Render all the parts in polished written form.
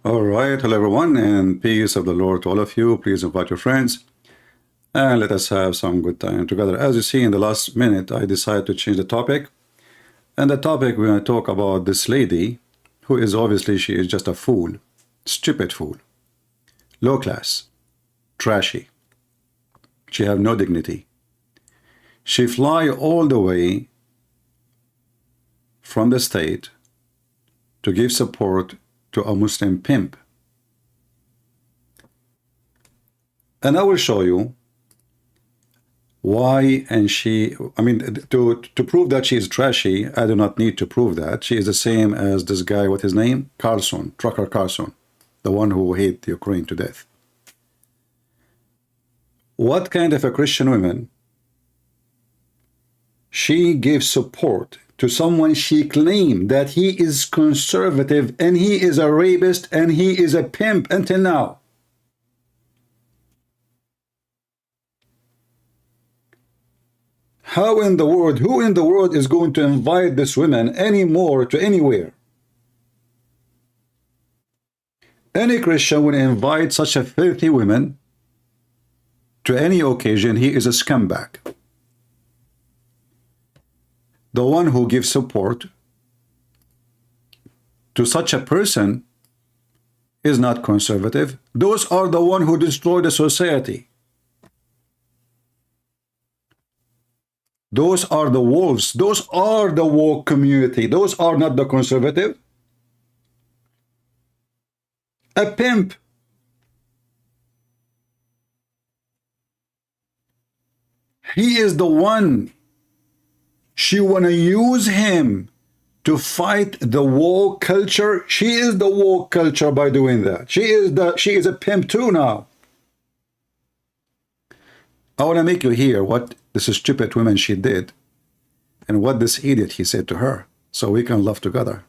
All right, hello everyone, and peace of the Lord to all of you. Please invite your friends and let us have some good time together. As you see, in the last minute, I decided to change the topic. And the topic we're going to talk about this lady, who is obviously, she is just a fool, stupid fool, low class, trashy. She have no dignity. She fly all the way from the state to give support to a Muslim pimp. And I will show you why. And to prove that she is trashy, I do not need to prove that. She is the same as this guy, what his name? Carlson, Trucker Carlson, the one who hate Ukraine to death. What kind of a Christian woman? She gives support to someone she claimed that he is conservative and he is a rapist and he is a pimp until now. How in the world, who in the world is going to invite this woman anymore to anywhere? Any Christian would invite such a filthy woman to any occasion. He is a scumbag. The one who gives support to such a person is not conservative. Those are the one who destroy the society. Those are the wolves. Those are the woke community. Those are not the conservative. A pimp. He is the one. She want to use him to fight the woke culture. She is the woke culture by doing that. She is a pimp too now. I want to make you hear what this stupid woman she did and what this idiot he said to her, so we can laugh together.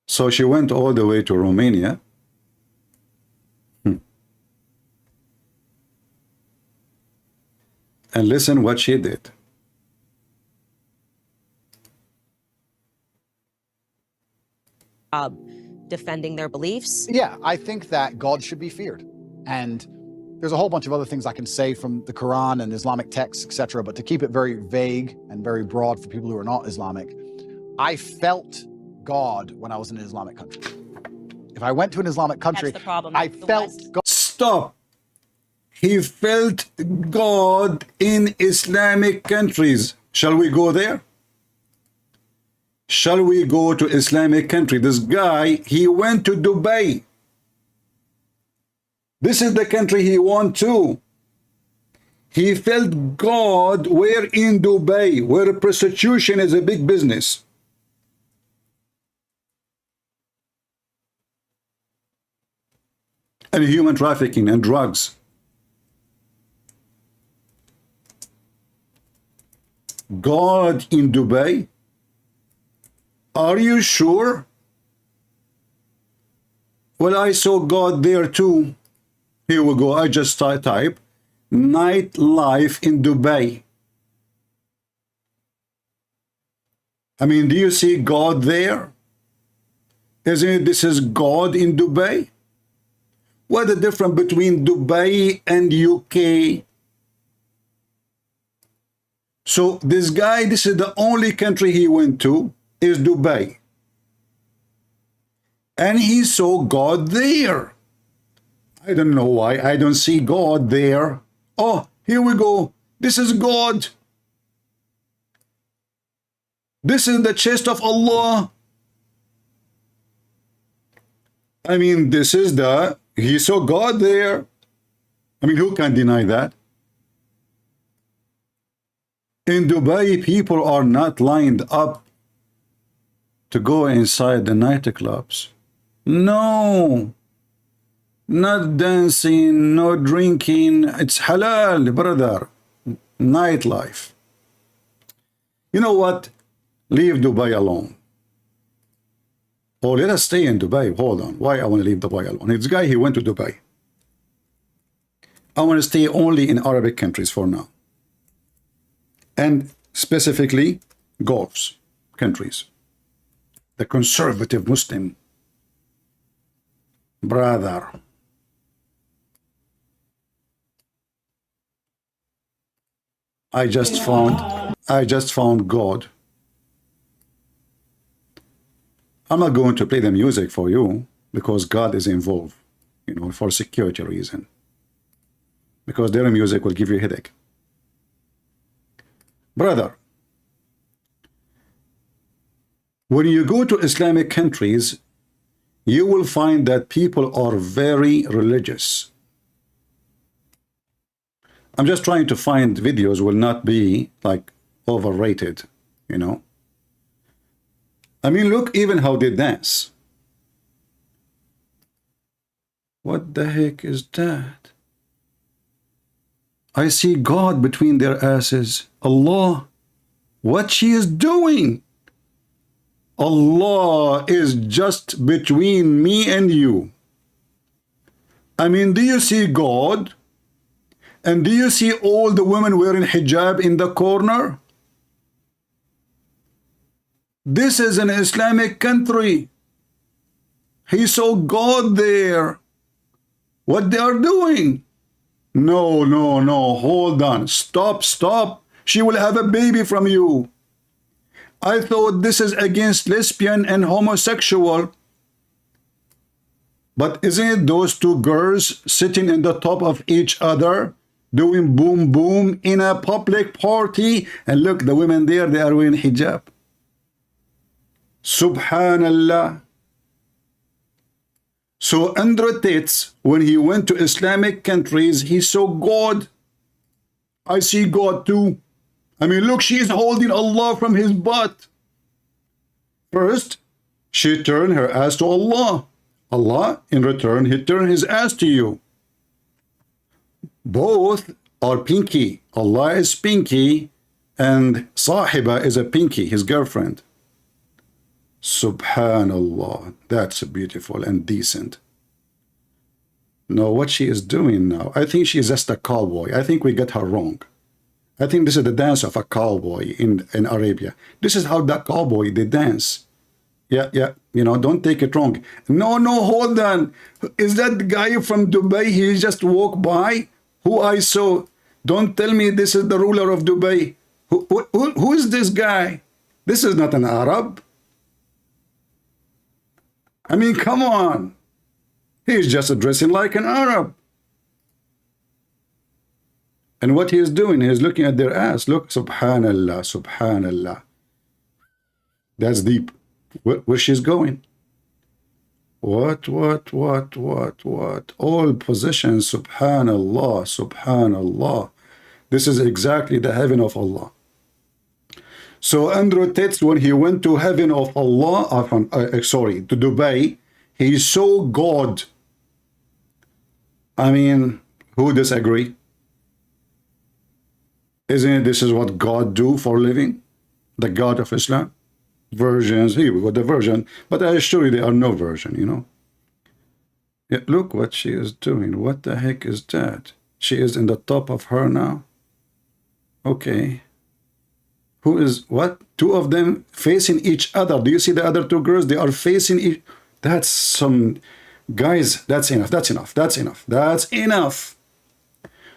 So she went all the way to Romania. And listen what she did. Defending their beliefs. Yeah, I think that God should be feared. And there's a whole bunch of other things I can say from the Quran and Islamic texts, etc. But to keep it very vague and very broad for people who are not Islamic, I felt God when I was in an Islamic country. If I went to an Islamic country, That's the problem. I The felt West. God. Stop. He felt God in Islamic countries. Shall we go there? Shall we go to Islamic country? This guy, he went to Dubai. This is the country he went to. He felt God where in Dubai, where prostitution is a big business. And human trafficking and drugs. God in Dubai? Are you sure? Well, I saw God there too. Here we go. I just type nightlife in Dubai. I mean, do you see God there? Isn't it this is God in Dubai? What the difference between Dubai and UK? So this guy, this is the only country he went to, is Dubai. And he saw God there. I don't know why I don't see God there. Oh, here we go. This is God. This is the chest of Allah. I mean, this is he saw God there. I mean, who can deny that? In Dubai, people are not lined up to go inside the nightclubs. No. Not dancing, no drinking. It's halal, brother. Nightlife. You know what? Leave Dubai alone. Oh, let us stay in Dubai. Hold on. Why I want to leave Dubai alone? This guy, he went to Dubai. I want to stay only in Arabic countries for now. and specifically Gulf countries. The conservative Muslim brother. I just found God. I'm not going to play the music for you because God is involved, you know, for security reason. Because their music will give you a headache. Brother, when you go to Islamic countries, you will find that people are very religious. I'm just trying to find videos will not be like overrated, you know. I mean, look even how they dance. What the heck is that? I see God between their asses. Allah, what she is doing? Allah is just between me and you. I mean, do you see God? And do you see all the women wearing hijab in the corner? This is an Islamic country. He saw God there. What they are doing? No, no, no, hold on. Stop, stop. She will have a baby from you. I thought this is against lesbian and homosexual. But isn't it those two girls sitting in the top of each other, doing boom boom in a public party? And look, the women there, they are wearing hijab. Subhanallah. So Andrew Tate, when he went to Islamic countries, he saw God. I see God too. I mean, look, she is holding Allah from his butt. First, she turned her ass to Allah. Allah, in return, he turned his ass to you. Both are pinky. Allah is pinky, and Sahiba is a pinky, his girlfriend. Subhanallah, that's beautiful and decent. No, what she is doing now, I think she is just a cowboy. I think we got her wrong. I think this is the dance of a cowboy in Arabia. This is how that cowboy, they dance. Yeah, you know, don't take it wrong. No, no, hold on. Is that the guy from Dubai? He just walked by? Who I saw? Don't tell me this is the ruler of Dubai. Who is this guy? This is not an Arab. I mean, come on. He's just dressing like an Arab. And what he is doing, he is looking at their ass. Look, subhanallah, subhanallah. That's deep. Where she's going. What? All positions, subhanallah, subhanallah. This is exactly the heaven of Allah. So Andrew Tate, when he went to heaven of Allah, to Dubai, he saw God. I mean, who disagree? Isn't it this is what God do for a living? The God of Islam? Virgins, here we got the virgin, but I assure you there are no virgin, you know. Yeah, look what she is doing. What the heck is that? She is in the top of her now. Okay. Who is what? Two of them facing each other. Do you see the other two girls? They are facing each. That's some guys. That's enough. That's enough. That's enough. That's enough.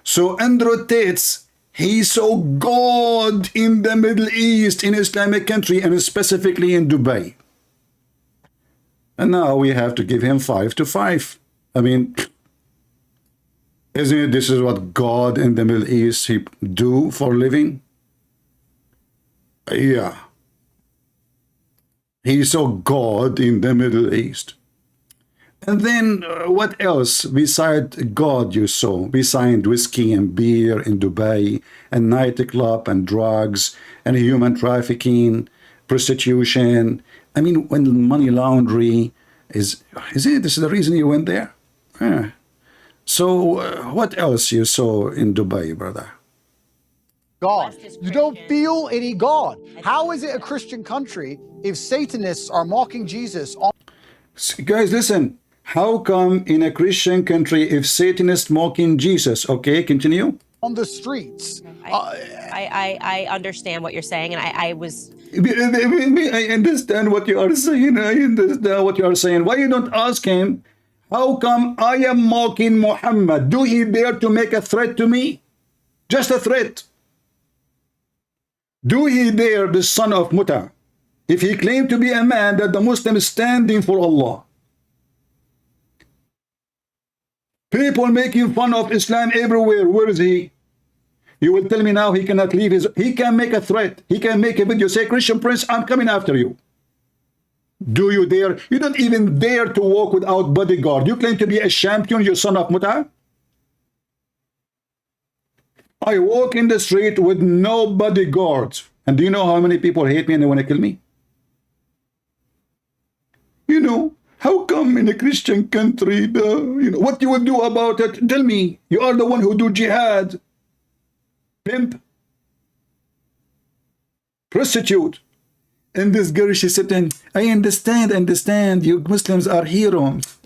So Andrew Tate, he saw God in the Middle East, in Islamic country, and specifically in Dubai. And now we have to give him 5 to 5. I mean, isn't it this is what God in the Middle East he do for a living? Yeah. He saw God in the Middle East. And then what else besides God you saw? Besides whiskey and beer in Dubai, and nightclub and drugs and human trafficking, prostitution. I mean, when money laundering is it? This is the reason you went there? Yeah. So what else you saw in Dubai, brother? God. You don't feel any God. How is it a Christian country if Satanists are mocking Jesus? Guys, listen. How come in a Christian country if Satanists mocking Jesus? Okay, continue. on the streets. I understand what you're saying, and I was. I understand what you are saying. I understand what you are saying. Why you don't ask him, how come I am mocking Muhammad? Do he dare to make a threat to me? Just a threat. Do he dare, the son of Muta, if he claimed to be a man that the Muslim is standing for Allah? People making fun of Islam everywhere. Where is he? You will tell me now he cannot leave his... He can make a threat. He can make a video. Say, Christian Prince, I'm coming after you. Do you dare? You don't even dare to walk without bodyguard. You claim to be a champion, you son of Muta. I walk in the street with no bodyguards. And do you know how many people hate me and they want to kill me? You know, how come in a Christian country, what you will do about it? Tell me. You are the one who do jihad. Pimp. Prostitute. And this girl, she said, I understand. You Muslims are heroes.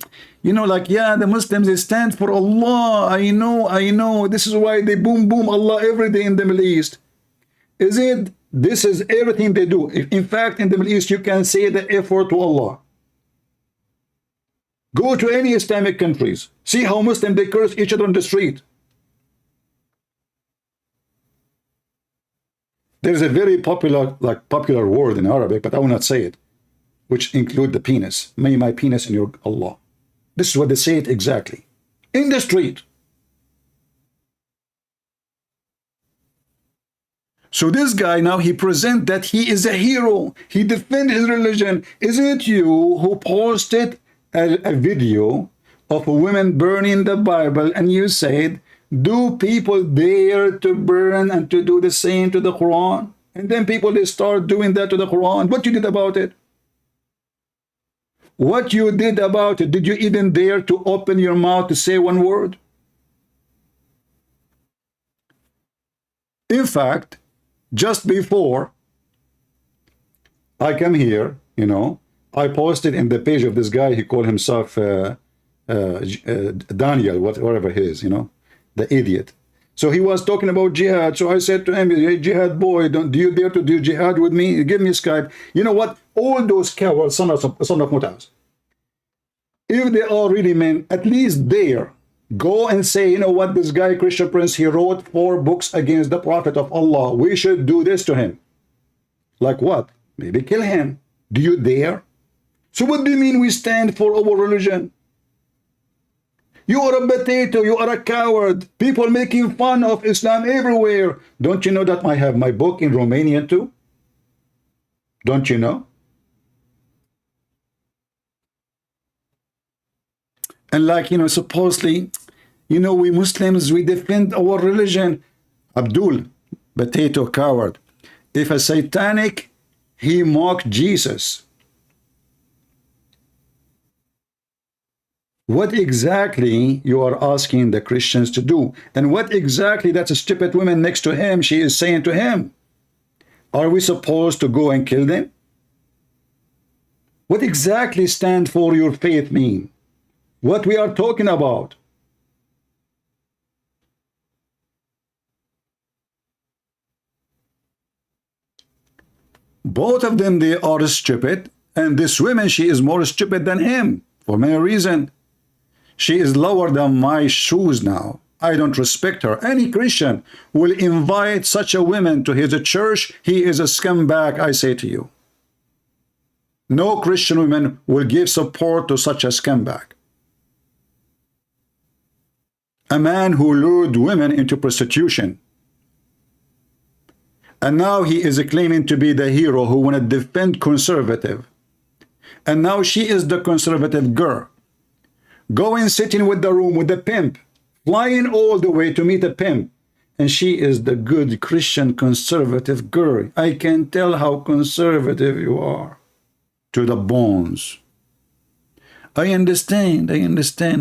You know, like, yeah, the Muslims, they stand for Allah. I know. This is why they boom Allah every day in the Middle East. Is it? This is everything they do. In fact, in the Middle East, you can say the effort to Allah. Go to any Islamic countries. See how Muslims, they curse each other on the street. There's a very popular word in Arabic, but I will not say it, which include the penis. May my penis in your Allah. This is what they say it exactly. In the street. So this guy now, he presents that he is a hero. He defends his religion. Is it you who posted a video of a woman burning the Bible and you said, do people dare to burn and to do the same to the Quran? And then people, they start doing that to the Quran. What you did about it? What you did about it? Did you even dare to open your mouth to say one word? In fact, just before I come here, I posted in the page of this guy, he called himself Daniel, whatever he is, the idiot. So he was talking about jihad. So I said to him, hey, jihad boy, do you dare to do jihad with me? Give me Skype. You know what? All those cowards, son of Mutas, if they are really men, at least dare go and say, you know what, this guy, Christian Prince, he wrote 4 books against the Prophet of Allah. We should do this to him. Like what? Maybe kill him. Do you dare? So what do you mean we stand for our religion? You are a potato, you are a coward. People making fun of Islam everywhere. Don't you know that I have my book in Romanian too? Don't you know? And like, supposedly, we Muslims, we defend our religion. Abdul, potato coward. If a satanic, he mocked Jesus. What exactly you are asking the Christians to do? And what exactly that stupid woman next to him, she is saying to him? Are we supposed to go and kill them? What exactly stand for your faith mean? What we are talking about? Both of them, they are stupid. And this woman, she is more stupid than him for many reasons. She is lower than my shoes now. I don't respect her. Any Christian will invite such a woman to his church. He is a scumbag, I say to you. No Christian woman will give support to such a scumbag. A man who lured women into prostitution. And now he is claiming to be the hero who want to defend conservative. And now she is the conservative girl. Going sitting with the pimp, flying all the way to meet a pimp. And she is the good Christian conservative girl. I can tell how conservative you are. To the bones. I understand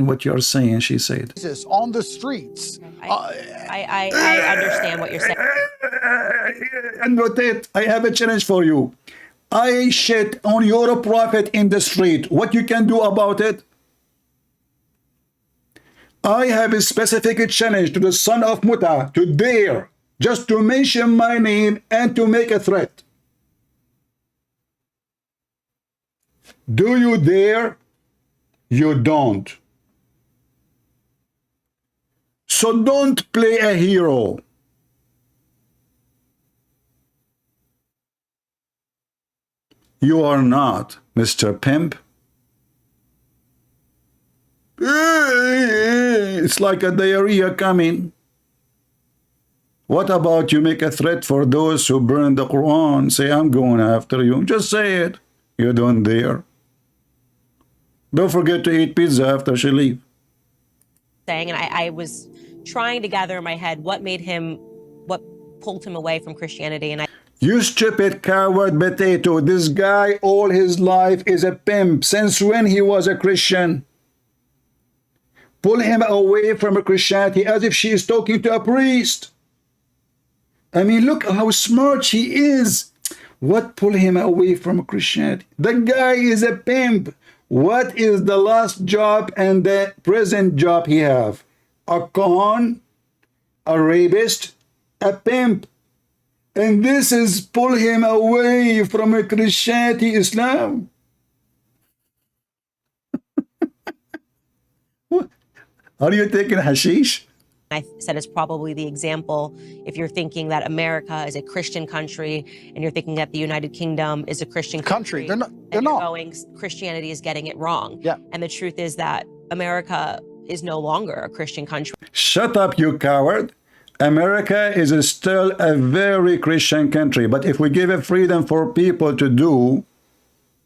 what you're saying, she said. On the streets. I understand what you're saying. And Tate, I have a challenge for you. I shit on your prophet in the street. What you can do about it? I have a specific challenge to the son of Muta to dare just to mention my name and to make a threat. Do you dare? You don't. So don't play a hero. You are not, Mr. Pimp. It's like a diarrhea coming. What about you make a threat for those who burn the Quran? Say, I'm going after you. Just say it. You don't dare. Don't forget to eat pizza after she leaves. Saying, and I was trying to gather in my head what pulled him away from Christianity. And You stupid coward potato. This guy all his life is a pimp. Since when he was a Christian? Pull him away from Christianity as if she is talking to a priest. I mean, look how smart he is. What pull him away from Christianity? The guy is a pimp. What is the last job and the present job he have? A con, a rapist, a pimp. And this is pull him away from a Christianity, Islam. What? Are you taking hashish? I said it's probably the example if you're thinking that America is a Christian country and you're thinking that the United Kingdom is a Christian country. They're not. Going, Christianity is getting it wrong. Yeah. And the truth is that America is no longer a Christian country. Shut up, you coward. America is still a very Christian country. But if we give it freedom for people to do,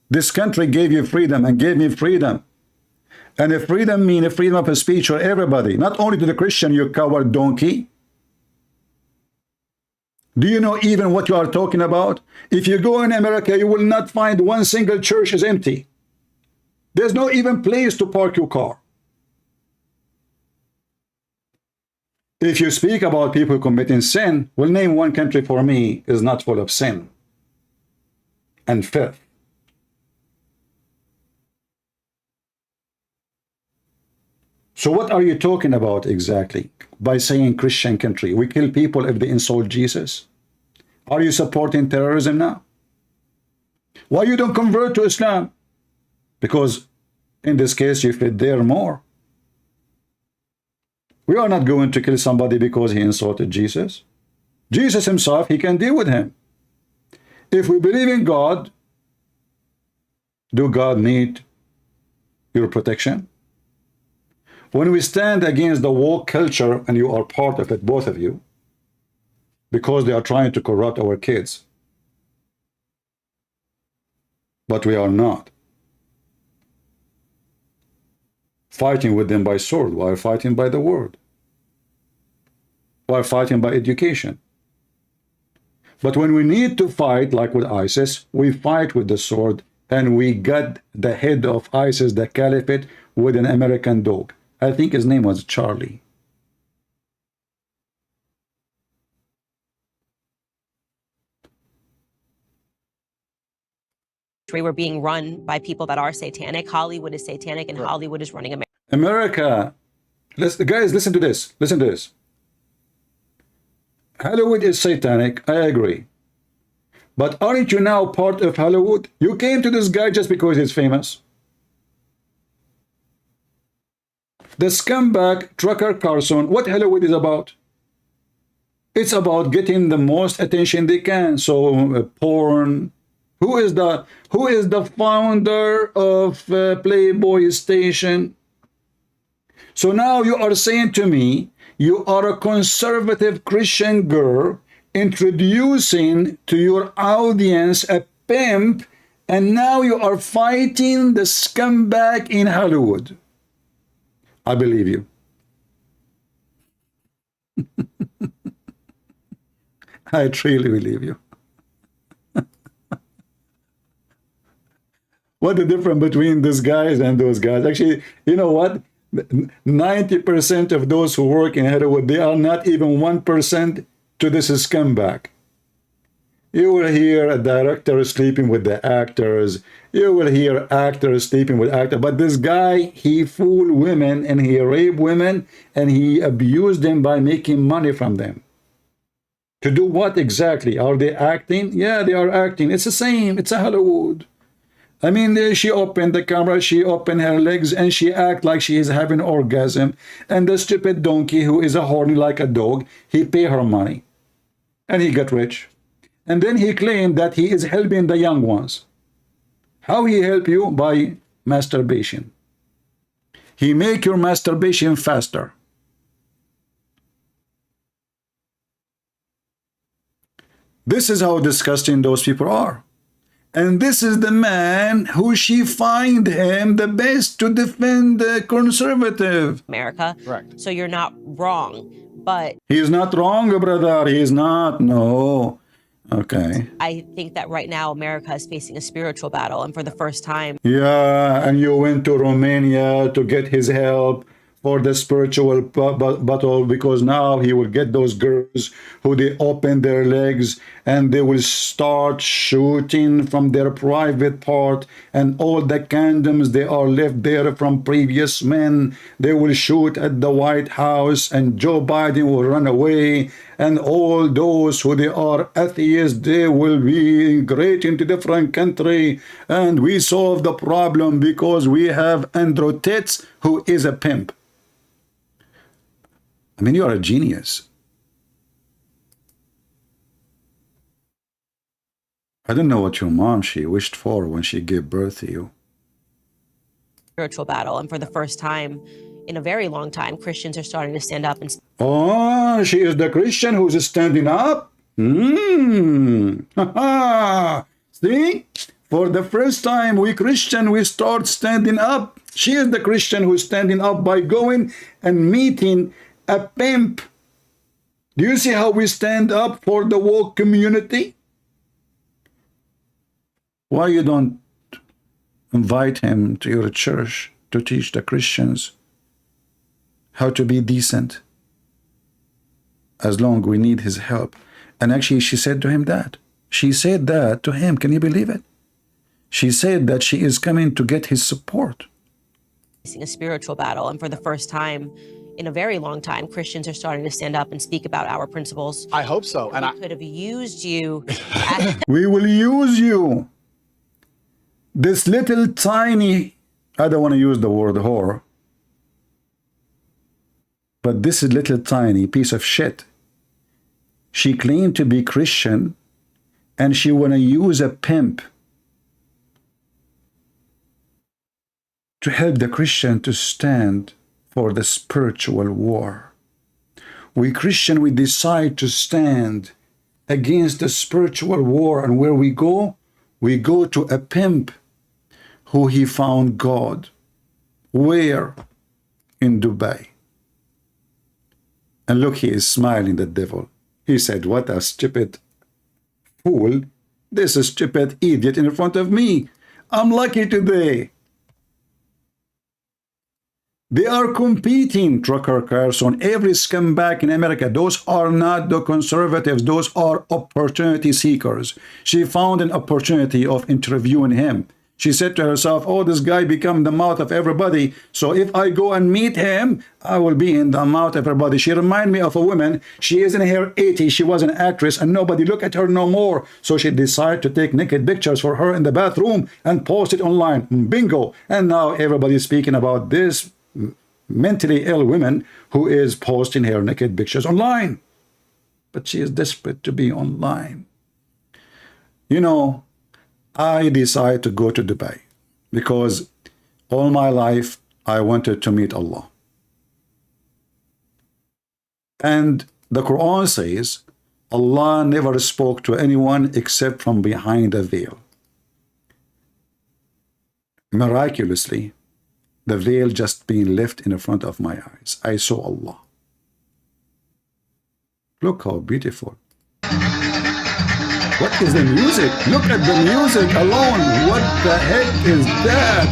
this country gave you freedom and gave me freedom. And if freedom means a freedom of speech for everybody, not only to the Christian, you coward donkey. Do you know even what you are talking about? If you go in America, you will not find one single church is empty. There's no even place to park your car. If you speak about people committing sin, well, name one country for me is not full of sin and filth. So what are you talking about exactly by saying Christian country? We kill people if they insult Jesus. Are you supporting terrorism now? Why you don't convert to Islam? Because in this case you fit there more. We are not going to kill somebody because he insulted Jesus. Jesus himself, he can deal with him. If we believe in God, do God need your protection? When we stand against the woke culture, and you are part of it, both of you, because they are trying to corrupt our kids, but we are not fighting with them by sword. We are fighting by the word. We are fighting by education. But when we need to fight, like with ISIS, we fight with the sword, and we got the head of ISIS, the caliphate, with an American dog. I think his name was Charlie. We were being run by people that are satanic. Hollywood is satanic, and Hollywood is running America. America, guys, listen to this. Listen to this. Hollywood is satanic. I agree. But aren't you now part of Hollywood? You came to this guy just because he's famous. The scumbag Tucker Carlson, what Hollywood is about? It's about getting the most attention they can. So porn. Who is the founder of Playboy Station? So now you are saying to me, you are a conservative Christian girl introducing to your audience a pimp, and now you are fighting the scumbag in Hollywood. I believe you. I truly believe you. What the difference between these guys and those guys? Actually, you know what? 90% of those who work in Hollywood, they are not even 1% to this scumbag. You will hear a director sleeping with the actors. You will hear actors sleeping with actors. But this guy, he fooled women and he raped women and he abused them by making money from them. To do what exactly? Are they acting? Yeah, they are acting. It's the same. It's a Hollywood. I mean, she opened the camera, she opened her legs, and she act like she is having an orgasm. And the stupid donkey, who is a horny like a dog, he pay her money. And he got rich. And then he claimed that he is helping the young ones. How he help you? By masturbation. He make your masturbation faster. This is how disgusting those people are. And this is the man who she find him the best to defend the conservative. America. Correct. So you're not wrong, but He's not wrong, brother. He's not. No. Okay. I think that right now America is facing a spiritual battle, and for the first time, Yeah, and you went to Romania to get his help for the spiritual battle, because now he will get those girls who they open their legs and they will start shooting from their private part, and all the condoms they are left there from previous men, they will shoot at the White House, and Joe Biden will run away, and all those who they are atheists, they will be migrate into different country, and we solve the problem because we have Andrew Tate, who is a pimp. I mean, you are a genius. I don't know what your mom, she wished for when she gave birth to you. spiritual battle, and for the first time in a very long time, Christians are starting to stand up and Oh, she is the Christian who's standing up? See? For the first time, we Christian, we start standing up. She is the Christian who's standing up by going and meeting a pimp. Do you see how we stand up for the woke community? Why you don't invite him to your church to teach the Christians how to be decent? As long we need his help. And actually, she said to him that. She said that to him. Can you believe it? She said that she is coming to get his support. facing a spiritual battle, and for the first time in a very long time, Christians are starting to stand up and speak about our principles. I hope so. And I could have used you. We will use you. This little tiny, I don't want to use the word whore, but this little tiny piece of shit, she claimed to be Christian, and she want to use a pimp to help the Christian to stand for the spiritual war. We Christian, we decide to stand against the spiritual war, and where we go to a pimp who he found God. Where? In Dubai. And look, he is smiling, the devil. He said, what a stupid fool. This is stupid idiot in front of me. I'm lucky today. They are competing, Trucker Carson, every scumbag in America. Those are not the conservatives. Those are opportunity seekers. She found an opportunity of interviewing him. She said to herself, oh, this guy become the mouth of everybody. So if I go and meet him, I will be in the mouth of everybody. She reminded me of a woman. She is in her 80s. She was an actress and nobody look at her no more. So she decided to take naked pictures for her in the bathroom and post it online. Bingo. And now everybody's speaking about this mentally ill woman who is posting her naked pictures online. But she is desperate to be online. You know, I decided to go to Dubai because all my life I wanted to meet Allah. And the Quran says Allah never spoke to anyone except from behind a veil. Miraculously, the veil just being left in front of my eyes. I saw Allah. Look how beautiful. What is the music? Look at the music alone. What the heck is that?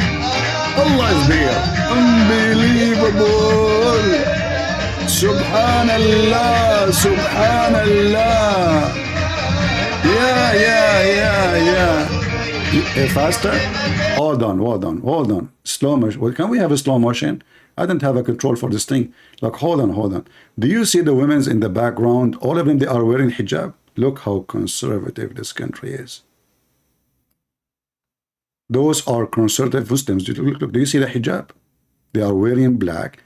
Allah is there. Unbelievable. Subhanallah. Subhanallah. Yeah. Faster? Hold on. Slow motion. Well, can we have a slow motion? I don't have a control for this thing. Like, hold on. Do you see the women's in the background? All of them, they are wearing hijab. Look how conservative this country is. Those are conservative Muslims. Look, do you see the hijab? They are wearing black.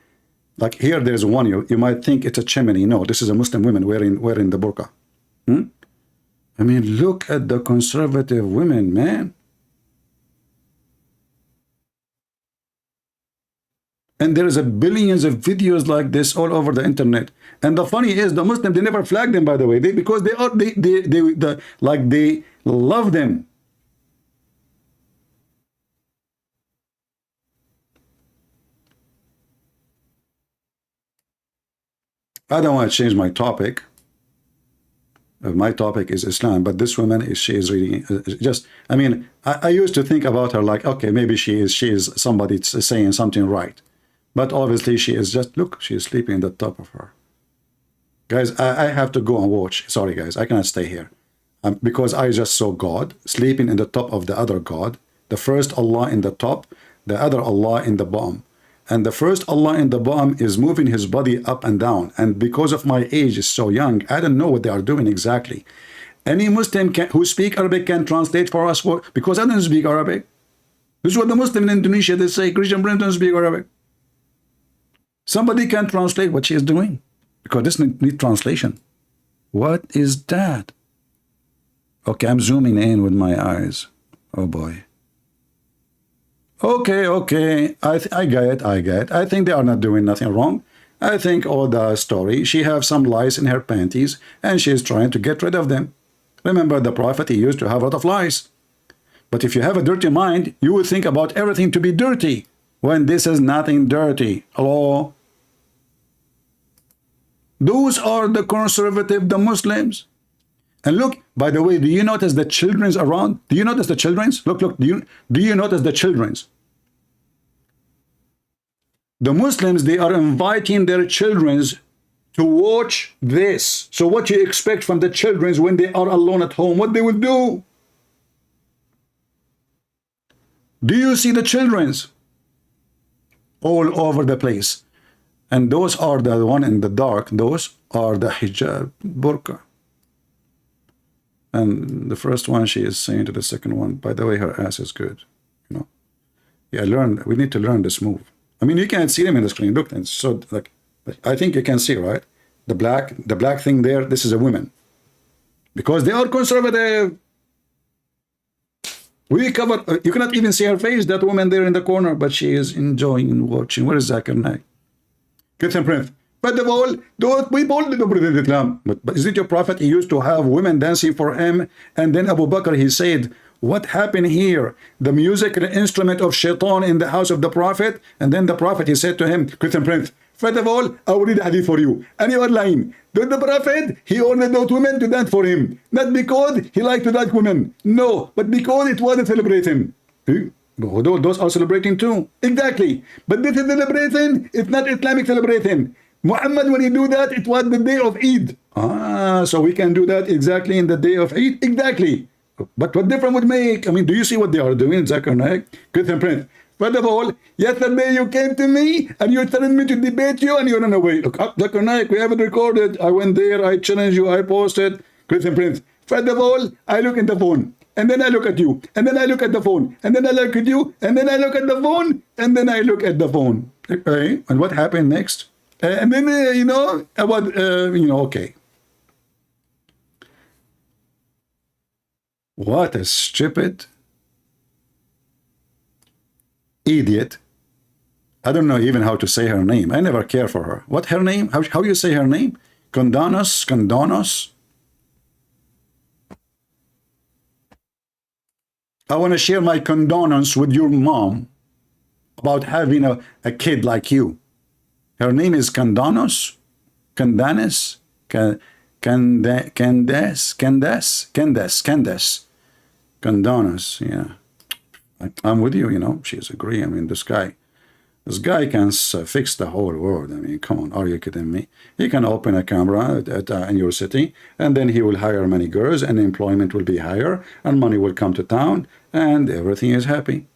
Like here, there's one, you might think it's a chimney. No, this is a Muslim woman wearing the burqa. I mean, look at the conservative women, man. And there is a billions of videos like this all over the internet. And the funny is, the Muslims, they never flag them, by the way, because they love them. I don't want to change my topic. My topic is Islam, but this woman she is reading just. I mean, I used to think about her like, okay, maybe she is somebody saying something right, but obviously she is just, look, she is sleeping in the top of her. Guys, I have to go and watch. Sorry, guys, I cannot stay here because I just saw God sleeping in the top of the other God. The first Allah in the top, the other Allah in the bottom. And the first Allah in the bottom is moving his body up and down. And because of my age is so young, I don't know what they are doing exactly. Any Muslim who speak Arabic can translate for us, because I don't speak Arabic. This is what the Muslim in Indonesia, they say, Christian brothers don't speak Arabic. Somebody can translate what she is doing, because this needs translation. What is that? Okay, I'm zooming in with my eyes. Oh boy. Okay. I get it. I think they are not doing nothing wrong. I think all the story, she have some lice in her panties, and she is trying to get rid of them. Remember, the Prophet, he used to have a lot of lice. But if you have a dirty mind, you will think about everything to be dirty, when this is nothing dirty. Hello? Those are the conservative, the Muslims. And look, by the way, do you notice the children's around? Do you notice the children's? Look, do you notice the children's? The Muslims, they are inviting their children's to watch this. So what you expect from the children's when they are alone at home? What they will do? Do you see the children's? All over the place. And those are the one in the dark. Those are the hijab, burqa. And the first one, she is saying to the second one, by the way, her ass is good. You know, yeah, we need to learn this move. I mean, you can't see them in the screen. Look, it's so like, I think you can see, right? The black thing there, this is a woman. Because they are conservative. We cover, you cannot even see her face, that woman there in the corner, but she is enjoying and watching. Where is Zakir Naik? Christian Prince. But the whole, but is it your Prophet? He used to have women dancing for him, and then Abu Bakr, he said, what happened here? The musical instrument of shaitan in the house of the Prophet. And then the Prophet, he said to him, Christian Prince, first of all, I will read a hadith for you. And you are lying. The Prophet, he ordered those women to dance for him. Not because he liked to dance women. No, but because it was a celebration. Those are celebrating too. Exactly. But this is celebration. It's not Islamic celebration. Muhammad, when he do that, it was the day of Eid. So we can do that exactly in the day of Eid. Exactly. But what difference would make? I mean, do you see what they are doing, Zakir Naik? Christian Prince. First of all, yesterday you came to me and you telling me to debate you and you ran away. Look, Zakir Naik, we have it recorded. I went there, I challenged you, I posted. Christian Prince. First of all, I look at the phone. And then I look at you. And then I look at the phone. And then I look at you. And then I look at the phone. And then I look at the phone. Okay. And what happened next? And then, you know, about, okay. What a stupid idiot. I don't know even how to say her name. I never care for her. What her name? How you say her name? Condonos? I want to share my condolence with your mom about having a kid like you. Her name is Candace, Candace. Condones, yeah. I'm with you, you know. She's agree. I mean, this guy. This guy can fix the whole world. I mean, come on, are you kidding me? He can open a camera in your city, and then he will hire many girls, and employment will be higher, and money will come to town, and everything is happy.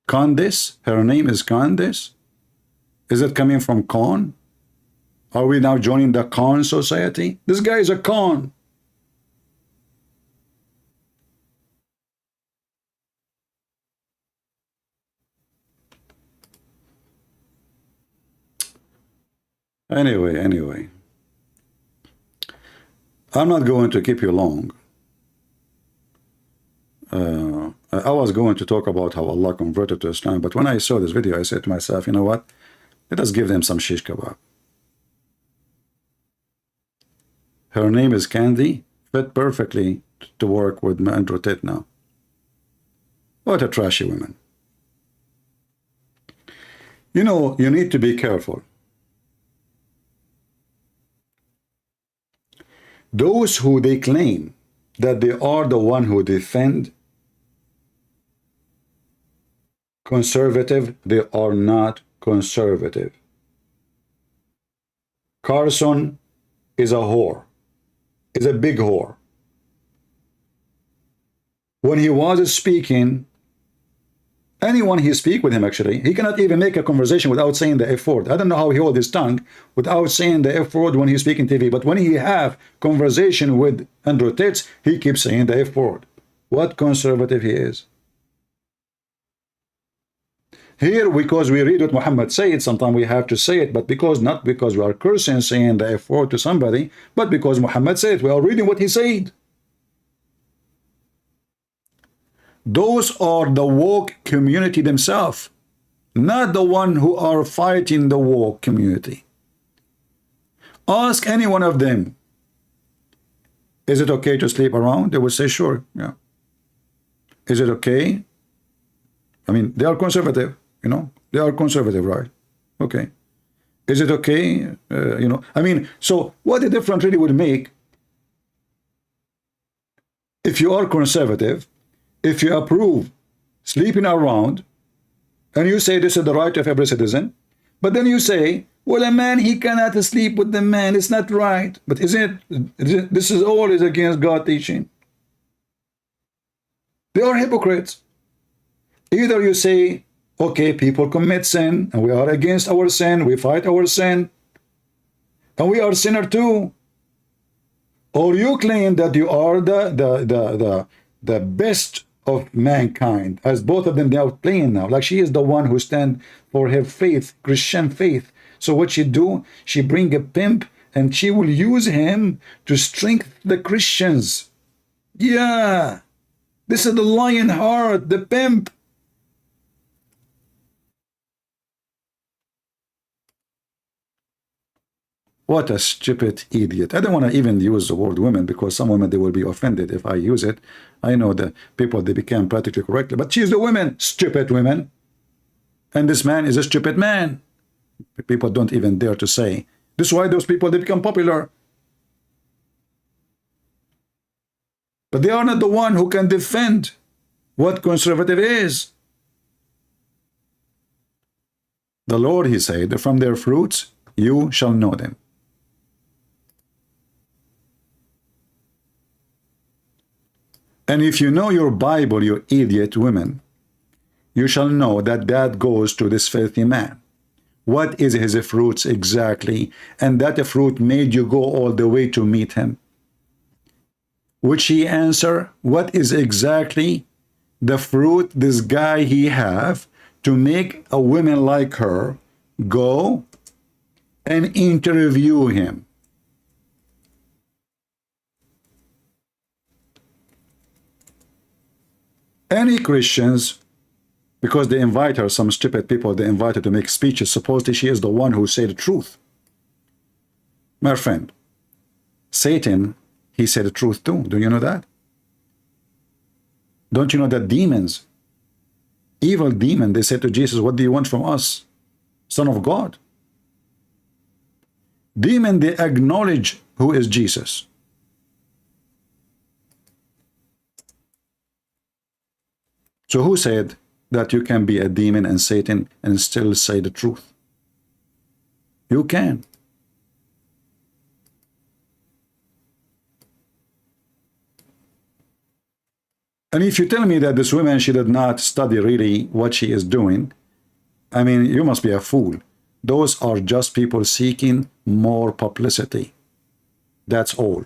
CANDACE, her name is CANDACE. Is it coming from con? Are we now joining the con society? This guy is a con. Anyway, I'm not going to keep you long. I was going to talk about how Allah converted to Islam, but when I saw this video, I said to myself, you know what? Let us give them some shish kebab. Her name is Candy, fit perfectly to work with Andrew Tate now. What a trashy woman. You know, you need to be careful. Those who they claim that they are the one who defend conservative, they are not conservative. Carson is a whore, is a big whore. When he was speaking, anyone he speak with him, actually, he cannot even make a conversation without saying the F word. I don't know how he hold his tongue without saying the F word when he's speaking TV, but when he have conversation with Andrew Tate, he keeps saying the F word. What conservative he is. Here, because we read what Muhammad said, sometimes we have to say it, but not because we are cursing saying the F word to somebody, but because Muhammad said it. We are reading what he said. Those are the woke community themselves, not the one who are fighting the woke community. Ask any one of them, is it okay to sleep around? They will say, sure, yeah. Is it okay? I mean, they are conservative, you know, they are conservative, right? Okay. Is it okay? You know, I mean, so what the difference really would make if you are conservative, if you approve sleeping around, and you say this is the right of every citizen, but then you say, well, a man, he cannot sleep with the man, it's not right. But isn't it, this is always against God teaching. They are hypocrites. Either you say, okay, people commit sin, and we are against our sin, we fight our sin, and we are sinner too. Or you claim that you are the best of mankind, as both of them they are playing now. Like she is the one who stand for her faith, Christian faith. So what she do? She bring a pimp and she will use him to strengthen the Christians. Yeah, this is the lion heart, the pimp. What a stupid idiot. I don't want to even use the word women because some women, they will be offended if I use it. I know the people, they become practically correctly, but she's the women, stupid women. And this man is a stupid man. People don't even dare to say. This is why those people, they become popular. But they are not the one who can defend what conservative is. The Lord, he said, from their fruits, you shall know them. And if you know your Bible, you idiot women, you shall know that that goes to this filthy man. What is his fruits exactly? And that fruit made you go all the way to meet him. Which he answer, what is exactly the fruit this guy he have to make a woman like her go and interview him? Any Christians, because they invite her, some stupid people, they invite her to make speeches. Supposedly she is the one who said the truth. My friend, Satan, he said the truth too. Do you know that? Don't you know that demons, evil demon, they said to Jesus, what do you want from us, Son of God? Demon, they acknowledge who is Jesus. So who said that you can be a demon and Satan and still say the truth. You can. And if you tell me that this woman, she did not study really what she is doing, I mean, you must be a fool. Those are just people seeking more publicity. That's all.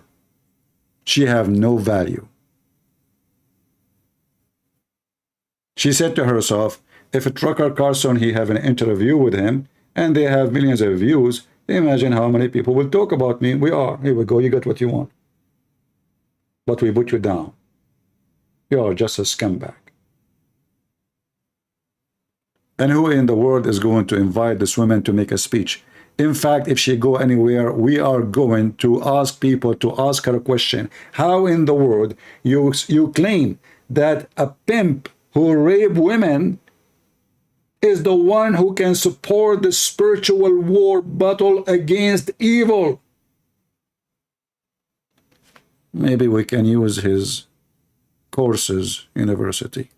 She have no value. She said to herself, if a Trucker Carlson, he have an interview with him, and they have millions of views, imagine how many people will talk about me. Here we go, you got what you want. But we put you down. You are just a scumbag. And who in the world is going to invite this woman to make a speech? In fact, if she go anywhere, we are going to ask people to ask her a question. How in the world you claim that a pimp who rape women is the one who can support the spiritual war battle against evil? Maybe we can use his courses, university.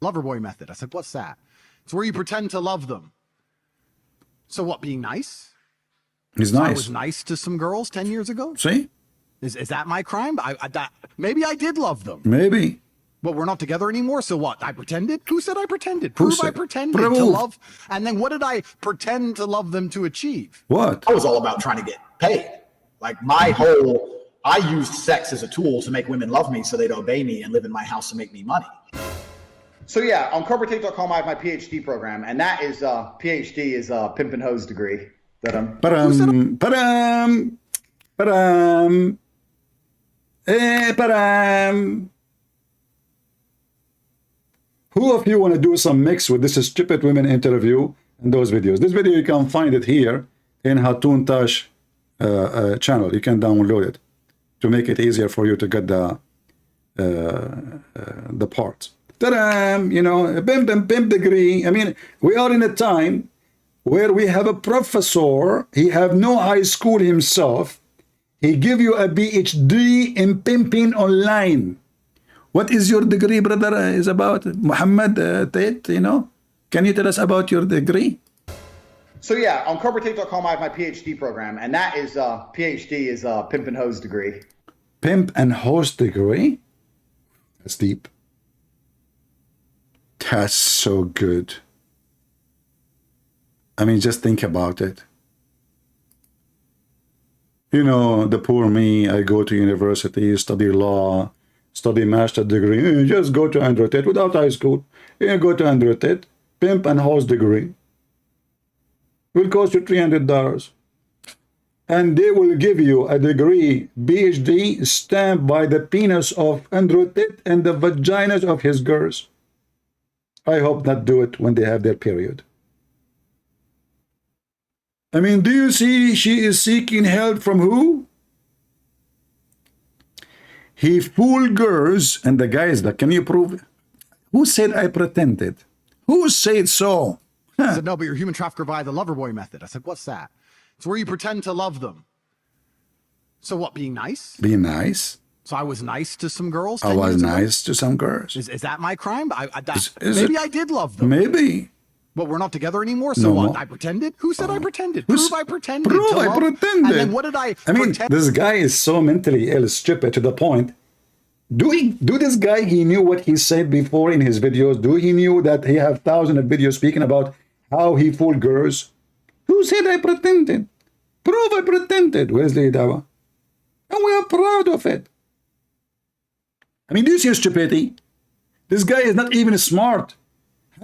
Loverboy method. I said, what's that? It's where you pretend to love them. So what, being nice? He's so nice. I was nice to some girls 10 years ago? See? Is that my crime? Maybe I did love them. Maybe. But we're not together anymore, so what? I pretended? Who said I pretended? Prove I pretended Prove. to love. And then what did I pretend to love them to achieve? What? I was all about trying to get paid. Like I used sex as a tool to make women love me so they'd obey me and live in my house and make me money. So yeah, on CorporateTate.com I have my PhD program, and that is PhD is a pimp and hose degree that I'm. Who of you want to do some mix with this stupid women interview and those videos? This video, you can find it here in Hatun Tash channel. You can download it to make it easier for you to get the parts. Ta-da! You know, pimp degree. I mean, we are in a time where we have a professor. He have no high school himself. He give you a PhD in pimping online. What is your degree, brother, is about? Muhammad Tate, you know? Can you tell us about your degree? So yeah, on CorporateTate.com I have my PhD program, and that is PhD is a pimp and hose degree. Pimp and hose degree? That's deep. That's so good. I mean, just think about it. You know, the poor me, I go to university, study law, study master degree. You just go to Andrew Tate without high school. You go to Andrew Tate, pimp and hose degree. Will cost you $300. And they will give you a degree, PhD, stamped by the penis of Andrew Tate and the vaginas of his girls. I hope not do it when they have their period. I mean, do you see she is seeking help from who? He fooled girls, and the guy is like, can you prove it? Who said I pretended? Who said so? I said, no, but you're a human trafficker via the Loverboy method. I said, what's that? It's where you pretend to love them. So what, being nice? Being nice. So I was nice to some girls 10 I was years ago? nice to some girls. Is that my crime? Is maybe it? I did love them. Maybe. But we're not together anymore, so No what? more. I pretended? Who said I pretended? Who's- Prove I pretended. Prove to I love. pretended. And then what did I I mean, pretend? this guy is so mentally ill, stupid to the point. Do this guy, he knew what he said before in his videos? Do he knew that he have thousands of videos speaking about how he fooled girls? Who said I pretended? Prove I pretended. Where's the dawa? And we are proud of it. I mean, do you see stupidity? This guy is not even smart.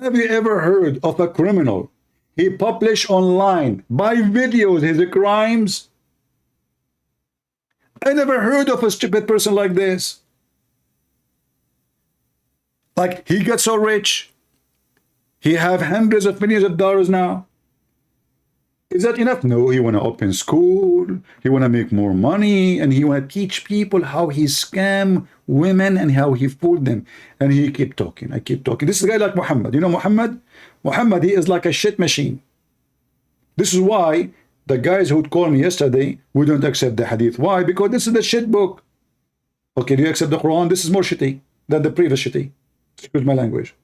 Have you ever heard of a criminal? He published online by videos his crimes. I never heard of a stupid person like this. Like, he got so rich. He have hundreds of millions of dollars now. Is that enough? No, he want to open school. He want to make more money. And he want to teach people how he scam women and how he fooled them. And he keep talking. I keep talking. This is a guy like Muhammad. You know Muhammad? Muhammad, he is like a shit machine. This is why the guys who called me yesterday, we don't accept the hadith. Why? Because this is the shit book. Okay, do you accept the Quran? This is more shitty than the previous shitty. Excuse my language.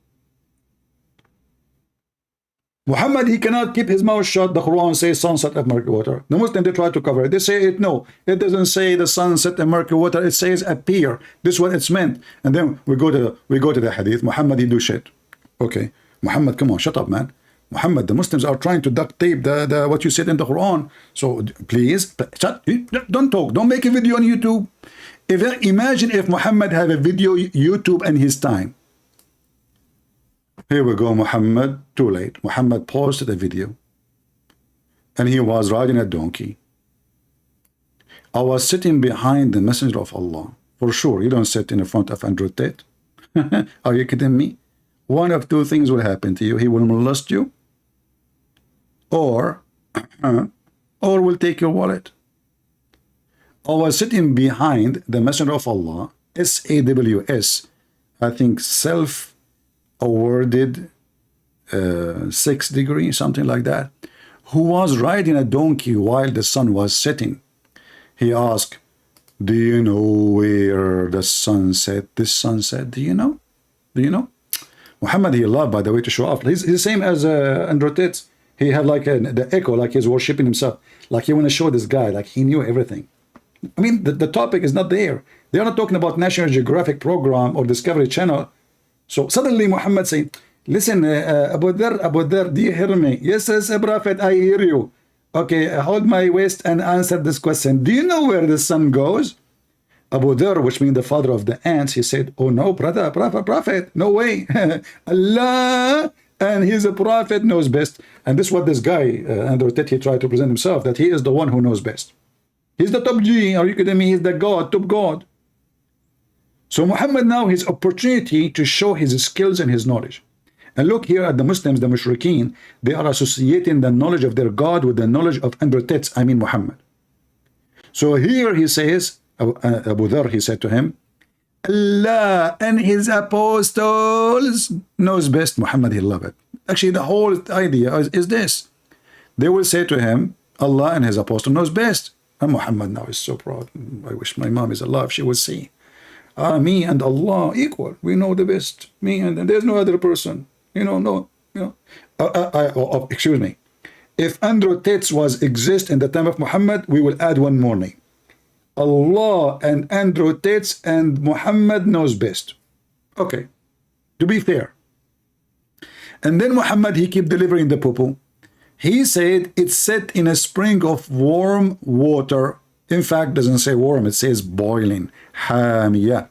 Muhammad, he cannot keep his mouth shut. The Quran says sunset of murky water. The Muslim, they try to cover it. They say it, no, it doesn't say the sunset and murky water. It says appear. This is what it's meant. And then we go to the hadith. Muhammad, he do shit. Okay, Muhammad, come on, shut up, man. Muhammad, the Muslims are trying to duct tape the what you said in the Quran. So please, shut, don't talk. Don't make a video on YouTube. Imagine if Muhammad had a video YouTube in his time. Here we go, Muhammad. Too late. Muhammad posted a video. And he was riding a donkey. I was sitting behind the Messenger of Allah. For sure, you don't sit in front of Andrew Tate. Are you kidding me? One of two things will happen to you. He will molest you. Or will take your wallet. I was sitting behind the Messenger of Allah. SAWS. I think self-awarded 6th degree, something like that, who was riding a donkey while the sun was setting. He asked, do you know where the sun set? This sunset, do you know? Do you know? Muhammad, he loved, by the way, to show off. He's the same as Andrew Tate. He had like the echo, like he's worshipping himself. Like he want to show this guy, like he knew everything. I mean, the topic is not there. They are not talking about National Geographic program or Discovery Channel. So suddenly Muhammad saying, listen, Abu Dhar, do you hear me? Yes, Prophet, I hear you. Okay, hold my waist and answer this question. Do you know where the sun goes? Abu Dhar, which means the father of the ants, he said, oh no, brother, prophet, no way. Allah, and he's a prophet, knows best. And this is what this guy, Andrew Tate, he tried to present himself, that he is the one who knows best. He's the top G, are you kidding me? He's the God, top God. So Muhammad now, his opportunity to show his skills and his knowledge. And look here at the Muslims, the Mushrikeen, they are associating the knowledge of their God with the knowledge of Andrew Tate, I mean Muhammad. So here he says, Abu Dhar, he said to him, Allah and his apostles knows best. Muhammad, he loved it. Actually, the whole idea is this. They will say to him, Allah and his apostle knows best. And Muhammad now is so proud. I wish my mom is alive, she would see. Me and Allah equal. We know the best. Me and there's no other person. Excuse me. If Andrew Tate exist in the time of Muhammad, we will add one more name. Allah and Andrew Tate and Muhammad knows best. Okay, to be fair. And then Muhammad, he keep delivering the poo-poo. He said it's set in a spring of warm water. In fact, doesn't say warm, it says boiling. Hamiyah.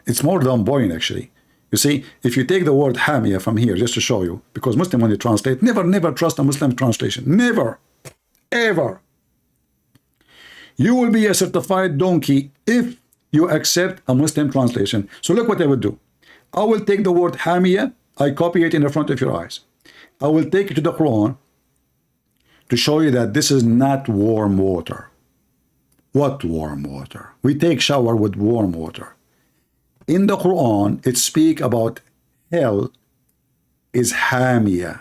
It's more than boiling, actually. You see, if you take the word hamiyah from here, just to show you, because Muslim, when they translate, never trust a Muslim translation. Never, ever. You will be a certified donkey if you accept a Muslim translation. So look what I will do. I will take the word hamiyah, I copy it in the front of your eyes. I will take it to the Quran to show you that this is not warm water. What warm water? We take shower with warm water. In the Quran, it speaks about hell is hamiyah.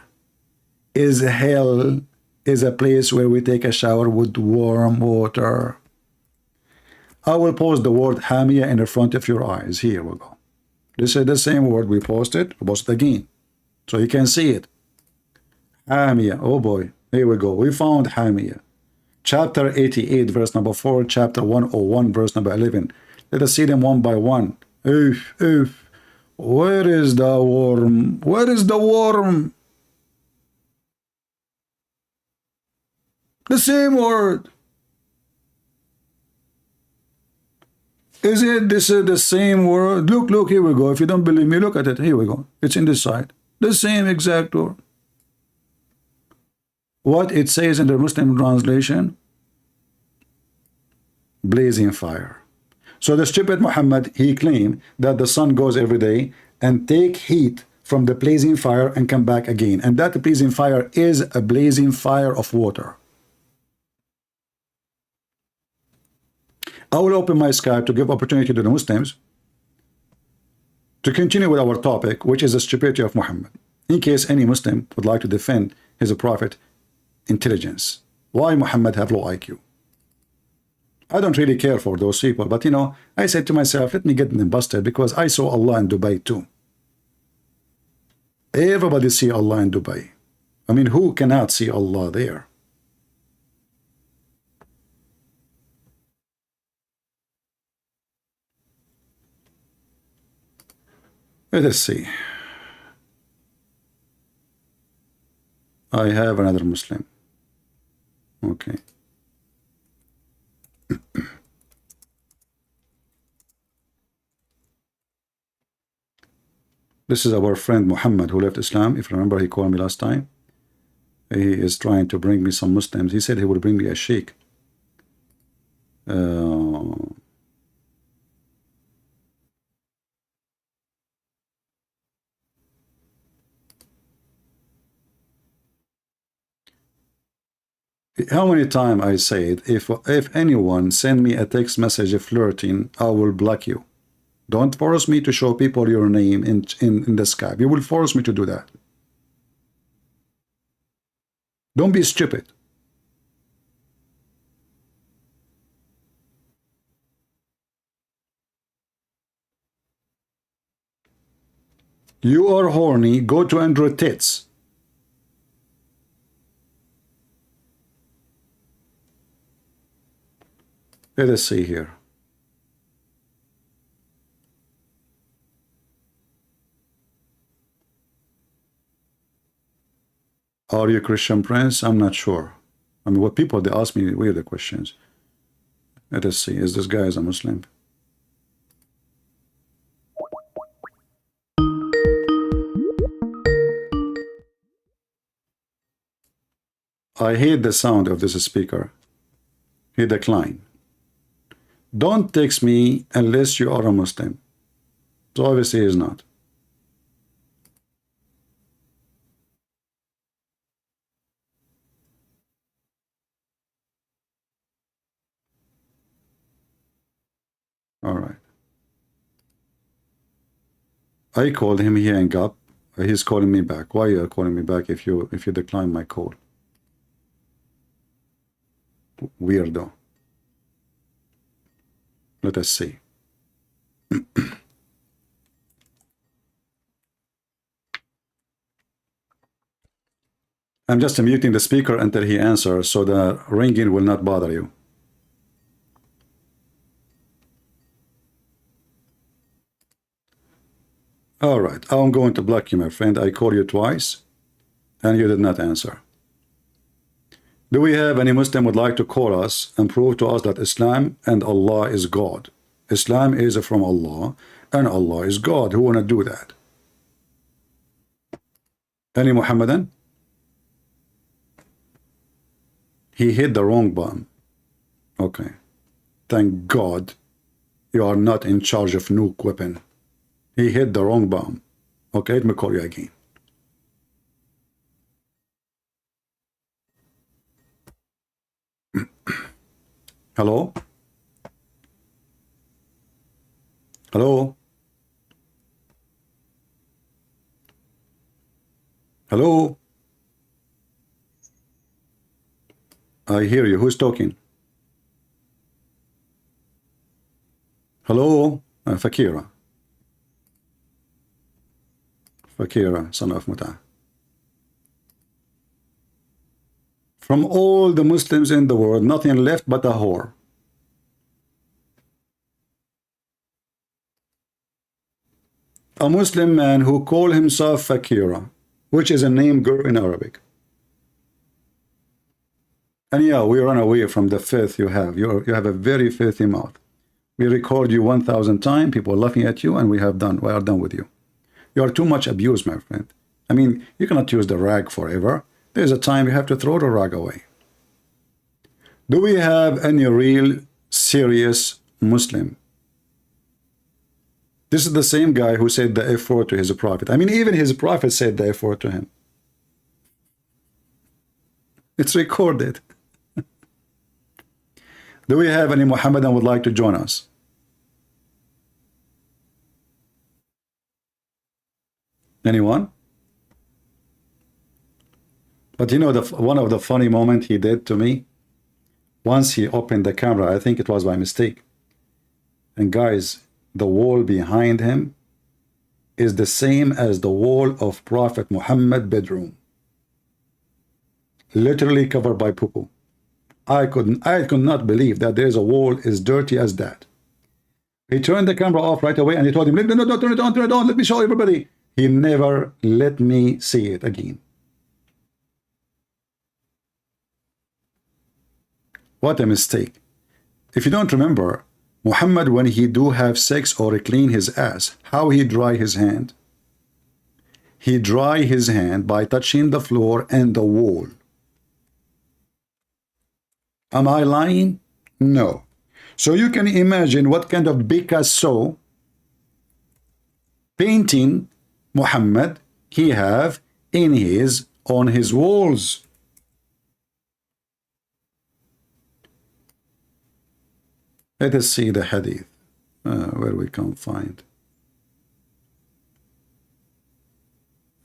Is hell is a place where we take a shower with warm water. I will post the word hamiyah in the front of your eyes. Here we go. This is the same word we posted. We post it again, so you can see it. Hamiyah. Oh boy. Here we go. We found hamiyah. Chapter 88, verse number 4. Chapter 101, verse number 11. Let us see them one by one. Where is the worm? Where is the worm? The same word. Is it? This is the same word. Look, here we go. If you don't believe me, look at it. Here we go. It's in this side. The same exact word. What it says in the Muslim translation? Blazing fire. So the stupid Muhammad, he claimed that the sun goes every day and take heat from the blazing fire and come back again. And that blazing fire is a blazing fire of water. I will open my Skype to give opportunity to the Muslims to continue with our topic, which is the stupidity of Muhammad. In case any Muslim would like to defend his prophet intelligence. Why Muhammad have low IQ? I don't really care for those people, but I said to myself, let me get them busted, because I saw Allah in Dubai too. Everybody see Allah in Dubai. I mean, who cannot see Allah there? Let us see. I have another Muslim. Okay. This is our friend Muhammad who left Islam. If you remember, he called me last time. He is trying to bring me some Muslims. He said he would bring me a sheikh. How many times I said, if anyone send me a text message flirting, I will block you. Don't force me to show people your name in the Skype. You will force me to do that. Don't be stupid. You are horny, go to Android tits. Let us see here. Are you Christian, Prince? I'm not sure. I mean, what people, they ask me weird questions. Let us see. Is this guy a Muslim? I hate the sound of this speaker. He declined. Don't text me unless you are a Muslim. So obviously he is not. All right. I called him, he hung up. He's calling me back. Why are you calling me back if you decline my call? Weirdo. Let us see. I'm just muting the speaker until he answers so the ringing will not bother you. All right, I'm going to block you, my friend. I called you twice and you did not answer. Do we have any Muslim would like to call us and prove to us that Islam and Allah is God? Islam is from Allah and Allah is God. Who want to do that? Any Muhammadan? He hit the wrong button. Okay. Thank God you are not in charge of nuke weapon. He hit the wrong button. Okay, let me call you again. Hello? Hello? Hello? I hear you. Who's talking? Hello? Fakira. Fakira, son of Muta. From all the Muslims in the world, nothing left but a whore. A Muslim man who called himself Fakira, which is a name girl in Arabic. And yeah, we run away from the filth you have. You have a very filthy mouth. We record you 1,000 times, people are laughing at you, and we are done with you. You are too much abused, my friend. I mean, you cannot use the rag forever. There's a time you have to throw the rag away. Do we have any real serious Muslim? This is the same guy who said the F word to his prophet. I mean, even his prophet said the F word to him. It's recorded. Do we have any Muhammadan would like to join us? Anyone? But you know, one of the funny moments he did to me, once he opened the camera, I think it was by mistake. And guys, the wall behind him is the same as the wall of Prophet Muhammad bedroom. literally covered by poo-poo. I could not believe that there is a wall as dirty as that. He turned the camera off right away and he told him, no, no, turn it on, let me show everybody. He never let me see it again. What a mistake. If you don't remember, Muhammad, when he do have sex or clean his ass, how he dry his hand? He dry his hand by touching the floor and the wall. Am I lying? No. So you can imagine what kind of Picasso painting Muhammad he have on his walls. Let us see the hadith where we can find.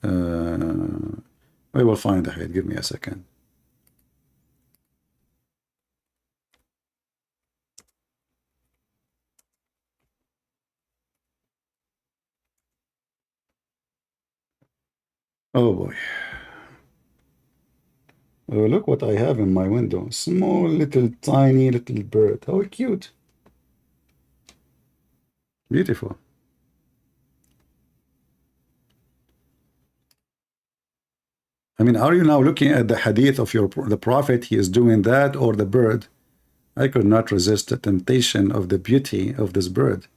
We will find the hadith. Give me a second. Oh boy. Oh, look what I have in my window. Small, little, tiny, little bird. How cute. Beautiful. I mean, are you now looking at the hadith of the prophet? He is doing that, or the bird? I could not resist the temptation of the beauty of this bird.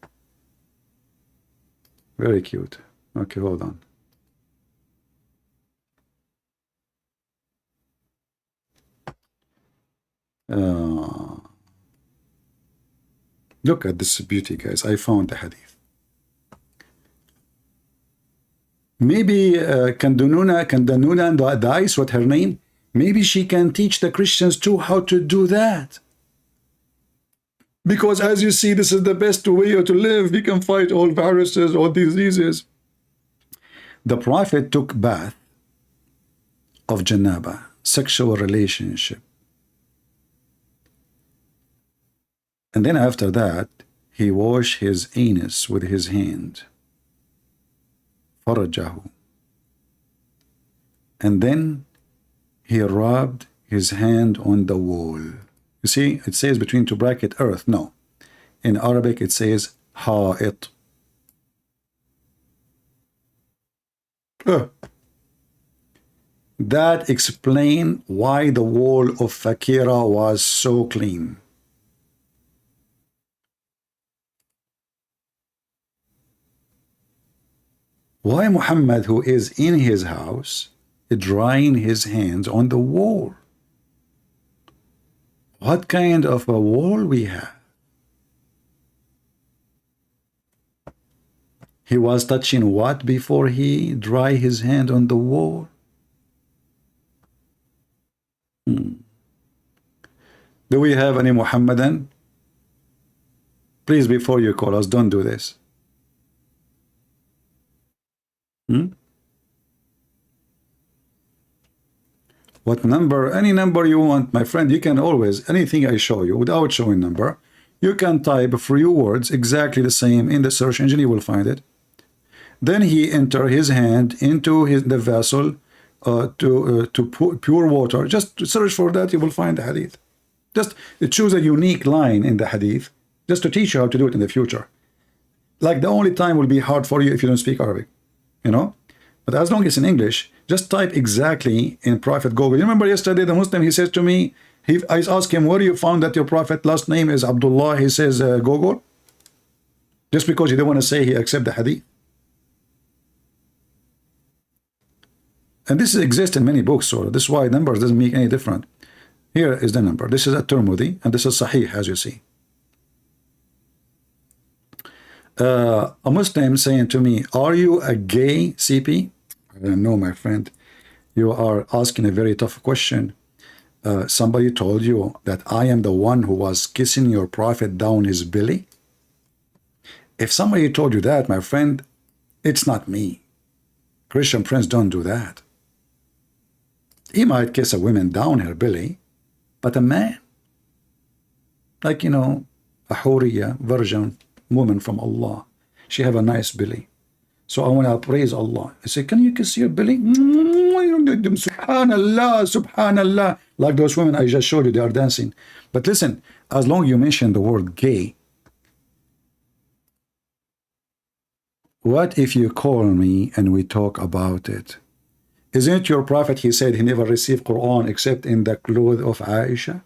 Very cute. Okay, hold on. Look at this beauty, guys. I found the hadith. Maybe Candanuna and Dais, what her name? Maybe she can teach the Christians too how to do that. Because as you see, this is the best way to live. We can fight all viruses, all diseases. The Prophet took bath of janaba, sexual relationship. And then after that, he washed his anus with his hand. Farajahu. And then he rubbed his hand on the wall. You see, it says between two bracket earth. No. In Arabic, it says ha'it. That explains why the wall of Fakira was so clean. Why Muhammad, who is in his house, drying his hands on the wall? What kind of a wall we have? He was touching what before he dry his hand on the wall? Do we have any Muhammadan? Please, before you call us, don't do this. What number? Any number you want, my friend. You can always, anything I show you without showing number, you can type a few words exactly the same in the search engine, you will find it. Then he enter his hand into the vessel to pure water. Just search for that, you will find the hadith. Just choose a unique line in the hadith, just to teach you how to do it in the future. Like the only time will be hard for you if you don't speak Arabic. You know, but as long as in English, just type exactly in Prophet Google. You remember yesterday the Muslim, he says to me, I asked him, where you found that your Prophet last name is Abdullah? He says Google, just because he didn't want to say he accept the hadith. And this exists in many books, so this is why numbers doesn't make any difference. Here is the number. This is a Tirmidhi, and this is Sahih, as you see. A Muslim saying to me, are you a gay CP? I don't know, my friend. You are asking a very tough question. Somebody told you that I am the one who was kissing your prophet down his belly? If somebody told you that, my friend, it's not me. Christian friends don't do that. He might kiss a woman down her belly, but a man, like, you know, a Huriya, virgin woman from Allah, she have a nice belly. So I want to praise Allah. I say, can you kiss your belly? Subhanallah, Subhanallah. Like those women I just showed you, they are dancing. But listen, as long as you mention the word gay, what if you call me and we talk about it? Isn't your prophet, he said he never received Quran except in the clothes of Aisha?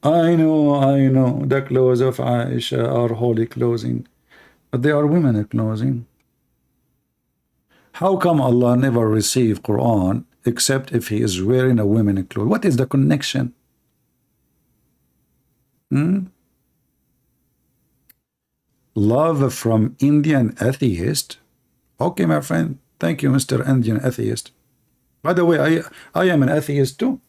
I know, the clothes of Aisha are holy clothing, but they are women clothing. How come Allah never received Quran except if he is wearing a women clothes? What is the connection? Love from Indian atheist? Okay, my friend. Thank you, Mr. Indian atheist. By the way, I am an atheist too.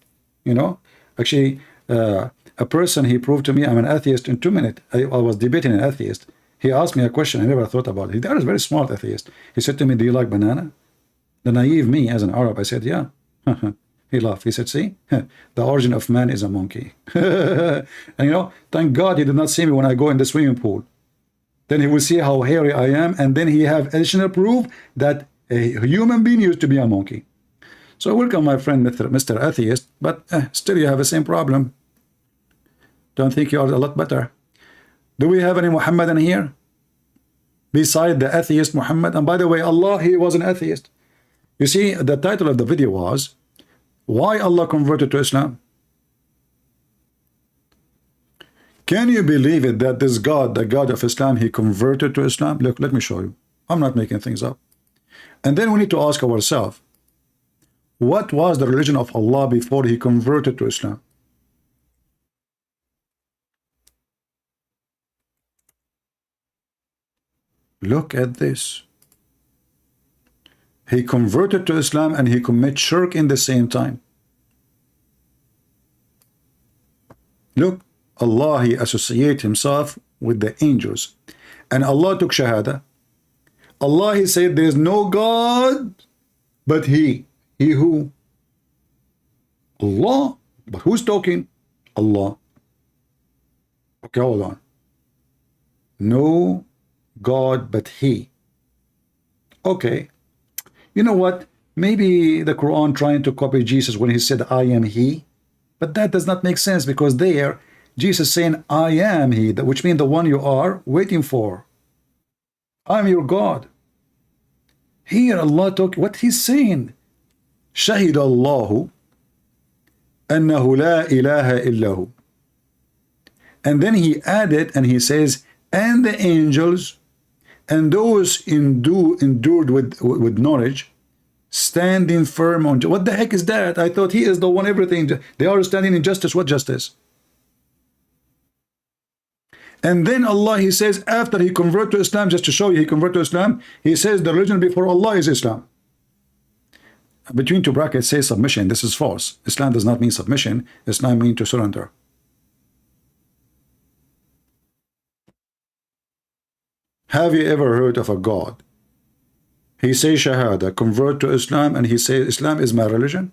You know, actually, a person, he proved to me I'm an atheist in 2 minutes. I was debating an atheist. He asked me a question I never thought about. He was a very smart atheist. He said to me, do you like banana? The naive me as an Arab, I said, yeah. He laughed. He said, see, the origin of man is a monkey. And you know, thank God he did not see me when I go in the swimming pool. Then he will see how hairy I am, and then he have additional proof that a human being used to be a monkey. So welcome, my friend, Mr. Atheist, but still you have the same problem. Don't think you are a lot better. Do we have any Muhammadan here? Beside the atheist Muhammad? And by the way, Allah, he was an atheist. You see, the title of the video was, why Allah converted to Islam? Can you believe it that this God, the God of Islam, he converted to Islam? Look, let me show you. I'm not making things up. And then we need to ask ourselves, what was the religion of Allah before he converted to Islam? Look at this. He converted to Islam and he committed shirk in the same time. Look, Allah, he associated himself with the angels. And Allah took Shahada. Allah, he said, there is no God but He. He who? Allah. But who's talking? Allah. Okay, hold on. No God but He. Okay. You know what? Maybe the Quran trying to copy Jesus when he said, I am He. But that does not make sense, because there, Jesus saying, I am He, which means the one you are waiting for. I'm your God. Here Allah talk, what he's saying. Shahid Allahu annahu la ilaha illahu. And then he added and he says, and the angels and those endured with knowledge, standing firm on. What the heck is that? I thought he is the one everything. They are standing in justice. What justice? And then Allah, he says, after he converted to Islam, just to show you he converted to Islam, he says the religion before Allah is Islam. Between two brackets says submission. This is false. Islam does not mean submission. Islam means to surrender. Have you ever heard of a God? He says Shahada, convert to Islam, and he says Islam is my religion.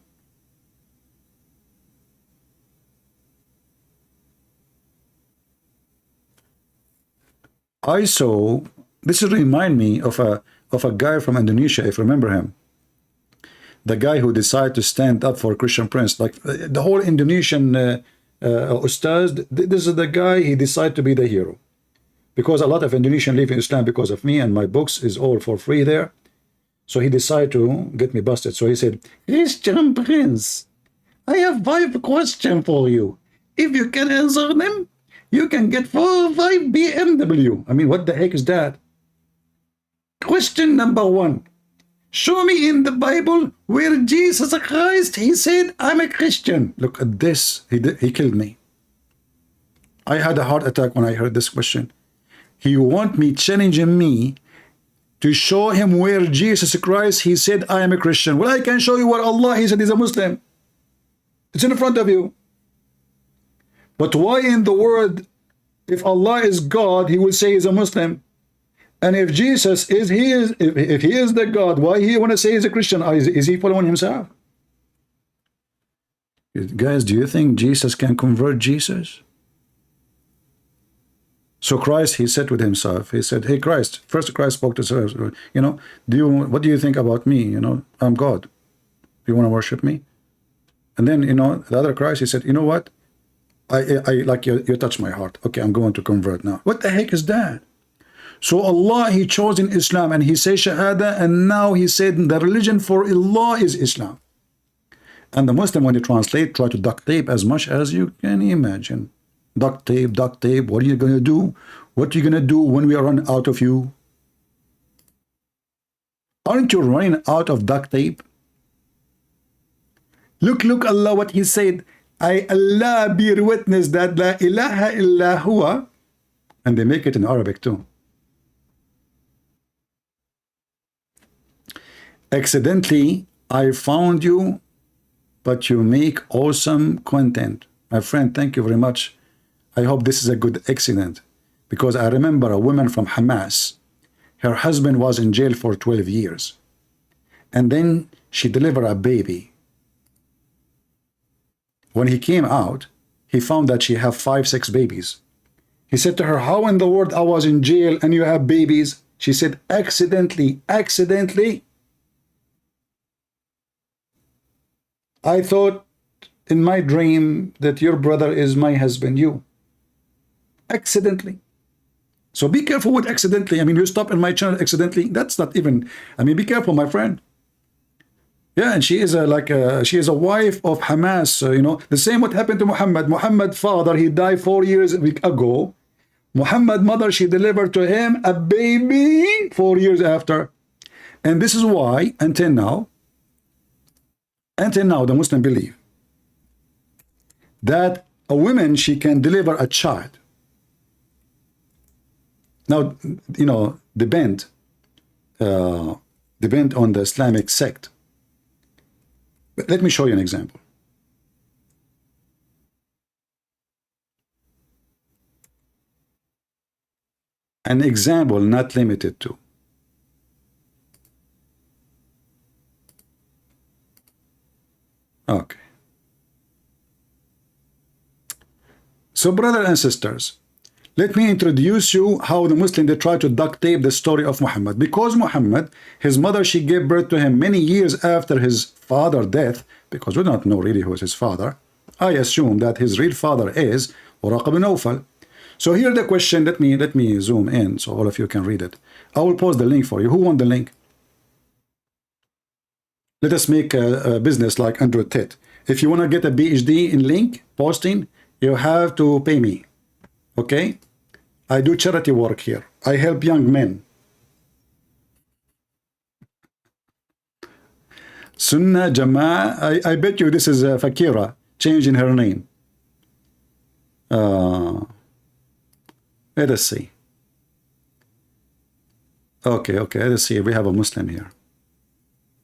I saw, this remind me of a guy from Indonesia, if you remember him. The guy who decided to stand up for Christian Prince, like the whole Indonesian ustaz, this is the guy, he decided to be the hero. Because a lot of Indonesians live in Islam because of me, and my books is all for free there. So he decided to get me busted. So he said, Christian Prince, I have 5 questions for you. If you can answer them, you can get 4 or 5 BMW. I mean, what the heck is that? Question number 1. Show me in the Bible where Jesus Christ, he said, I'm a Christian. Look at this. He killed me. I had a heart attack when I heard this question. He want me challenging me to show him where Jesus Christ, he said, I am a Christian. Well, I can show you where Allah, he said, he's a Muslim. It's in front of you. But why in the world, if Allah is God, he will say he's a Muslim? And if Jesus is, if he is the God, why he want to say he's a Christian? Is he following himself? Guys, do you think Jesus can convert Jesus? So Christ, he said with himself, he said, hey Christ, first Christ spoke to himself, you know, what do you think about me? You know, I'm God. You want to worship me? And then, you know, the other Christ, he said, you know what? I like you touch my heart. Okay, I'm going to convert now. What the heck is that? So Allah, he chose in Islam, and he says Shahada, and now he said the religion for Allah is Islam. And the Muslim, when they translate, try to duct tape as much as you can imagine. Duct tape, duct tape. What are you going to do? What are you going to do when we run out of you? Aren't you running out of duct tape? Look, Allah, what he said. I, Allah, bear witness that la ilaha illa huwa. And they make it in Arabic too. Accidentally, I found you, but you make awesome content. My friend, thank you very much. I hope this is a good accident, because I remember a woman from Hamas. Her husband was in jail for 12 years. And then she delivered a baby. When he came out, he found that she had 5-6 babies. He said to her, how in the world I was in jail and you have babies? She said, accidentally. I thought in my dream that your brother is my husband, you. Accidentally. So be careful with accidentally. I mean, you stop in my channel accidentally. That's not even, I mean, be careful, my friend. Yeah, and she is she is a wife of Hamas. You know, the same what happened to Muhammad. Muhammad's father, he died 4 years ago. Muhammad's mother, she delivered to him a baby 4 years after. And this is why, until now, the Muslim believe that a woman, she can deliver a child. Now, you know, depend on the Islamic sect. But let me show you an example. An example not limited to. Okay. So, brothers and sisters, let me introduce you how the Muslim, they try to duct tape the story of Muhammad. Because Muhammad, his mother, she gave birth to him many years after his father's death, because we don't know really who is his father. I assume that his real father is Waraq ibn Nawfal. So here the question, let me zoom in so all of you can read it. I will post the link for you. Who want the link? Let us make a business like Andrew Tate. If you want to get a PhD in link posting, you have to pay me. Okay? I do charity work here. I help young men. Sunnah Jama'a. I bet you this is Fakira changing her name. Let us see. Okay, let us see. We have a Muslim here.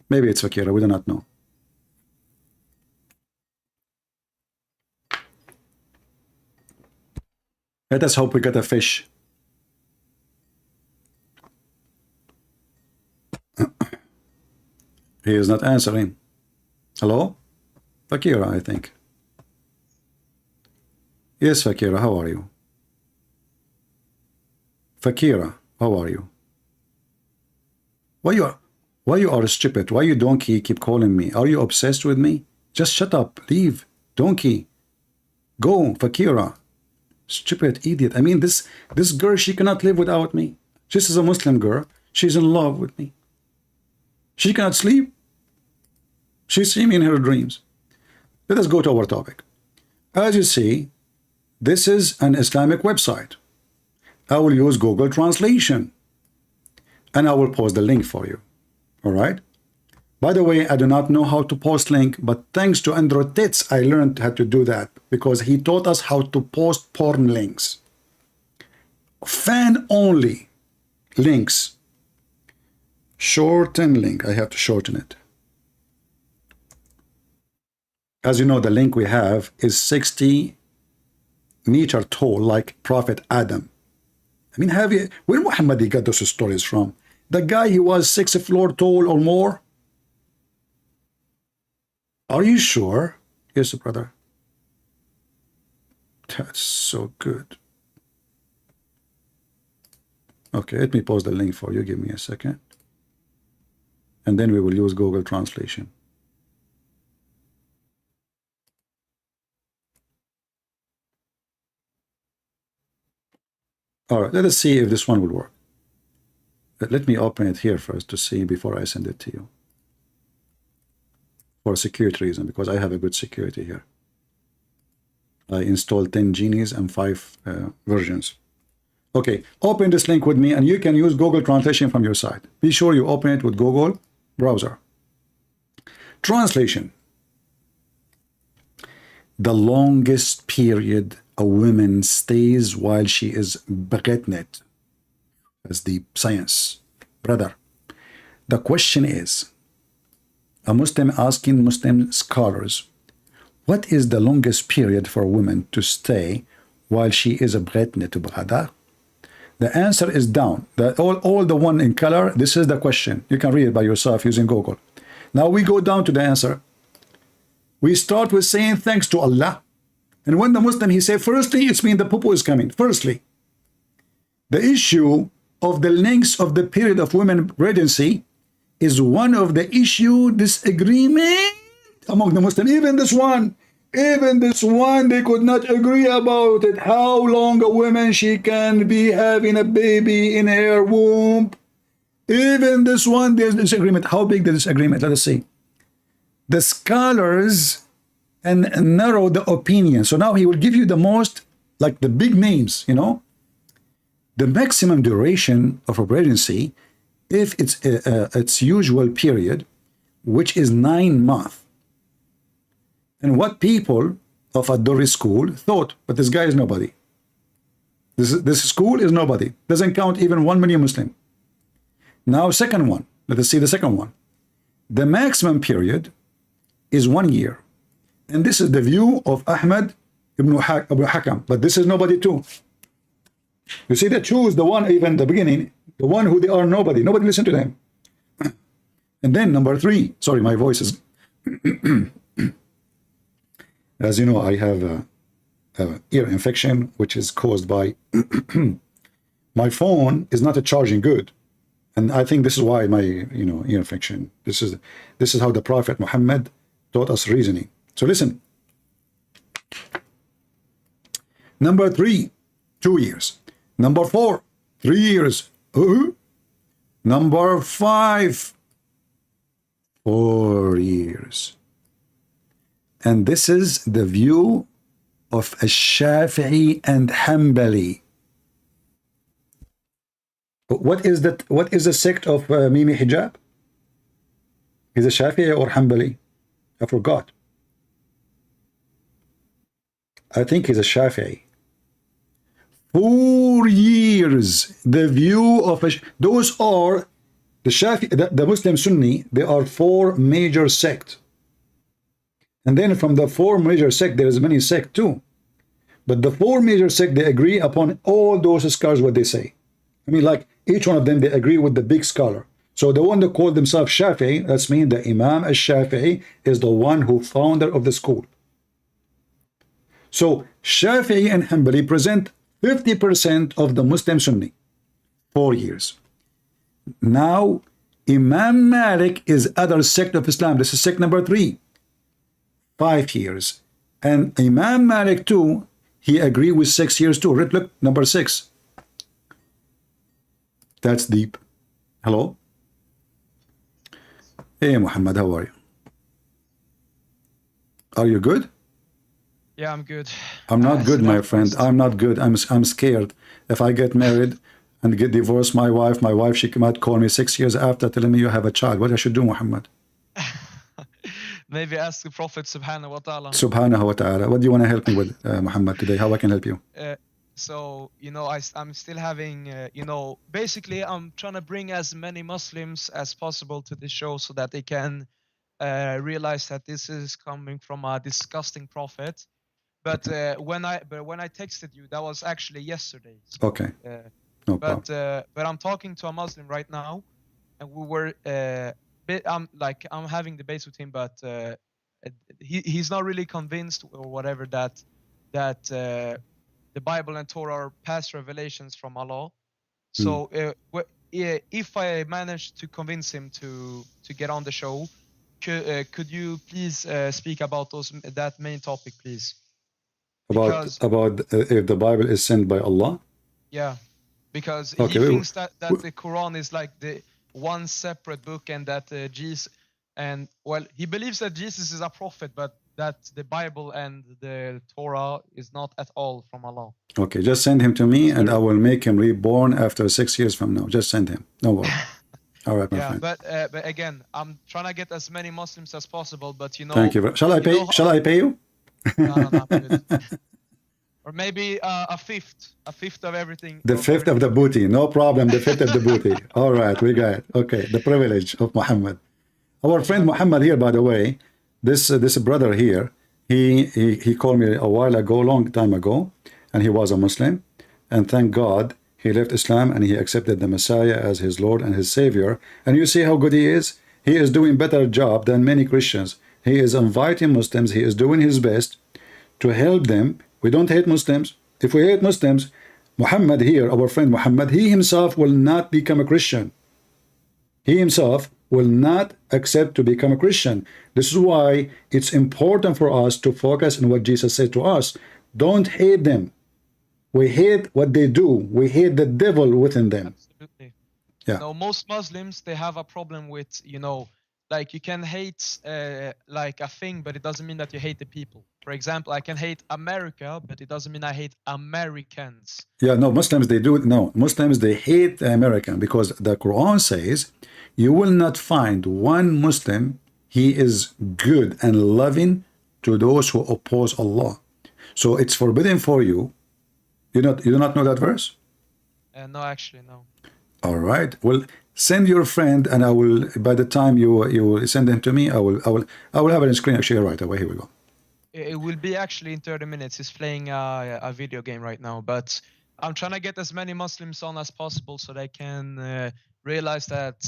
Maybe it's Fakira. We do not know. Let us hope we get a fish. He is not answering. Hello? Fakira, I think. Yes, Fakira, how are you? Fakira, how are you? Why you are stupid? Why you donkey keep calling me? Are you obsessed with me? Just shut up. Leave. Donkey. Go, Fakira. Stupid idiot. I mean, this girl, she cannot live without me. This is a Muslim girl. She's in love with me. She cannot sleep. She sees me in her dreams. Let us go to our topic. As you see, this is an Islamic website. I will use Google Translation. And I will post the link for you. All right? By the way, I do not know how to post link, but thanks to Andrew Tate, I learned how to do that because he taught us how to post porn links. Fan-only links. Shorten link. I have to shorten it. As you know, the link we have is 60 meter tall, like Prophet Adam. I mean, where Muhammad got those stories from? The guy, he was 6 floors tall or more. Are you sure? Yes, brother. That's so good. Okay, let me post the link for you. Give me a second. And then we will use Google Translation. All right, let us see if this one will work. Let me open it here first to see before I send it to you. For security reason, because I have a good security here. I installed 10 genies and 5 versions. Okay, open this link with me, and you can use Google Translation from your side. Be sure you open it with Google browser. Translation. The longest period a woman stays while she is pregnant. That's the science. Brother, the question is, a Muslim asking Muslim scholars, what is the longest period for a woman to stay while she is pregnant, brother? The answer is down. All the one in color, this is the question. You can read it by yourself using Google. Now we go down to the answer. We start with saying thanks to Allah. And when the Muslim, he said, firstly, it's mean the poo is coming. Firstly, the issue of the length of the period of women pregnancy is one of the issue disagreement among the Muslims. Even this one, they could not agree about it. How long a woman she can be having a baby in her womb. Even this one, there's disagreement. How big the disagreement? Let us see. The scholars and narrow the opinion. So now he will give you the most, like the big names, you know. The maximum duration of a pregnancy, if it's its usual period, which is 9 months. And what people of a Dori school thought, but this guy is nobody. This school is nobody. Doesn't count even 1 million Muslim. Now, second one. Let us see the second one. The maximum period is 1 year. And this is the view of Ahmad ibn Abu Hakam. But this is nobody too. You see, they choose the one, even the beginning, the one who they are nobody. Nobody listen to them. And then number 3. Sorry, my voice is... As you know, I have a ear infection, which is caused by... my phone is not a charging good. And I think this is why my, ear infection. This is how the Prophet Muhammad taught us reasoning. So listen. Number 3, 2 years. Number 4, 3 years. Number 5, 4 years. And this is the view of Shafi'i and Hanbali. What is that? What is the sect of Mimi Hijab? Is it Shafi'i or Hanbali? I forgot. I think he's a Shafi'i. 4 years. The view of those are the Shafi'i, the Muslim Sunni. There are 4 major sects. And then from the 4 major sects, there is many sects too. But the 4 major sects, they agree upon all those scholars what they say. I mean, like each one of them, they agree with the big scholar. So the one that called themselves Shafi'i, that's mean the Imam al-Shafi'i is the one who founder of the school. So Shafi'i and Hanbali present 50% of the Muslim Sunni. 4 years. Now, Imam Malik is other sect of Islam. This is sect number 3. 5 years. And Imam Malik too, he agreed with 6 years too. Look, number 6. That's deep. Hello? Hey, Muhammad, how are you? Are you good? Yeah, I'm good. I'm not good, my friend. I'm not good. I'm scared. If I get married and get divorced, my wife, she might call me 6 years after telling me you have a child. What I should do, Muhammad? Maybe ask the Prophet Subhanahu wa Ta'ala. Subhanahu wa Ta'ala. What do you want to help me with, Muhammad, today? How I can help you? So, I'm still having, basically I'm trying to bring as many Muslims as possible to this show so that they can realize that this is coming from a disgusting prophet. But when I texted you, that was actually yesterday. So, okay. No problem. But I'm talking to a Muslim right now, and we were I'm having debates with him, but he's not really convinced or whatever that the Bible and Torah are past revelations from Allah. So if I manage to convince him to get on the show, could you please speak about that main topic, please? About if the Bible is sent by Allah? Yeah. because Okay, he thinks that the Quran is like the one separate book, and that Jesus, and well, he believes that Jesus is a prophet, but that the Bible and the Torah is not at all from Allah. Okay, just send him to me, and I will make him reborn after 6 years from now. Just send him. No worry. All right, my Yeah, friend. but again, I'm trying to get as many Muslims as possible. But you know, Thank you. Shall I pay? Shall I pay you? No, I'm good. Or maybe a fifth of everything. The fifth of the booty, no problem. The fifth of the booty. All right, we got it. Okay, the privilege of Muhammad. Our friend Muhammad here, by the way, this brother here, he called me a while ago, long time ago, and he was a Muslim, and thank God he left Islam and he accepted the Messiah as his Lord and his Savior. And you see how good he is. He is doing better job than many Christians. He is inviting Muslims. He is doing his best to help them. We don't hate Muslims. If we hate Muslims, Muhammad here, our friend Muhammad, he himself will not become a Christian. He himself will not accept to become a Christian. This is why it's important for us to focus on what Jesus said to us. Don't hate them. We hate what they do. We hate the devil within them. Absolutely. Yeah. You know, most Muslims, they have a problem with, you know, like you can hate like a thing, but it doesn't mean that you hate the people. For example, I can hate America, but it doesn't mean I hate Americans. Yeah, no, Muslims, they do it. No, Muslims, they hate the American, because the Quran says you will not find one Muslim, he is good and loving to those who oppose Allah. So it's forbidden for you. You do not know that verse? No, actually, no. All right. Well, send your friend, and I will. By the time you send him to me, I will have it on screen actually right away. Here we go. It will be actually in 30 minutes. He's playing a video game right now, but I'm trying to get as many Muslims on as possible so they can realize that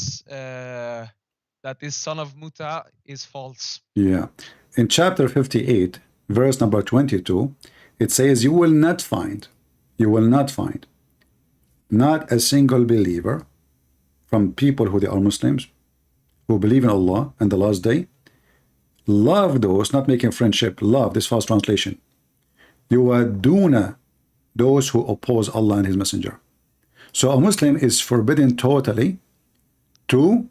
that this son of Muta is false. Yeah. In chapter 58, verse number 22, it says, you will not find not a single believer from people who they are Muslims, who believe in Allah and the last day, love those, not making friendship, love, this false translation, yuwaduna, those who oppose Allah and His Messenger. So a Muslim is forbidden totally to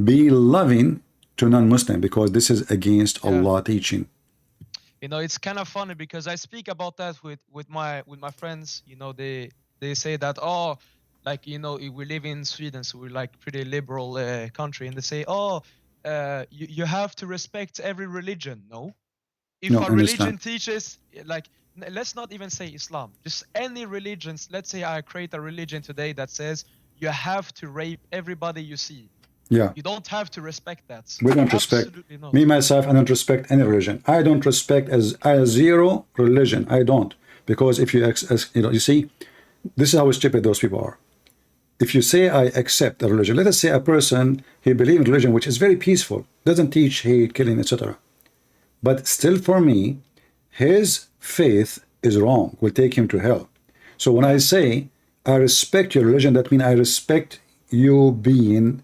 be loving to non-Muslim, because this is against Allah teaching. You know, it's kind of funny because I speak about that with my friends. You know, they say that, oh, like, you know, we live in Sweden, so we're like pretty liberal country, and they say, oh, you have to respect every religion. No, if a religion teaches, like, let's not even say Islam, just any religions. Let's say I create a religion today that says you have to rape everybody you see. Yeah. You don't have to respect that. We don't respect. Me, myself, I don't respect any religion. I don't respect as zero religion. I don't. Because if you, you see, this is how stupid those people are. If you say I accept a religion, let us say a person, he believes in religion which is very peaceful, doesn't teach hate, killing, etc. But still for me, his faith is wrong, will take him to hell. So when I say I respect your religion, that means I respect you being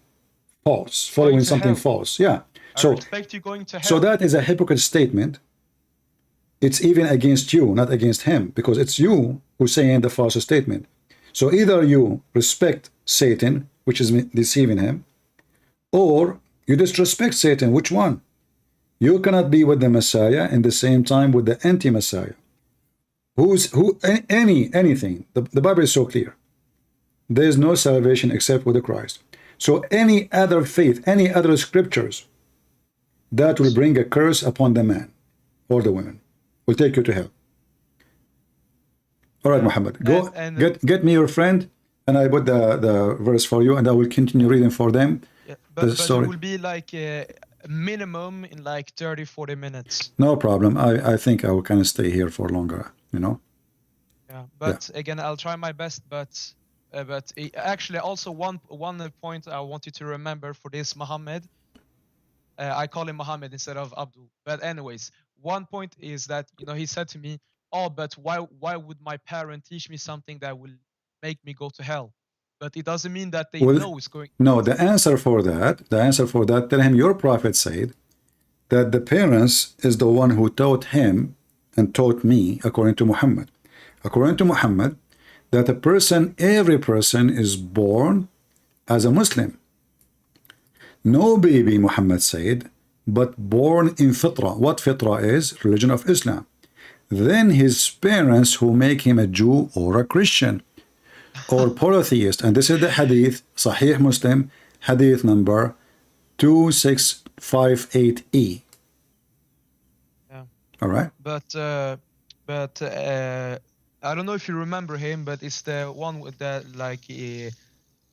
false, following something false. Yeah. So, I respect you going to hell. So that is a hypocrite statement. It's even against you, not against him, because it's you who's saying the false statement. So either you respect Satan, which is deceiving him, or you disrespect Satan. Which one? You cannot be with the Messiah in the same time with the anti-Messiah. Anything. The Bible is so clear. There is no salvation except with the Christ. So any other faith, any other scriptures that will bring a curse upon the man or the woman will take you to hell. All right, Muhammad, go get me your friend, and I put the verse for you, and I will continue reading for them. Yeah, but it will be like a minimum in like 30-40 minutes. No problem. I think I will kind of stay here for longer, you know. Yeah, but again, I'll try my best. But actually, also one point I want you to remember for this Muhammad. I call him Muhammad instead of Abdul. But anyways, one point is that, you know, he said to me, oh, but why would my parent teach me something that will make me go to hell? But it doesn't mean that they know it's going. No, the answer for that, tell him your prophet said that the parents is the one who taught him and taught me, according to Muhammad. According to Muhammad, that a person, every person is born as a Muslim. No baby, Muhammad said, but born in fitra. What fitra is? Religion of Islam. Then his parents who make him a Jew or a Christian or polytheist. And this is the hadith, Sahih Muslim, hadith number 2658E. Yeah. All right. But I don't know if you remember him, but it's the one with that like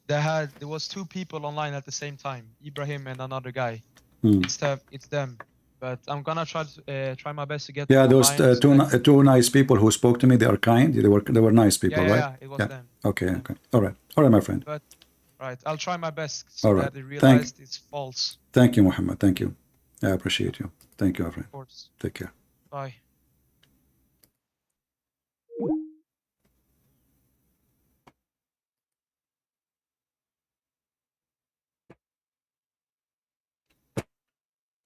there was two people online at the same time, Ibrahim and another guy. It's them. But I'm gonna try my best to get. Yeah, those two nice people who spoke to me. They are kind. They were nice people, right? Yeah, it was them. Okay, okay. All right, my friend. But right, I'll try my best so all right. that they realize it's false. Thank you, Muhammad. Thank you. I appreciate you. Thank you, my friend. Of course. Take care. Bye.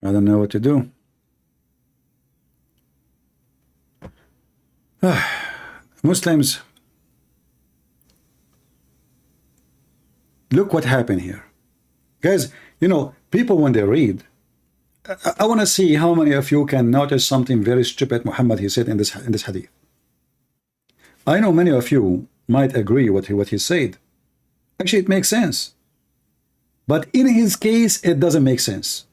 I don't know what to do. Muslims, look what happened here. Guys, you know, people when they read, I want to see how many of you can notice something very stupid Muhammad he said in this hadith. I know many of you might agree with what he said. Actually, it makes sense. But in his case, it doesn't make sense.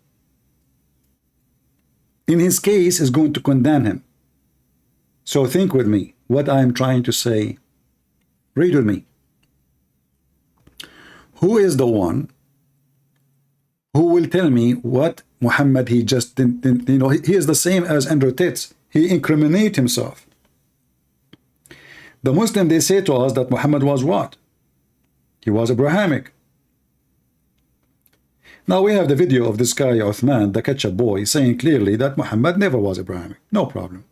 In his case, is going to condemn him. So think with me what I'm trying to say. Read with me. Who is the one who will tell me what Muhammad he just didn't, you know, he is the same as Andrew Tate. He incriminates himself. The Muslim, they say to us that Muhammad was what? He was Abrahamic. Now we have the video of this guy, Uthman, the ketchup boy, saying clearly that Muhammad never was Abrahamic. No problem.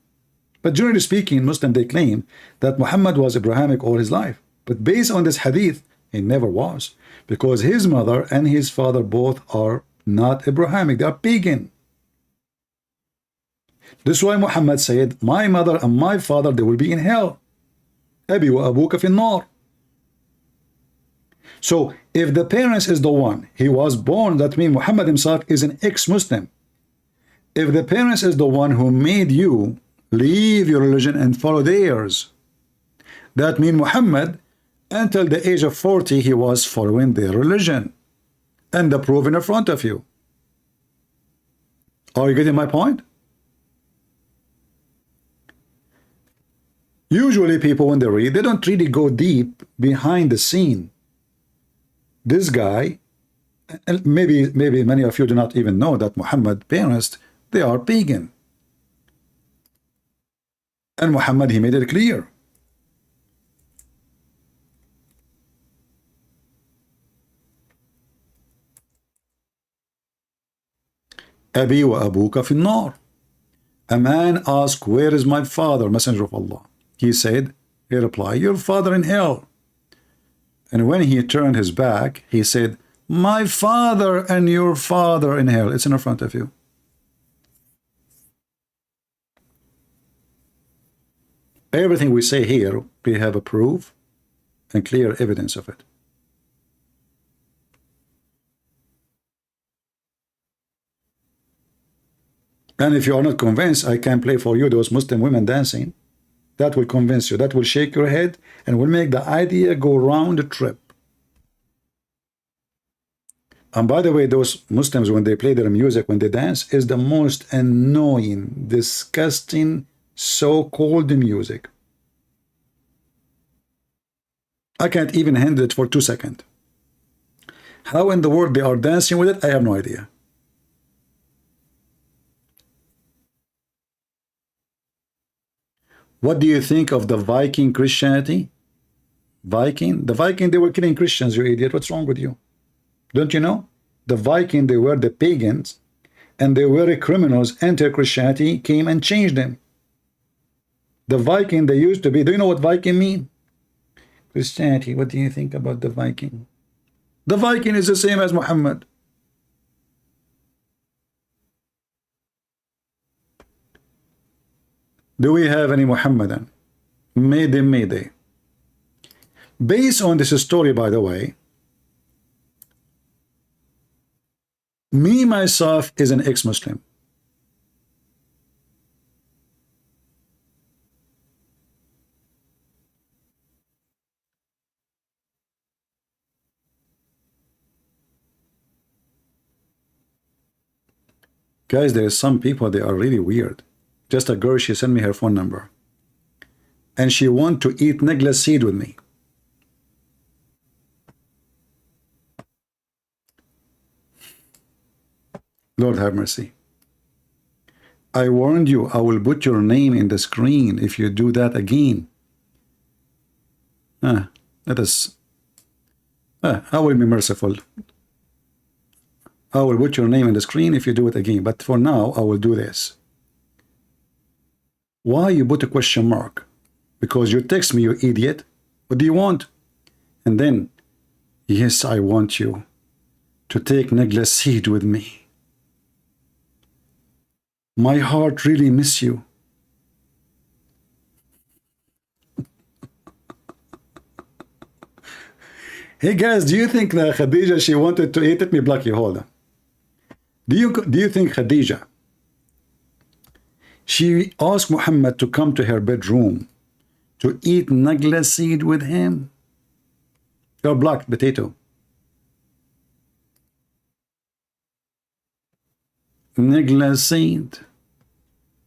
But generally speaking, Muslim, they claim that Muhammad was Abrahamic all his life. But based on this hadith, he never was. Because his mother and his father both are not Abrahamic. They are pagan. This is why Muhammad said, my mother and my father, they will be in hell. Abi wa abuka fi nar. So if the parents is the one, he was born, that means Muhammad himself is an ex-Muslim. If the parents is the one who made you leave your religion and follow theirs, that means Muhammad, until the age of 40, he was following their religion. And the proof in front of you. Are you getting my point? Usually people, when they read, they don't really go deep behind the scene. This guy, and maybe many of you do not even know that Muhammad's parents, they are pagan. And Muhammad, he made it clear. Abi wa abuka fi nar. A man asked, where is my father, Messenger of Allah? He said, he replied, your father in hell. And when he turned his back, he said, my father and your father in hell. It's in front of you. Everything we say here, we have a proof and clear evidence of it. And if you are not convinced, I can play for you those Muslim women dancing. That will convince you. That will shake your head and will make the idea go round the trip. And by the way, those Muslims, when they play their music, when they dance, is the most annoying, disgusting, so-called music. I can't even handle it for 2 seconds. How in the world they are dancing with it, I have no idea. What do you think of the Viking Christianity? The Viking, they were killing Christians, you idiot. What's wrong with you? Don't you know? The Viking, they were the pagans, and they were criminals. Enter Christianity, came and changed them. The Viking, they used to be, do you know what Viking mean? Christianity, what do you think about the Viking? The Viking is the same as Muhammad. Do we have any Muhammadan? Mayday, mayday. Based on this story, by the way, me, myself, is an ex-Muslim. Guys, there is some people, they are really weird. Just a girl, she sent me her phone number. And she want to eat negla seed with me. Lord have mercy. I warned you, I will put your name in the screen if you do that again. Let us. I will be merciful. I will put your name in the screen if you do it again. But for now, I will do this. Why you put a question mark? Because you text me, you idiot. What do you want? And then, yes, I want you to take negla seed with me. My heart really miss you. Hey guys, do you think that Khadija, she wanted to eat it? Me block you, hold on. Do you think Khadija, she asked Muhammad to come to her bedroom to eat negla seed with him? You're blocked, potato. Negla seed.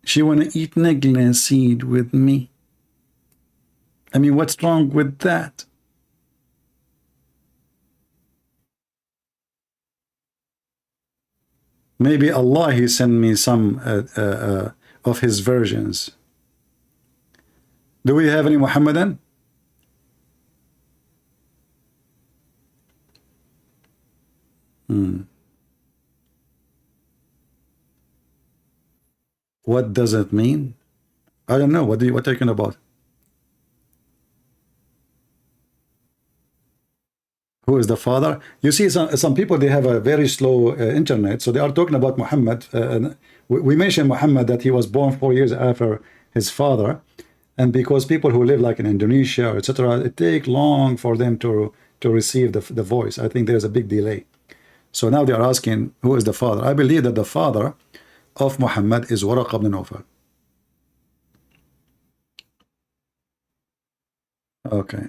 She want to eat negla seed with me. I mean, what's wrong with that? Maybe Allah, he sent me some of his versions. Do we have any Muhammadan? What does it mean? I don't know. What are you talking about? Who is the father? You see, some people, they have a very slow internet, so they are talking about Muhammad. We mentioned Muhammad that he was born 4 years after his father, and because people who live like in Indonesia, etc., it takes long for them to receive the voice. I think there's a big delay. So now they are asking, who is the father? I believe that the father of Muhammad is Waraq ibn Nawfal. Okay.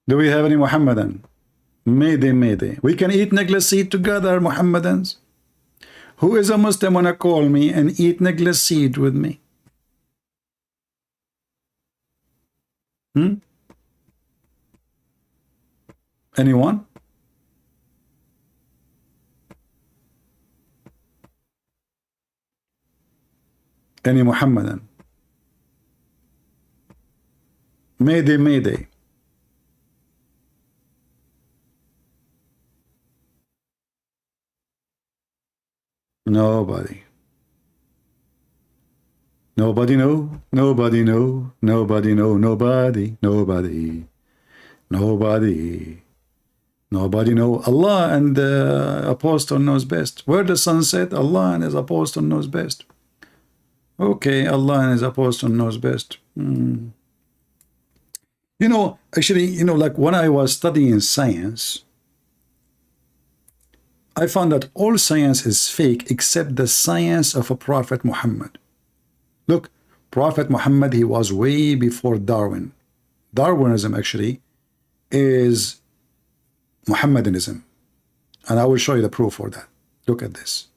Do we have any Muhammadan? Mayday, mayday. We can eat negla seed together, Muhammadans. Who is a Muslim wanna call me and eat negla seed with me? Anyone? Any Muhammadan? Mayday, mayday. Nobody. Nobody know. Nobody know. Nobody know. Nobody. Nobody. Nobody. Nobody know. Allah and the apostle knows best. Where the sun set, Allah and his apostle knows best. Okay, Allah and his apostle knows best. You know, actually, you know, like when I was studying science, I found that all science is fake except the science of a Prophet Muhammad. Look, Prophet Muhammad, he was way before Darwin. Darwinism actually is Muhammadanism. And I will show you the proof for that. Look at this.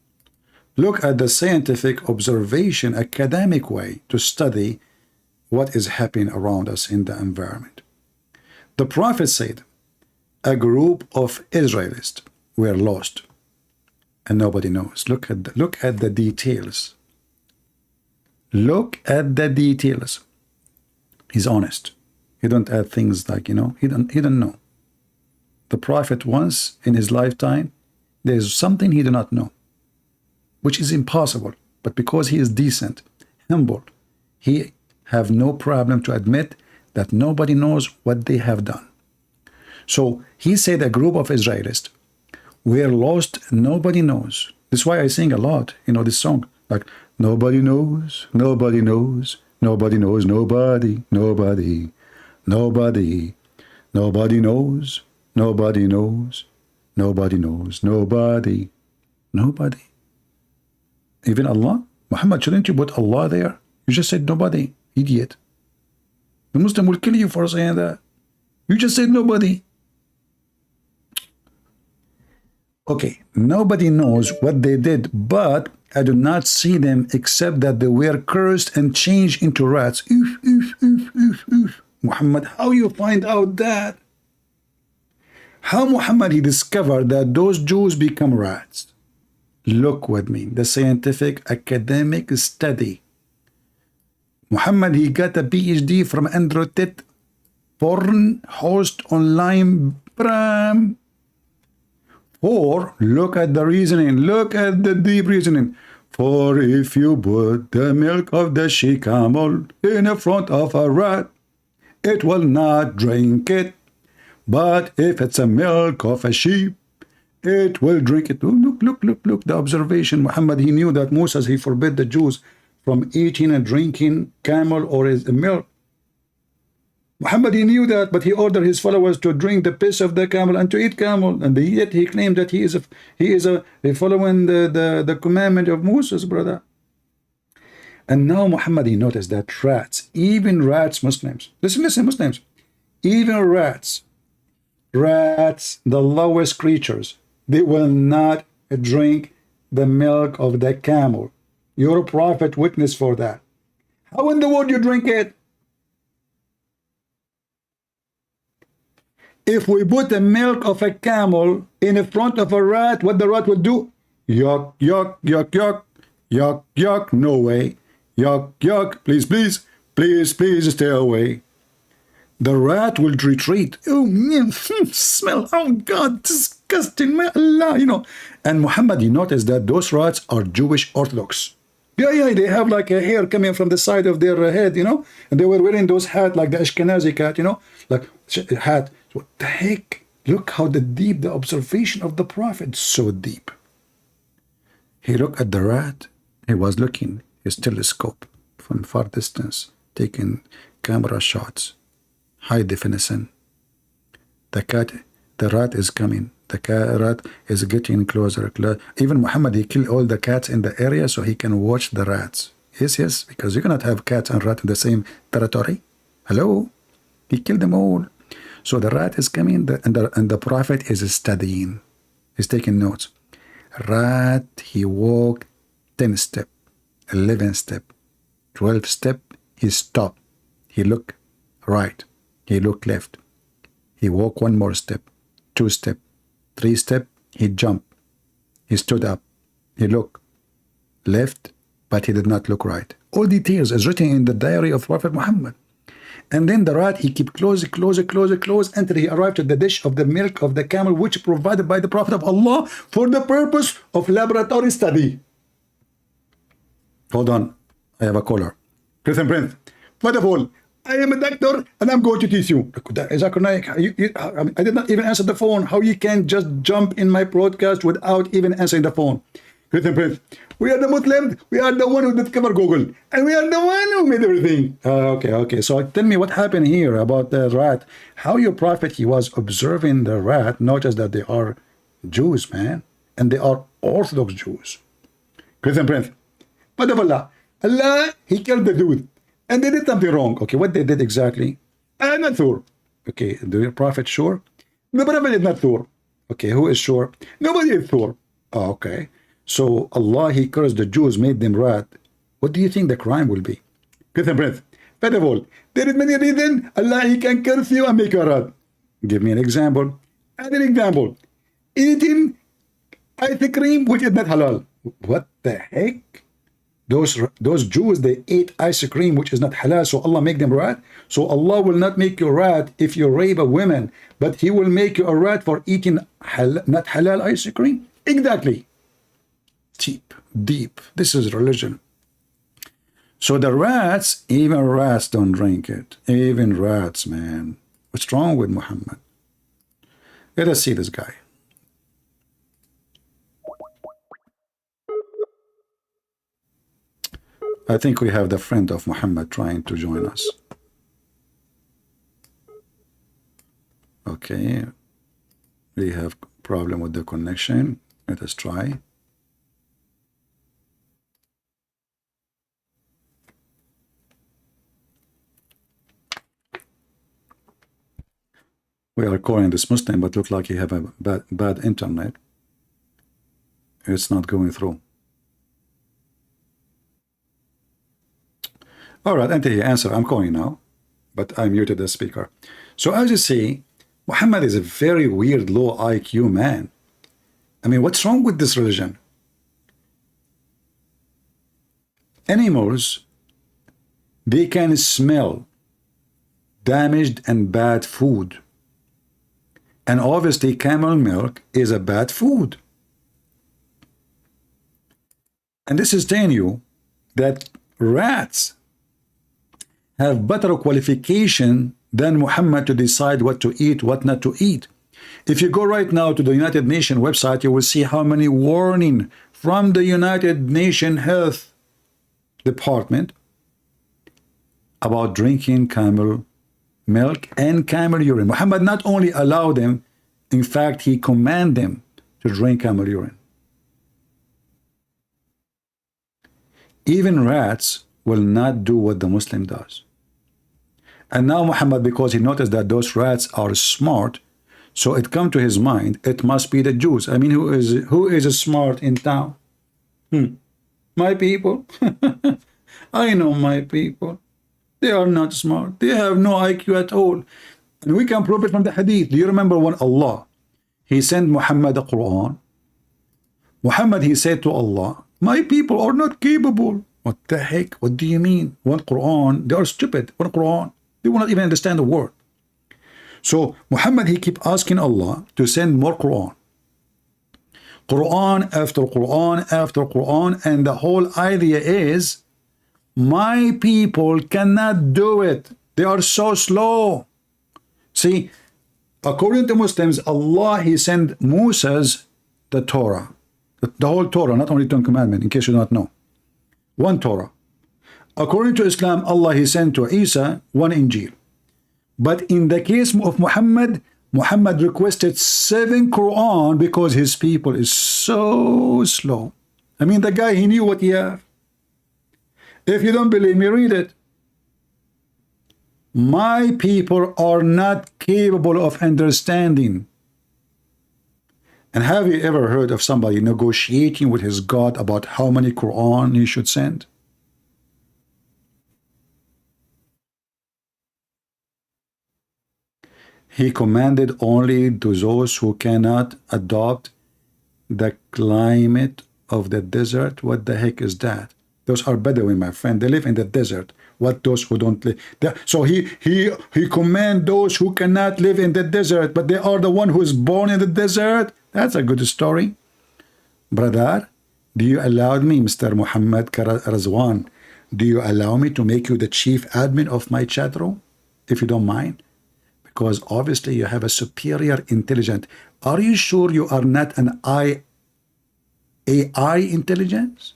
Look at the scientific observation, academic way to study what is happening around us in the environment. The Prophet said, a group of Israelites were lost and nobody knows. Look at the details. Look at the details. He's honest. He don't add things like, you know, he don't know. The Prophet once in his lifetime, there's something he did not know, which is impossible. But because he is decent, humble, he have no problem to admit that nobody knows what they have done. So he said a group of Israelis were lost, nobody knows. That's why I sing a lot, you know, this song, like nobody knows, nobody knows, Nobody knows nobody. Nobody. Nobody. Nobody knows. Nobody knows. Nobody knows. Nobody. Nobody. Even Allah? Muhammad, shouldn't you put Allah there? You just said nobody. Idiot. The Muslim will kill you for saying that. You just said nobody. Okay, nobody knows what they did, but I do not see them except that they were cursed and changed into rats. Oof, oof, oof, oof, oof. Muhammad, how you find out that? How Muhammad he discovered that those Jews become rats? Look with me, the scientific academic study. Muhammad he got a PhD from Andrew Tate, porn host online pram. Or look at the reasoning, look at the deep reasoning. For if you put the milk of the she camel in front of a rat, it will not drink it. But if it's a milk of a sheep, it will drink it. Look, look, look, look, the observation. Muhammad, he knew that Moses, he forbid the Jews from eating and drinking camel or his milk. Muhammad, he knew that, but he ordered his followers to drink the piss of the camel and to eat camel. And yet he claimed that he is following the commandment of Moses, brother. And now Muhammad, he noticed that rats, even rats, Muslims, listen, Muslims, even rats, the lowest creatures, they will not drink the milk of the camel. Your prophet witness for that. How in the world you drink it? If we put the milk of a camel in front of a rat, what the rat would do? Yuck, yuck, yuck, yuck, yuck, yuck, no way. Yuck, yuck, please, please, please, please stay away. The rat will retreat. Oh, man, smell, oh God, disgusting, my Allah, you know. And Muhammad, he noticed that those rats are Jewish Orthodox. Yeah, they have like a hair coming from the side of their head, you know, and they were wearing those hats like the Ashkenazi cat, you know, like hat. What the heck? Look how deep the observation of the Prophet, so deep. He looked at the rat. He was looking his telescope from far distance, taking camera shots, high definition. The rat is coming. The rat is getting closer. Even Muhammad, he killed all the cats in the area so he can watch the rats. Yes, because you cannot have cats and rat in the same territory. Hello? He killed them all. So the rat is coming, and the Prophet is studying. He's taking notes. Rat, he walked 10 step, 11 step, 12 step. He stopped. He looked right. He looked left. He walked one more step, 2 step, 3 step. He jumped. He stood up. He looked left, but he did not look right. All details is written in the diary of Prophet Muhammad. And then the rat, he kept close until he arrived at the dish of the milk of the camel, which provided by the Prophet of Allah for the purpose of laboratory study. Hold on, I have a caller. Christian Prince, first of all, I am a doctor and I'm going to teach you. I did not even answer the phone. How you can just jump in my broadcast without even answering the phone? Christian Prince, we are the Muslims, we are the one who discovered Google, and we are the one who made everything. Okay. So tell me what happened here about the rat. How your prophet, he was observing the rat, notice that they are Jews, man, and they are Orthodox Jews. Christian Prince, but of Allah, he killed the dude, and they did something wrong. Okay, what they did exactly? I'm not sure. Okay, do your prophet sure? The prophet is not sure. Okay, who is sure? Nobody is sure. Oh, okay. So Allah, he cursed the Jews, made them rat. What do you think the crime will be? Christian Prince, first of all, there is many reasons Allah, he can curse you and make you a rat. Give me an example. Add an example. Eating ice cream which is not halal. What the heck? Those Jews, they ate ice cream which is not halal, so Allah make them rat. So Allah will not make you rat if you rape a woman, but he will make you a rat for eating not halal ice cream. Exactly. Deep. This is religion. So the rats, even rats don't drink it. Even rats, man. What's wrong with Muhammad? Let us see this guy. I think we have the friend of Muhammad trying to join us. Okay. We have problem with the connection. Let us try. We are calling this Muslim, but look like he have a bad internet. It's not going through. All right, Ante, answer. I'm calling now, but I muted the speaker. So as you see, Muhammad is a very weird, low IQ man. I mean, what's wrong with this religion? Animals, they can smell damaged and bad food. And obviously, camel milk is a bad food. And this is telling you that rats have better qualification than Muhammad to decide what to eat, what not to eat. If you go right now to the United Nations website, you will see how many warning from the United Nations Health Department about drinking camel milk and camel urine. Muhammad not only allowed them, in fact, he commanded them to drink camel urine. Even rats will not do what the Muslim does. And now Muhammad, because he noticed that those rats are smart, so it come to his mind, it must be the Jews. I mean, who is smart in town? My people. I know my people. They are not smart. They have no IQ at all. And we can prove it from the hadith. Do you remember when Allah, he sent Muhammad the Quran? Muhammad, he said to Allah, my people are not capable. What the heck? What do you mean? One Quran, they are stupid. One Quran, they will not even understand the word. So Muhammad, he keep asking Allah to send more Quran. Quran after Quran after Quran, and the whole idea is, my people cannot do it. They are so slow. See, according to Muslims, Allah, he sent Moses the Torah. The whole Torah, not only 10 commandments, in case you do not know. One Torah. According to Islam, Allah, he sent to Isa one Injil. But in the case of Muhammad, Muhammad requested 7 Quran because his people is so slow. I mean, the guy, he knew what he had. If you don't believe me, read it. My people are not capable of understanding. And have you ever heard of somebody negotiating with his God about how many Quran he should send? He commanded only to those who cannot adopt the climate of the desert. What the heck is that? Those are Bedouin, my friend. They live in the desert. What those who don't live? So he command those who cannot live in the desert, but they are the one who is born in the desert. That's a good story. Brother, do you allow me, Mr. Muhammad Razwan, do you allow me to make you the chief admin of my chat room? If you don't mind. Because obviously you have a superior intelligence. Are you sure you are not an AI intelligence?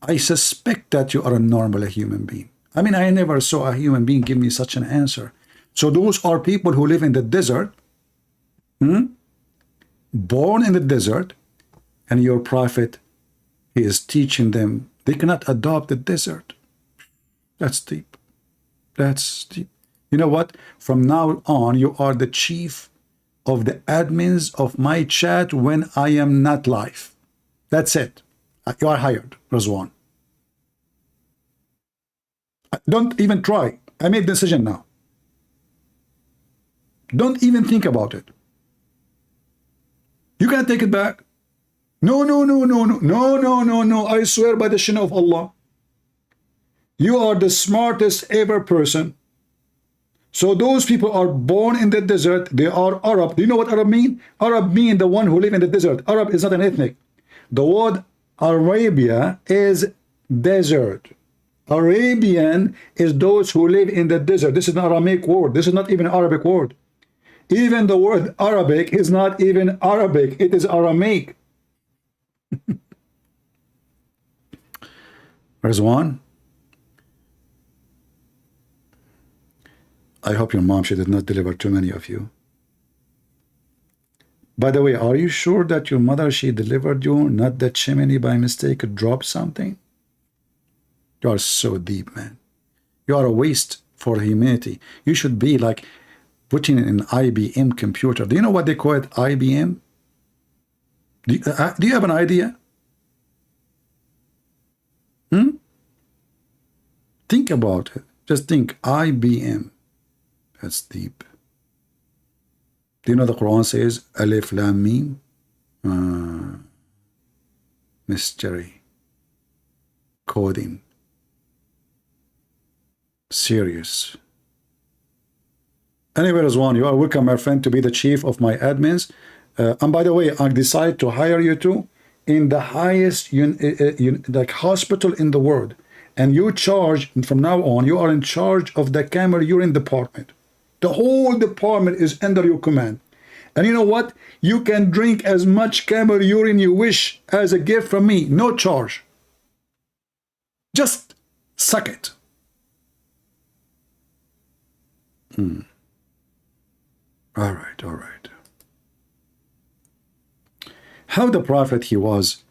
I suspect that you are a normal human being. I mean, I never saw a human being give me such an answer. So those are people who live in the desert, born in the desert, and your prophet, he is teaching them they cannot adopt the desert. That's deep. That's deep. You know what? From now on, you are the chief of the admins of my chat when I am not live. That's it. You are hired, Razwan. Don't even try. I made the decision now. Don't even think about it. You can't take it back. No, no, no, no, no, no, no, no, no. I swear by the shin of Allah. You are the smartest ever person. So those people are born in the desert. They are Arab. Do you know what Arab mean? Arab mean the one who live in the desert. Arab is not an ethnic. The word Arabia is desert. Arabian is those who live in the desert. This is an Aramaic word. This is not even an Arabic word. Even the word Arabic is not even Arabic. It is Aramaic. Rizwan, I hope your mom, she did not deliver too many of you. By the way, are you sure that your mother, she delivered you, not that chimney by mistake dropped something? You are so deep, man. You are a waste for humanity. You should be like putting in an IBM computer. Do you know what they call it, IBM? Do you have an idea? Think about it. Just think, IBM. That's deep. Do you know the Quran says, Alif Lam Mim? Mystery. Coding. Serious. Anyway, Rizwan, you are welcome, my friend, to be the chief of my admins. And by the way, I decide to hire you to in the highest like hospital in the world. And you charge, from now on, you are in charge of the camera urine department. The whole department is under your command. And you know what? You can drink as much camel urine you wish as a gift from me. No charge. Just suck it. All right, all right. How the Prophet, he was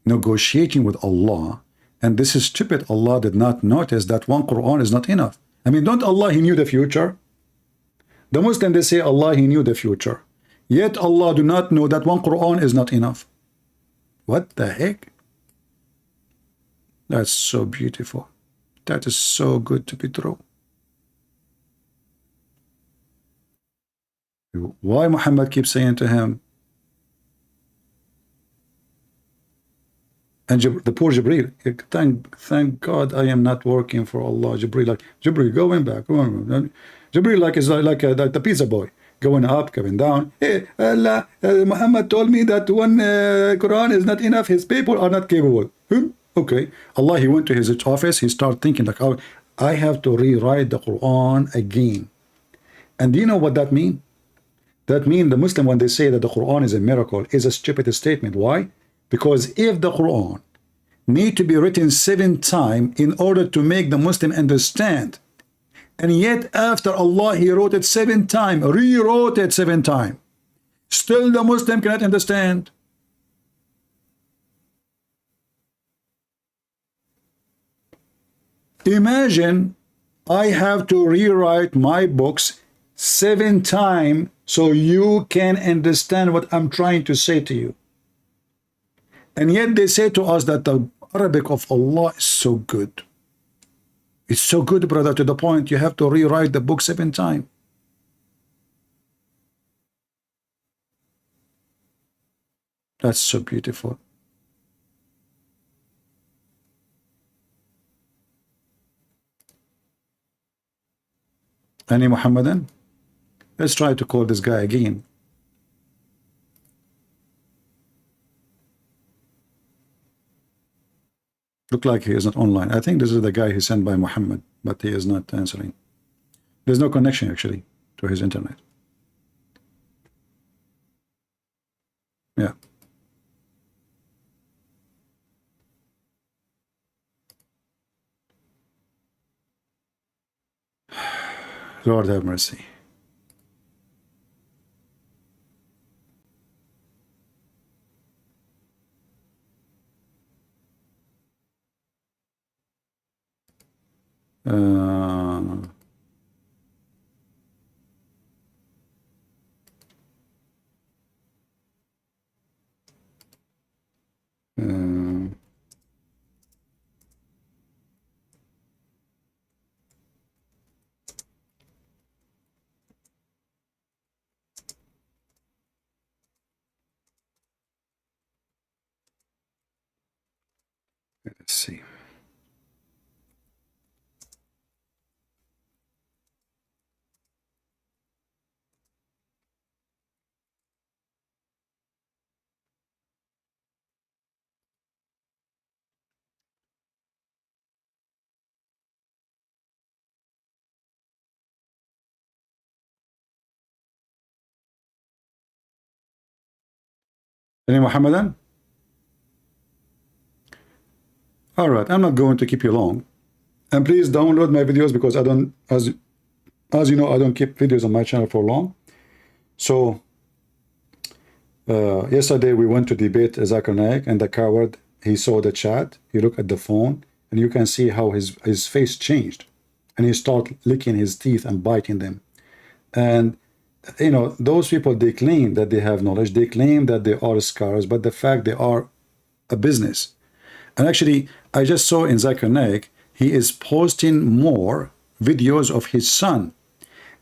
negotiating with Allah, and this is stupid. Allah did not notice that one Quran is not enough. I mean, don't Allah, he knew the future? The Muslims, they say Allah, he knew the future. Yet Allah do not know that one Quran is not enough. What the heck? That's so beautiful. That is so good to be true. Why Muhammad keeps saying to him, and the poor Jibreel, thank God I am not working for Allah. Jibreel, like, Jibreel, going back. Jibreel, like, is like the pizza boy, going up, coming down. Hey, Allah, Muhammad told me that one Quran is not enough. His people are not capable. Okay. Allah, he went to his office. He started thinking, like, oh, I have to rewrite the Quran again. And do you know what that means? That means the Muslim, when they say that the Quran is a miracle, is a stupid statement. Why? Because if the Quran need to be written 7 times in order to make the Muslim understand, and yet after Allah, he wrote it 7 times, rewrote it 7 times, still the Muslim cannot understand. Imagine I have to rewrite my books 7 times so you can understand what I'm trying to say to you. And yet they say to us that the Arabic of Allah is so good. It's so good, brother, to the point you have to rewrite the book 7 times. That's so beautiful. Any Muhammadan? Let's try to call this guy again. Look like he is not online. I think this is the guy he sent by Muhammad, but he is not answering. There's no connection actually to his internet. Yeah. Lord have mercy. Uh, let's see. Any Muhammadan? All right, I'm not going to keep you long. And please download my videos because I don't, as you know, I don't keep videos on my channel for long. So yesterday we went to debate Zakir Naik, and the coward, he saw the chat, he looked at the phone, and you can see how his face changed. And he started licking his teeth and biting them. And, you know, those people, they claim that they have knowledge, they claim that they are scholars, but the fact they are a business. And actually, I just saw in Zakir Naik, he is posting more videos of his son,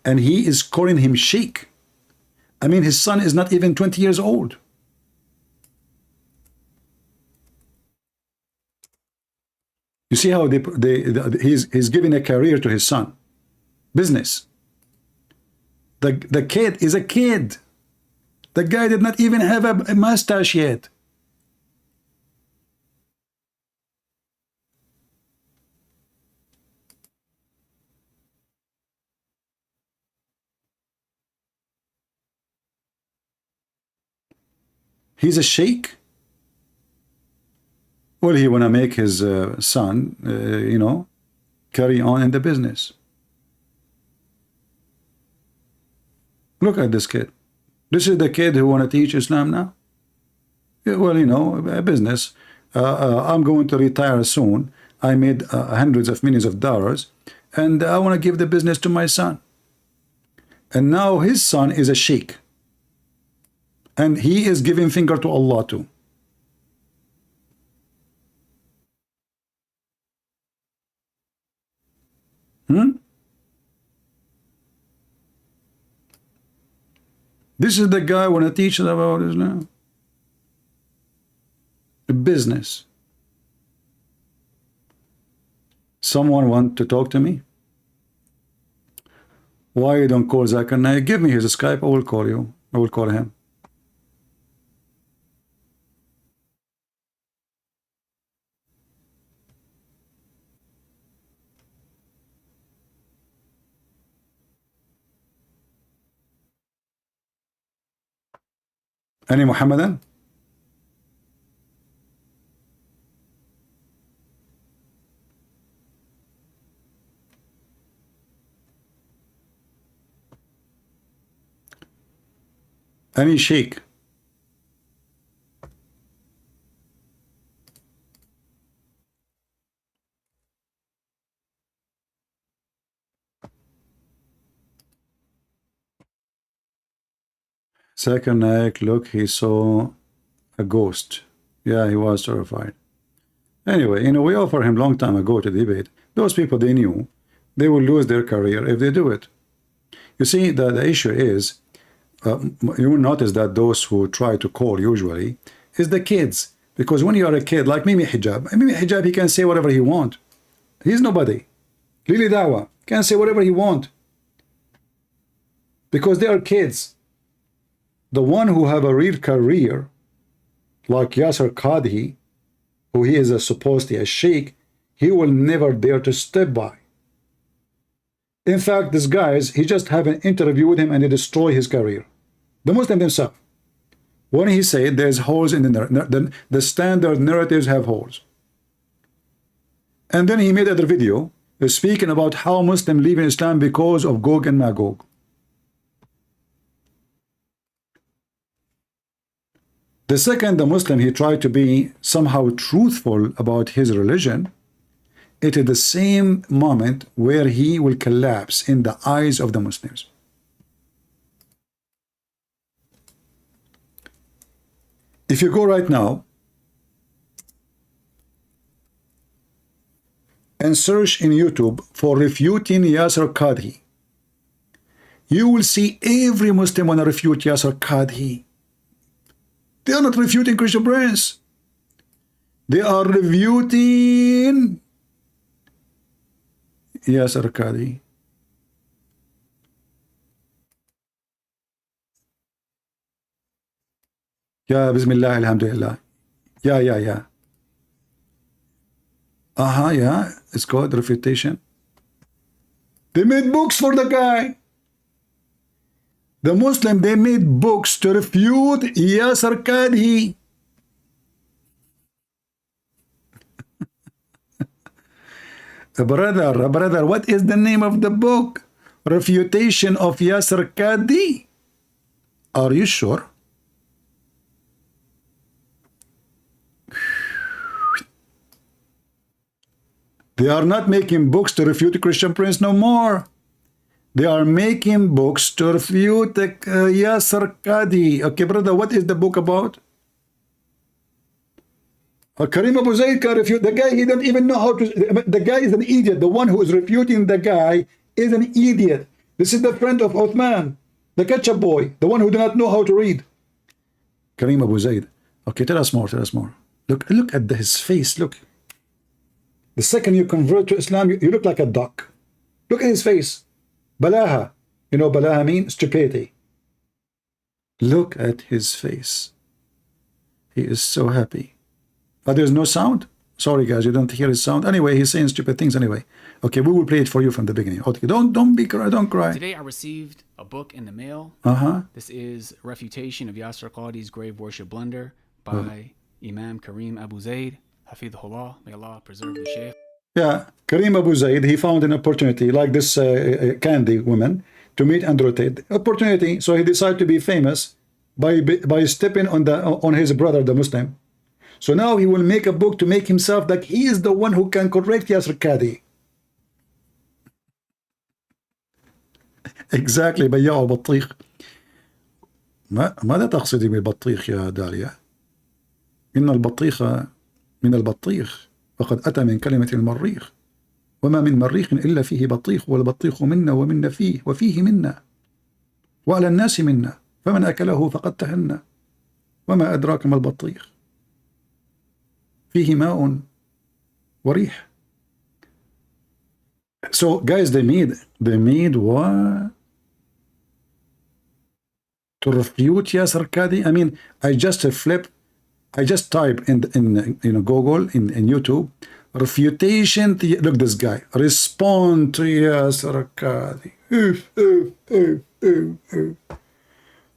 and he is calling him sheikh. I mean, his son is not even 20 years old. You see how he's giving a career to his son. Business. The kid is a kid. The guy did not even have a mustache yet. He's a sheikh. Well, he want to make his son, you know, carry on in the business. Look at this kid. This is the kid who want to teach Islam now. Yeah, well, you know, a business. I'm going to retire soon. I made hundreds of millions of dollars, and I want to give the business to my son. And now his son is a sheikh. And he is giving finger to Allah too. This is the guy want to teach us about Islam. A business. Someone want to talk to me? Why you don't call Zakir Naik? Give me his Skype. I will call you. I will call him. Any Muhammadan? Any sheikh? Zakir Naik, look, he saw a ghost. Yeah, he was terrified. Anyway, you know, we offered him long time ago to debate. Those people, they knew they will lose their career if they do it. You see, the issue is, you will notice that those who try to call usually is the kids. Because when you are a kid, like Mimi Hijab, he can say whatever he want. He's nobody. Lili Dawa can say whatever he want. Because they are kids. The one who have a real career, like Yasser Qadhi, who he is supposedly a sheikh, he will never dare to step by. In fact, these guys, he just have an interview with him and they destroy his career. The Muslim himself. When he said there's holes in the standard narratives have holes. And then he made another video speaking about how Muslims leave in Islam because of Gog and Magog. The second the Muslim he tried to be somehow truthful about his religion, it is the same moment where he will collapse in the eyes of the Muslims. If you go right now and search in YouTube for refuting Yasser Qadhi, you will see every Muslim want to refute Yasser Qadhi. They are not refuting Christian Prince. They are refuting Yasser Qadhi. Yeah, Bismillah, Alhamdulillah. Yeah. Yeah. It's called refutation. They made books for the guy. The Muslim, they made books to refute Yasser Qadhi. Brother, what is the name of the book? Refutation of Yasser Qadi. Are you sure? They are not making books to refute the Christian Prince no more. They are making books to refute the Yasser Qadi. Okay, brother, what is the book about? Karim Abu Zayd can refute the guy. He doesn't even know how to. The guy is an idiot. The one who is refuting the guy is an idiot. This is the friend of Uthman, the ketchup boy, the one who do not know how to read. Karim Abu Zayd. Okay, tell us more. Tell us more. Look at his face. Look. The second you convert to Islam, you look like a duck. Look at his face. Balaha. You know Balaha means stupidity. Look at his face. He is so happy. But there's no sound? Sorry guys, you don't hear his sound. Anyway, he's saying stupid things anyway. Okay, we will play it for you from the beginning. Okay, don't cry. Today I received a book in the mail. This is Refutation of Yasser Qadi's Grave Worship Blunder by Imam Karim Abu Zayd. Hafidhullah, may Allah preserve the Shaykh. Yeah, Karim Abu Zayd, he found an opportunity like this Candy woman to meet Andrew Tate. Opportunity, so he decided to be famous by stepping on his brother, the Muslim. So now he will make a book to make himself like he is the one who can correct Yasser Qadi. Exactly, بياع بطيخ. ماذا تقصدي بالبطيخ يا داليا؟ إن البطيخ من البطيخ وقد أتى من كلمة المريخ وما من مريخ إلا فيه بطيخ والبطيخ منا ومنا فيه وفيه منا وعلى الناس منا فمن أكله فقد تهنى وما أدراك ما البطيخ فيه ماء وريح. So guys, they made what? To refute Yasser Qadi? I mean, I just type in Google, in YouTube, refutation, look this guy, respond to Yasser Qadi.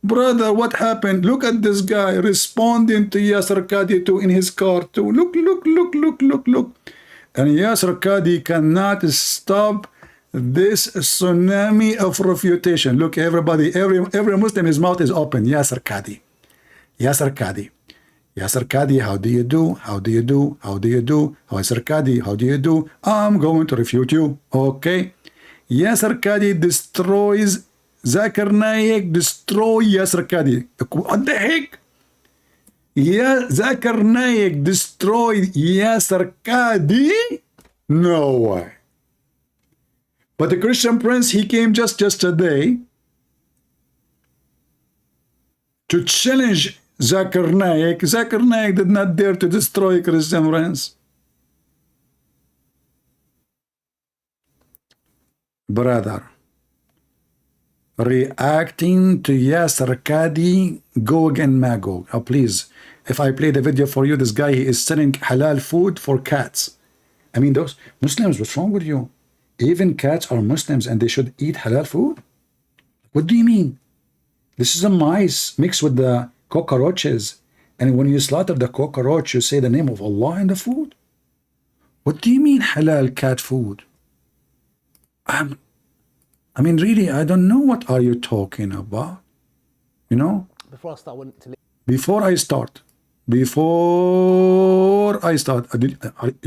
Brother, what happened? Look at this guy responding to Yasser Qadi too in his cartoon. Look. And Yasser Qadi cannot stop this tsunami of refutation. Look, everybody, every Muslim, his mouth is open. Yasser Qadi. Yasser Qadi. Yasser Qadi, how do you do? How do you do? How do you do? Yasser Qadi, how do you do? I'm going to refute you. Okay. Yasser Qadi destroys Zakir Naik, destroy Yasser Qadi. What the heck? Yeah, Zakir Naik destroyed Yasser Qadi? No way. But the Christian Prince, he came just yesterday to challenge Zakir Naik. Zakir Naik did not dare to destroy Christian Prince. Brother, reacting to Yasser Qadi, Gog and Magog. Oh, please, if I play the video for you, this guy, he is selling halal food for cats. I mean, those Muslims, what's wrong with you? Even cats are Muslims and they should eat halal food? What do you mean? This is a mice mixed with the cockroaches. And when you slaughter the cockroach, you say the name of Allah in the food? What do you mean halal cat food? I mean, really, I don't know what are you talking about. You know? Before I start, you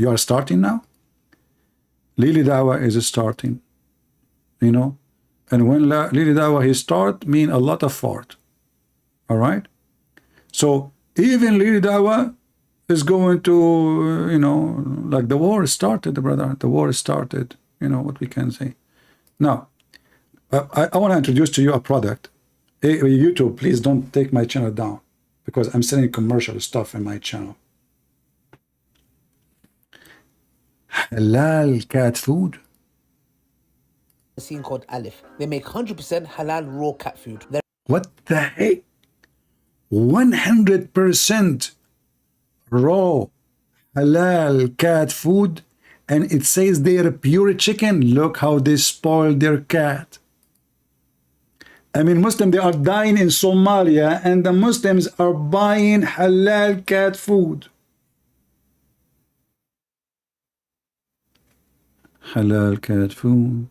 are starting now? Lili Dawa is starting, you know? And when Lili Dawa he start, mean a lot of fart. All right? So even Lili Dawa is going to, you know, like the war started, brother. The war started, you know, what we can say. Now, I want to introduce to you a product. Hey, YouTube, please don't take my channel down because I'm selling commercial stuff in my channel. Halal cat food. A scene called Alif. They make 100% halal raw cat food. What the heck? 100% raw halal cat food, and it says they are pure chicken. Look how they spoil their cat. I mean, Muslims, they are dying in Somalia, and the Muslims are buying halal cat food. Halal cat food.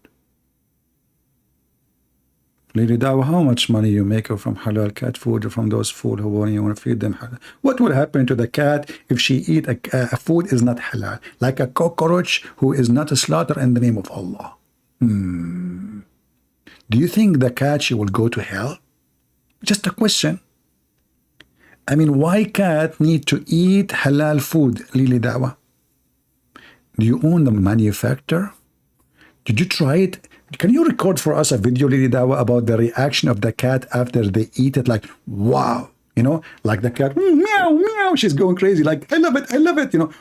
Lady Dawa, how much money you make from halal cat food or from those food who want you want to feed them halal? What will happen to the cat if she eat a food is not halal? Like a cockroach who is not slaughtered in the name of Allah. Do you think the cat, she will go to hell? Just a question. I mean, why cat need to eat halal food, Lily Dawa? Do you own the manufacturer? Did you try it? Can you record for us a video, Lily Dawa, about the reaction of the cat after they eat it? Like, wow, you know, like the cat, meow, meow, she's going crazy. Like, I love it, you know.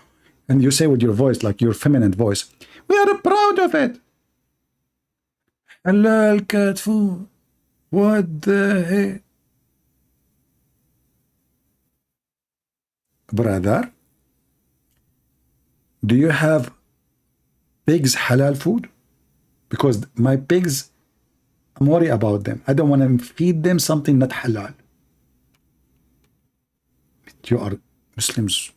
And you say with your voice, like your feminine voice, we are proud of it. Halal cat food. What the heck? Brother, do you have pigs halal food? Because my pigs, I'm worried about them. I don't want to feed them something not halal. You are Muslims.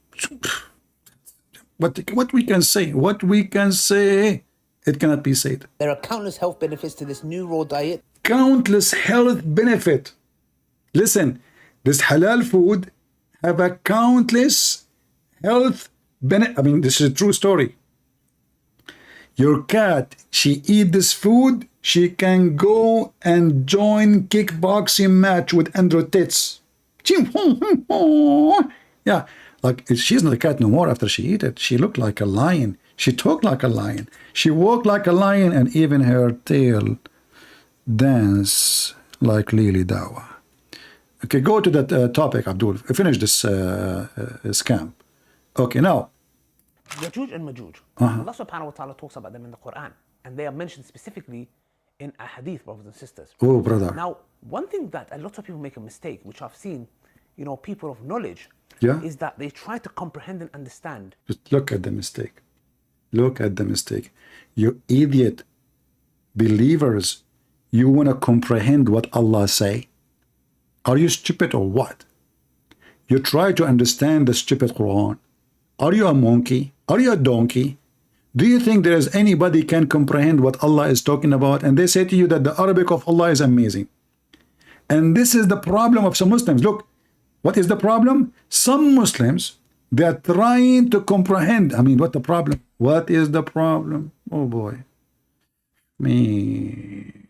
What we can say? What we can say? It cannot be said. There are countless health benefits to this new raw diet. Countless health benefit. Listen, this halal food have a countless health benefit. I mean, this is a true story. Your cat, she eat this food, she can go and join kickboxing match with Andrew Tits. Yeah, like she's not a cat no more after she eat it. She looked like a lion. She talked like a lion. She walked like a lion, and even her tail dance like Lily Dawa. Okay, go to that topic, Abdul. Finish this scam. Okay, now. Yajuj and Majuj. Allah subhanahu wa ta'ala talks about them in the Quran, and they are mentioned specifically in a hadith, brothers and sisters. Oh, brother. Now, one thing that a lot of people make a mistake, which I've seen, you know, people of knowledge, is that they try to comprehend and understand. Just look at the mistake. Look at the mistake. You idiot believers, you want to comprehend what Allah say? Are you stupid or what? You try to understand the stupid Quran. Are you a monkey? Are you a donkey? Do you think there is anybody can comprehend what Allah is talking about? And they say to you that the Arabic of Allah is amazing. And this is the problem of some Muslims. Look, what is the problem? Some Muslims, they are trying to comprehend. I mean, what the problem? What is the problem? Oh boy. Man.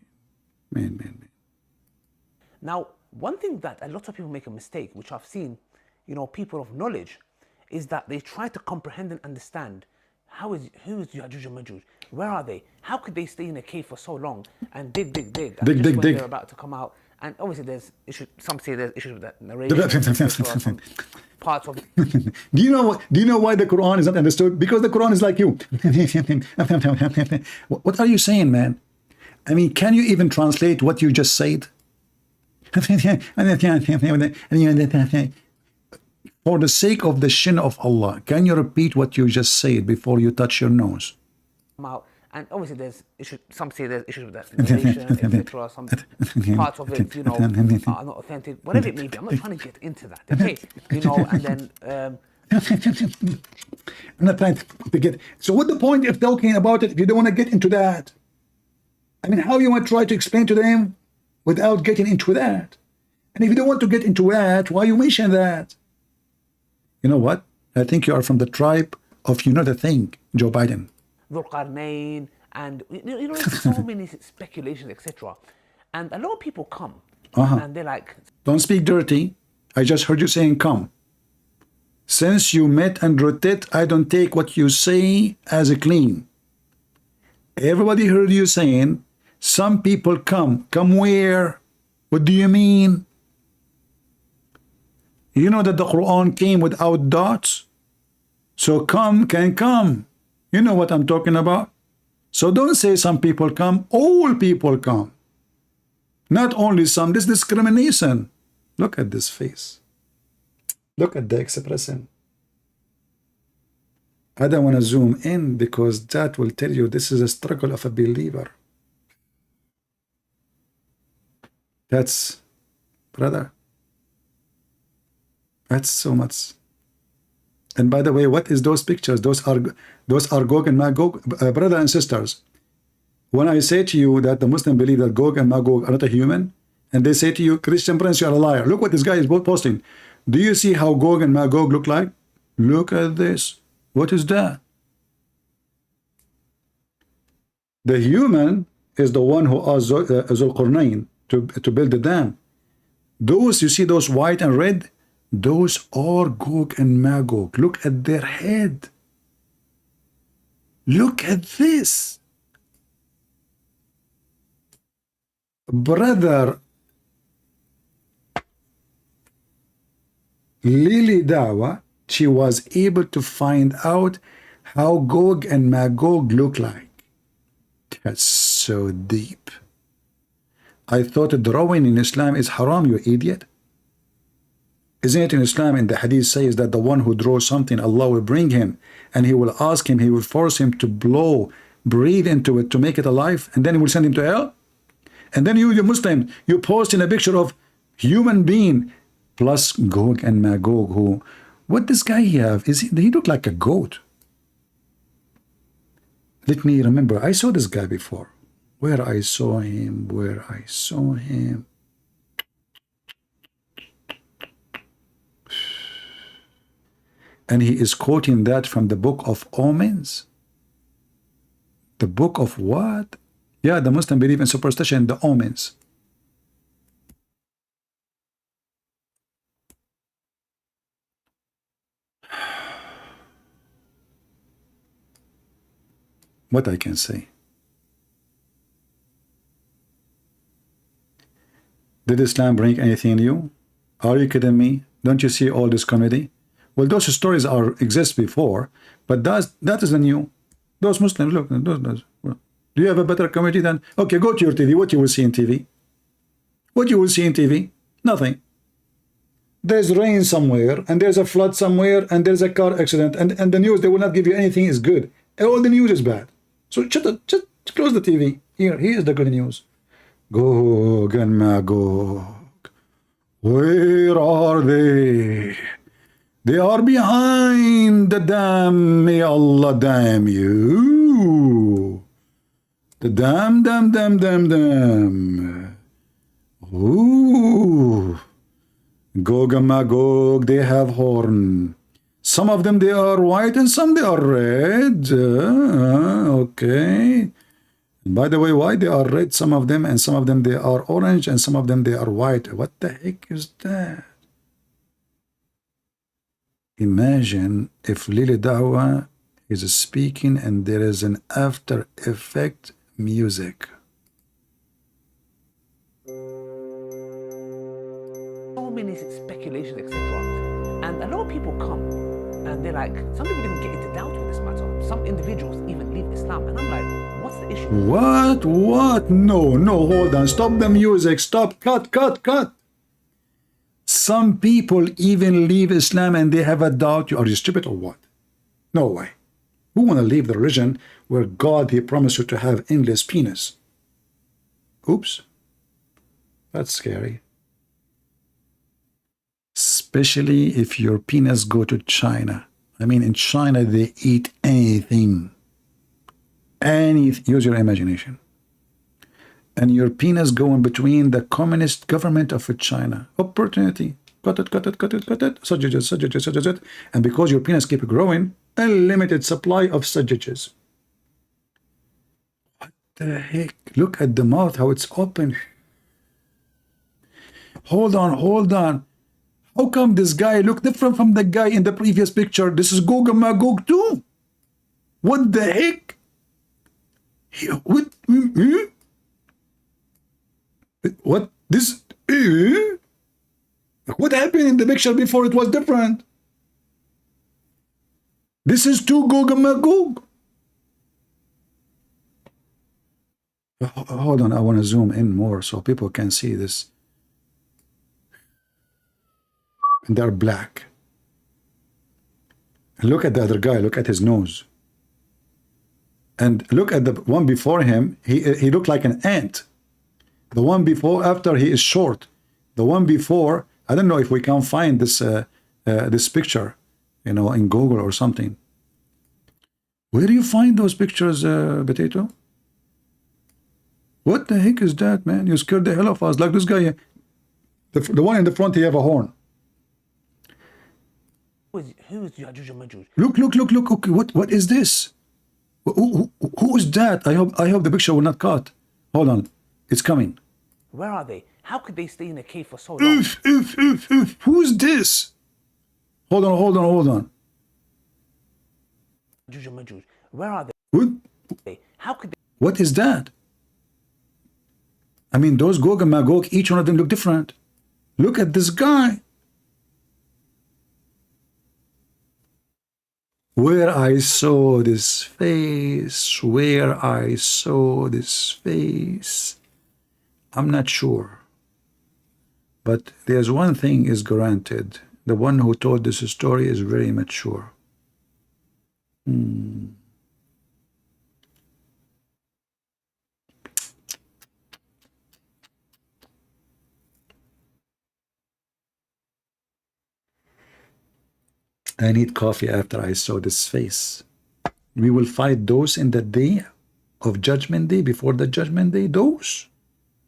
Now, one thing that a lot of people make a mistake, which I've seen, you know, people of knowledge, is that they try to comprehend and understand who is Yajuj and Majuj? Where are they? How could they stay in a cave for so long and dig? And just when they're about to come out, and obviously there's issues. Some say there's issues with that narration. Parts of. Do you know why the Quran is not understood? Because the Quran is like you. What are you saying, man? I mean, can you even translate what you just said? For the sake of the shin of Allah, can you repeat what you just said before you touch your nose? And obviously there's issues. Some say there's issues with that narration, etc. Some parts of it, you know, are not authentic. Whatever it may be, I'm not trying to get into that. Okay, you know, and then. I'm not trying to get. So what's the point of talking about it if you don't want to get into that? I mean, how you want to try to explain to them without getting into that? And if you don't want to get into that, why you mention that? You know what? I think you are from the tribe of, you know the thing, Joe Biden. Dhul-Qarnayn, and you know, so many speculations, etc. And a lot of people come, and they're like, don't speak dirty. I just heard you saying come. Since you met Andrew Tate, I don't take what you say as a clean. Everybody heard you saying, some people come. Come where? What do you mean? You know that the Quran came without dots? So come can come. You know what I'm talking about? So don't say some people come, all people come. Not only some, this discrimination. Look at this face. Look at the expression. I don't want to zoom in because that will tell you this is a struggle of a believer. That's, brother, that's so much. And by the way, what is those pictures? Those are Gog and Magog, brothers and sisters. When I say to you that the Muslim believe that Gog and Magog are not a human, and they say to you, Christian Prince, you are a liar. Look what this guy is posting. Do you see how Gog and Magog look like? Look at this. What is that? The human is the one who asked Zulqarnain to build the dam. Those, you see those white and red? Those are Gog and Magog. Look at their head. Look at this. Brother Lily Dawa, she was able to find out how Gog and Magog look like. That's so deep. I thought drawing in Islam is haram, you idiot. Isn't it in Islam, in the hadith says that the one who draws something, Allah will bring him and he will ask him, he will force him to breathe into it to make it alive, and then he will send him to hell? And then you Muslim, you post in a picture of human being plus Gog and Magog, who, what this guy have? He look like a goat. Let me remember, I saw this guy before. Where I saw him. And he is quoting that from the book of Omens. The book of what? Yeah, the Muslim believe in superstition, the Omens. What I can say. Did Islam bring anything new? Are you kidding me? Don't you see all this comedy? Well, those stories exist before, but that is the new. Those Muslims, look, those. Well, do you have a better comedy than? Okay, go to your TV. What you will see in TV? What you will see in TV? Nothing. There's rain somewhere, and there's a flood somewhere, and there's a car accident, and the news, they will not give you anything is good. All the news is bad. So just close the TV. Here's the good news. Gog and Magog. Where are they? They are behind the dam. May Allah damn you. The dam. Ooh. Gog and Magog, they have horn. Some of them they are white and some they are red. Okay. By the way, why they are red, some of them, and some of them they are orange, and some of them they are white. What the heck is that? Imagine if Lily Dawa is speaking and there is an after effect music. So many speculations, etc. And a lot of people come and they're like, some people even get into doubt with this matter. Some individuals even leave Islam. And I'm like, what's the issue? What? No, hold on. Stop the music. Stop. Cut. Some people even leave Islam and they have a doubt. Are you stupid or what? No way. Who want to leave the religion where God, he promised you to have endless penis? Oops. That's scary. Especially if your penis go to China. I mean, in China, they eat anything. Use your imagination. And your penis go in between the communist government of China. Opportunity. Cut it. Sausages. And because your penis keep growing, unlimited supply of sausages. What the heck? Look at the mouth, how it's open. Hold on. How come this guy look different from the guy in the previous picture? This is Gog and Magog too. What the heck? What? This? What happened in the picture before? It was different. This is two Gog and Magog. Hold on, I want to zoom in more so people can see this. And they're black. And look at the other guy. Look at his nose. And look at the one before him. He looked like an ant. The one before, after, he is short. The one before, I don't know if we can find this this picture. you know, in Google or something. Where do you find those pictures, Potato? What the heck is that, man? You scared the hell of us. Like this guy, the one in the front, he have a horn. Who is Ya'juj and Ma'juj? Look. Okay, what is this? Who is that? I hope the picture will not cut. Hold on, it's coming. Where are they? How could they stay in a cave for so long? Who's this? Hold on. Ya'juj and Ma'juj. Where are What? they? How could they? What is that? I mean, those Gog and Magog, each one of them look different. Look at this guy. Where I saw this face, I'm not sure. But there's one thing is granted. The one who told this story is very mature. I need coffee after I saw this face. We will fight those in the day of Judgment Day, before the Judgment Day. Those?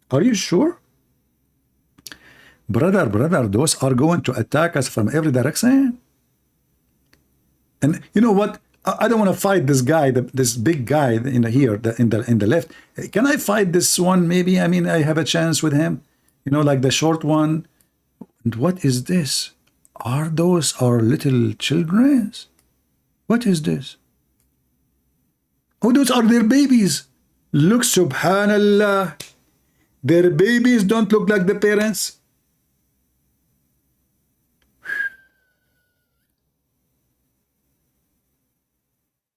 Are you sure? Brother, those are going to attack us from every direction. And you know what? I don't want to fight this guy, this big guy in the left. Can I fight this one? Maybe. I mean, I have a chance with him. You know, like the short one. And what is this? Are those our little children? What is this? Oh, those are their babies. Look, subhanallah. Their babies don't look like the parents.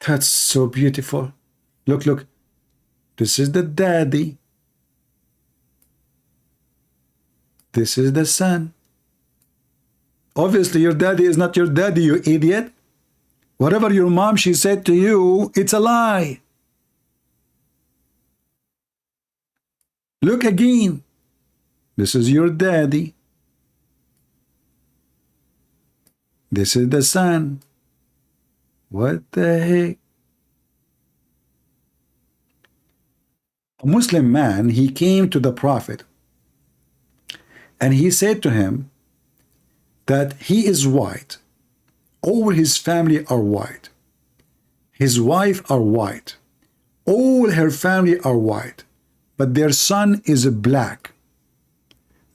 That's so beautiful. Look. This is the daddy. This is the son. Obviously, your daddy is not your daddy, you idiot. Whatever your mom, she said to you, it's a lie. Look again. This is your daddy. This is the son. What the heck? A Muslim man, he came to the Prophet and he said to him that he is white. All his family are white. His wife are white. All her family are white. But their son is black.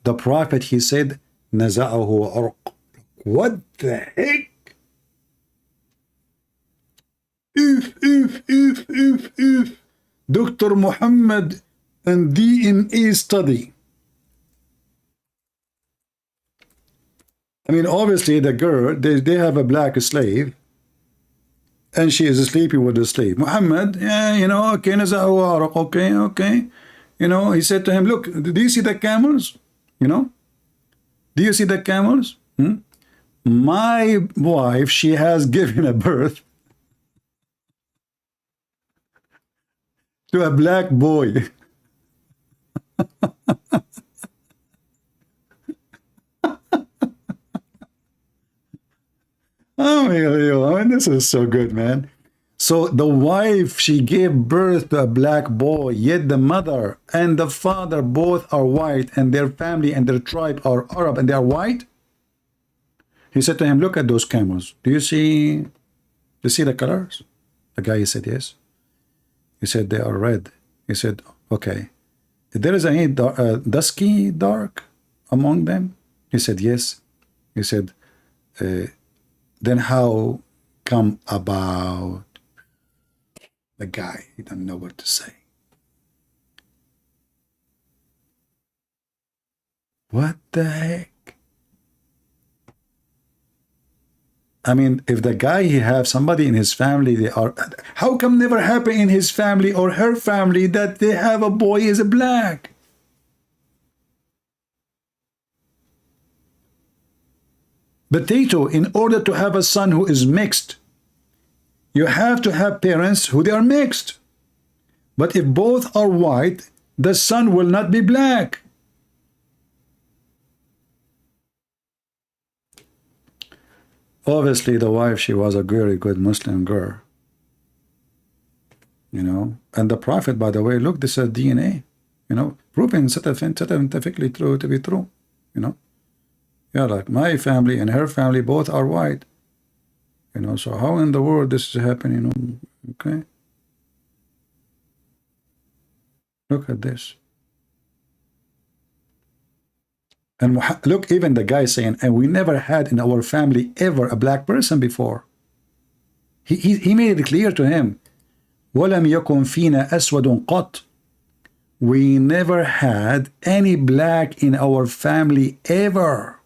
The Prophet, he said, Naza'ahu arq. What the heck? If. Dr. Muhammad and DNA study. I mean, obviously, the girl, they have a black slave, and she is sleeping with the slave. Muhammad, yeah, you know, okay, okay. You know, he said to him, look, do you see the camels? You know? Do you see the camels? My wife, she has given a birth to a black boy. Oh, I mean, this is so good, man. So the wife, she gave birth to a black boy, yet the mother and the father both are white, and their family and their tribe are Arab, and they are white. He said to him, look at those camels. Do you see the colors? The guy, he said, yes. He said, they are red. He said, okay. There is any dusky dark among them? He said, yes. He said, then how come about? The guy, he doesn't know what to say. What the heck? I mean, if the guy, he have somebody in his family, they are, how come never happen in his family or her family that they have a boy is a black? Potato, in order to have a son who is mixed, you have to have parents who they are mixed. But if both are white, the son will not be black. Obviously, the wife, she was a very good Muslim girl. You know, and the Prophet, by the way, look, this is DNA, you know, proven scientifically true to be true, you know. Yeah, like my family and her family both are white, you know, so how in the world this is happening, you know, okay? Look at this. And look, even the guy saying, and we never had in our family ever a black person before. He made it clear to him. وَلَمْ يَكُنْ فِينَا أَسْوَدٌ قَطْ. We never had any black in our family ever.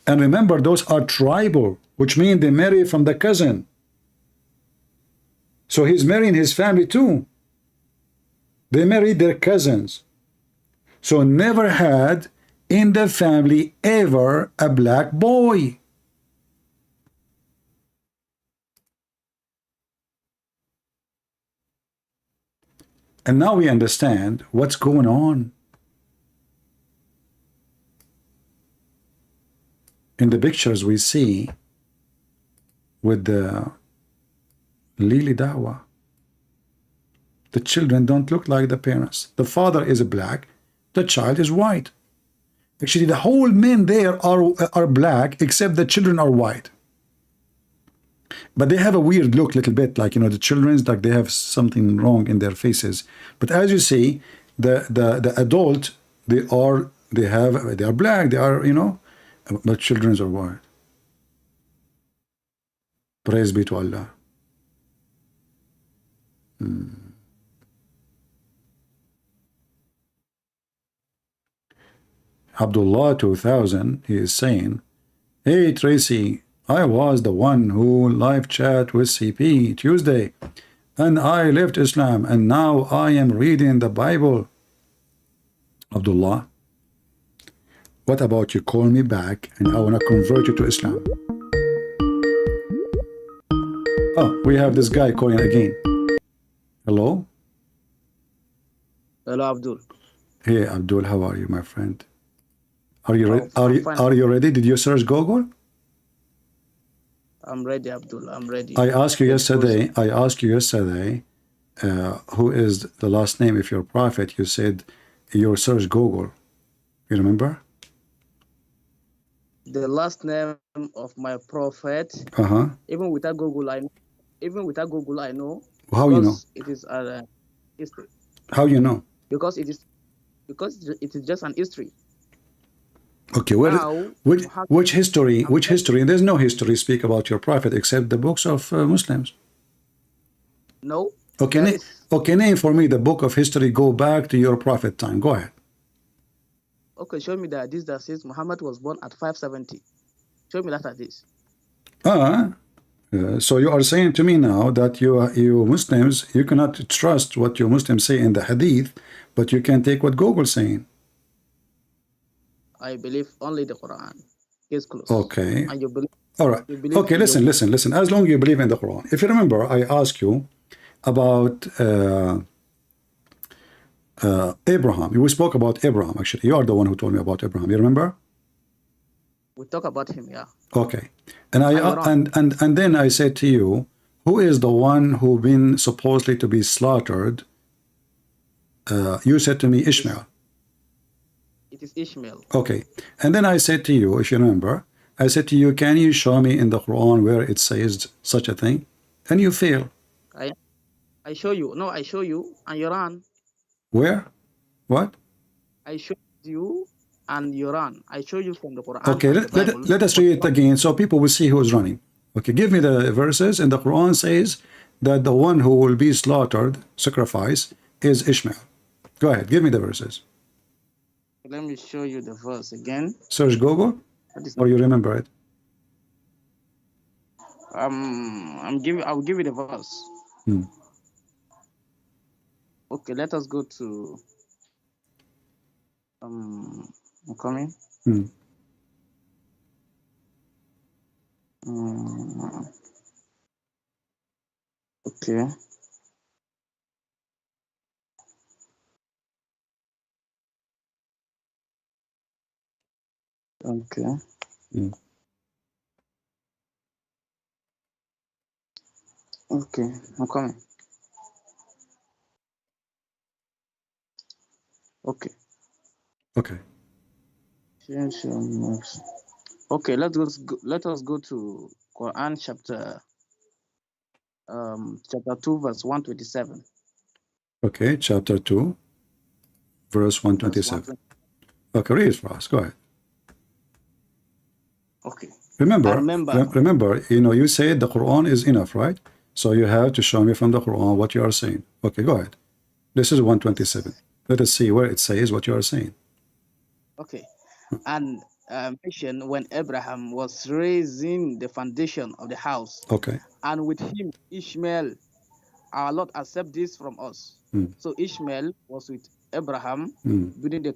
And remember, those are tribal, which means they marry from the cousin. So he's marrying his family too. They married their cousins. So never had in the family ever a black boy. And now we understand what's going on. In the pictures we see with the Lili Dawa, the children don't look like the parents. The father is black, the child is white. Actually, the whole men there are black, except the children are white. But they have a weird look, little bit, like, you know, the children's, like they have something wrong in their faces. But as you see, the adult, they are black, they are, you know, but children's are white. Praise be to Allah. Abdullah 2000, he is saying, hey Tracy, I was the one who live chat with CP Tuesday, and I left Islam, and now I am reading the Bible. Abdullah, what about you call me back and I want to convert you to Islam? Oh, we have this guy calling again. Hello? Hello, Abdul. Hey, Abdul, how are you, my friend? Are you ready? Are you ready? Did you search Google? I'm ready, Abdul. I'm ready. I asked you yesterday, who is the last name of your prophet? You said you searched Google. You remember? The last name of my prophet. Even without Google, I know. How you know? It is history. How you know? Because it is just an history. Okay, well, which history? Which history? There's no history speak about your prophet except the books of Muslims. No. Okay, name for me the book of history. Go back to your prophet time. Go ahead. Okay, show me that this that says Muhammad was born at 570. Show me that at this. So you are saying to me now that you Muslims, you cannot trust what your Muslims say in the hadith, but you can take what Google saying. I believe only the Quran is close. Okay. And you believe. All right. Okay, listen. As long as you believe in the Quran. If you remember, I asked you about Abraham. We spoke about Abraham, actually. You are the one who told me about Abraham. You remember? We talk about him, yeah. Okay. And then I said to you, who is the one who been supposedly to be slaughtered? You said to me Ishmael. It is Ishmael. Okay. And then I said to you, if you remember, I said to you, can you show me in the Quran where it says such a thing? And you fail. I show you. No, I show you and you run. Where? What? I show you and you run. I show you from the Quran. Okay, let us read it again so people will see who is running. Okay, give me the verses. And the Quran says that the one who will be slaughtered, sacrifice, is Ishmael. Go ahead, give me the verses. Let me show you the verse again. Search Google, or you remember it? I'll give you the verse. Okay, let us go to I'm coming. Okay. Okay. Okay, I'm coming. Okay. Okay. Okay, let us go to Quran chapter 2 verse 127. Okay, chapter 2, verse 127. Okay, read it for us. Go ahead. Okay. Remember, remember, you said the Quran is enough, right? So you have to show me from the Quran what you are saying. Okay, go ahead. This is 127. Let us see where it says what you are saying. Okay. And mention when Abraham was raising the foundation of the house, Okay. and with him Ishmael, our Lord accept this from us. So Ishmael was with Abraham building the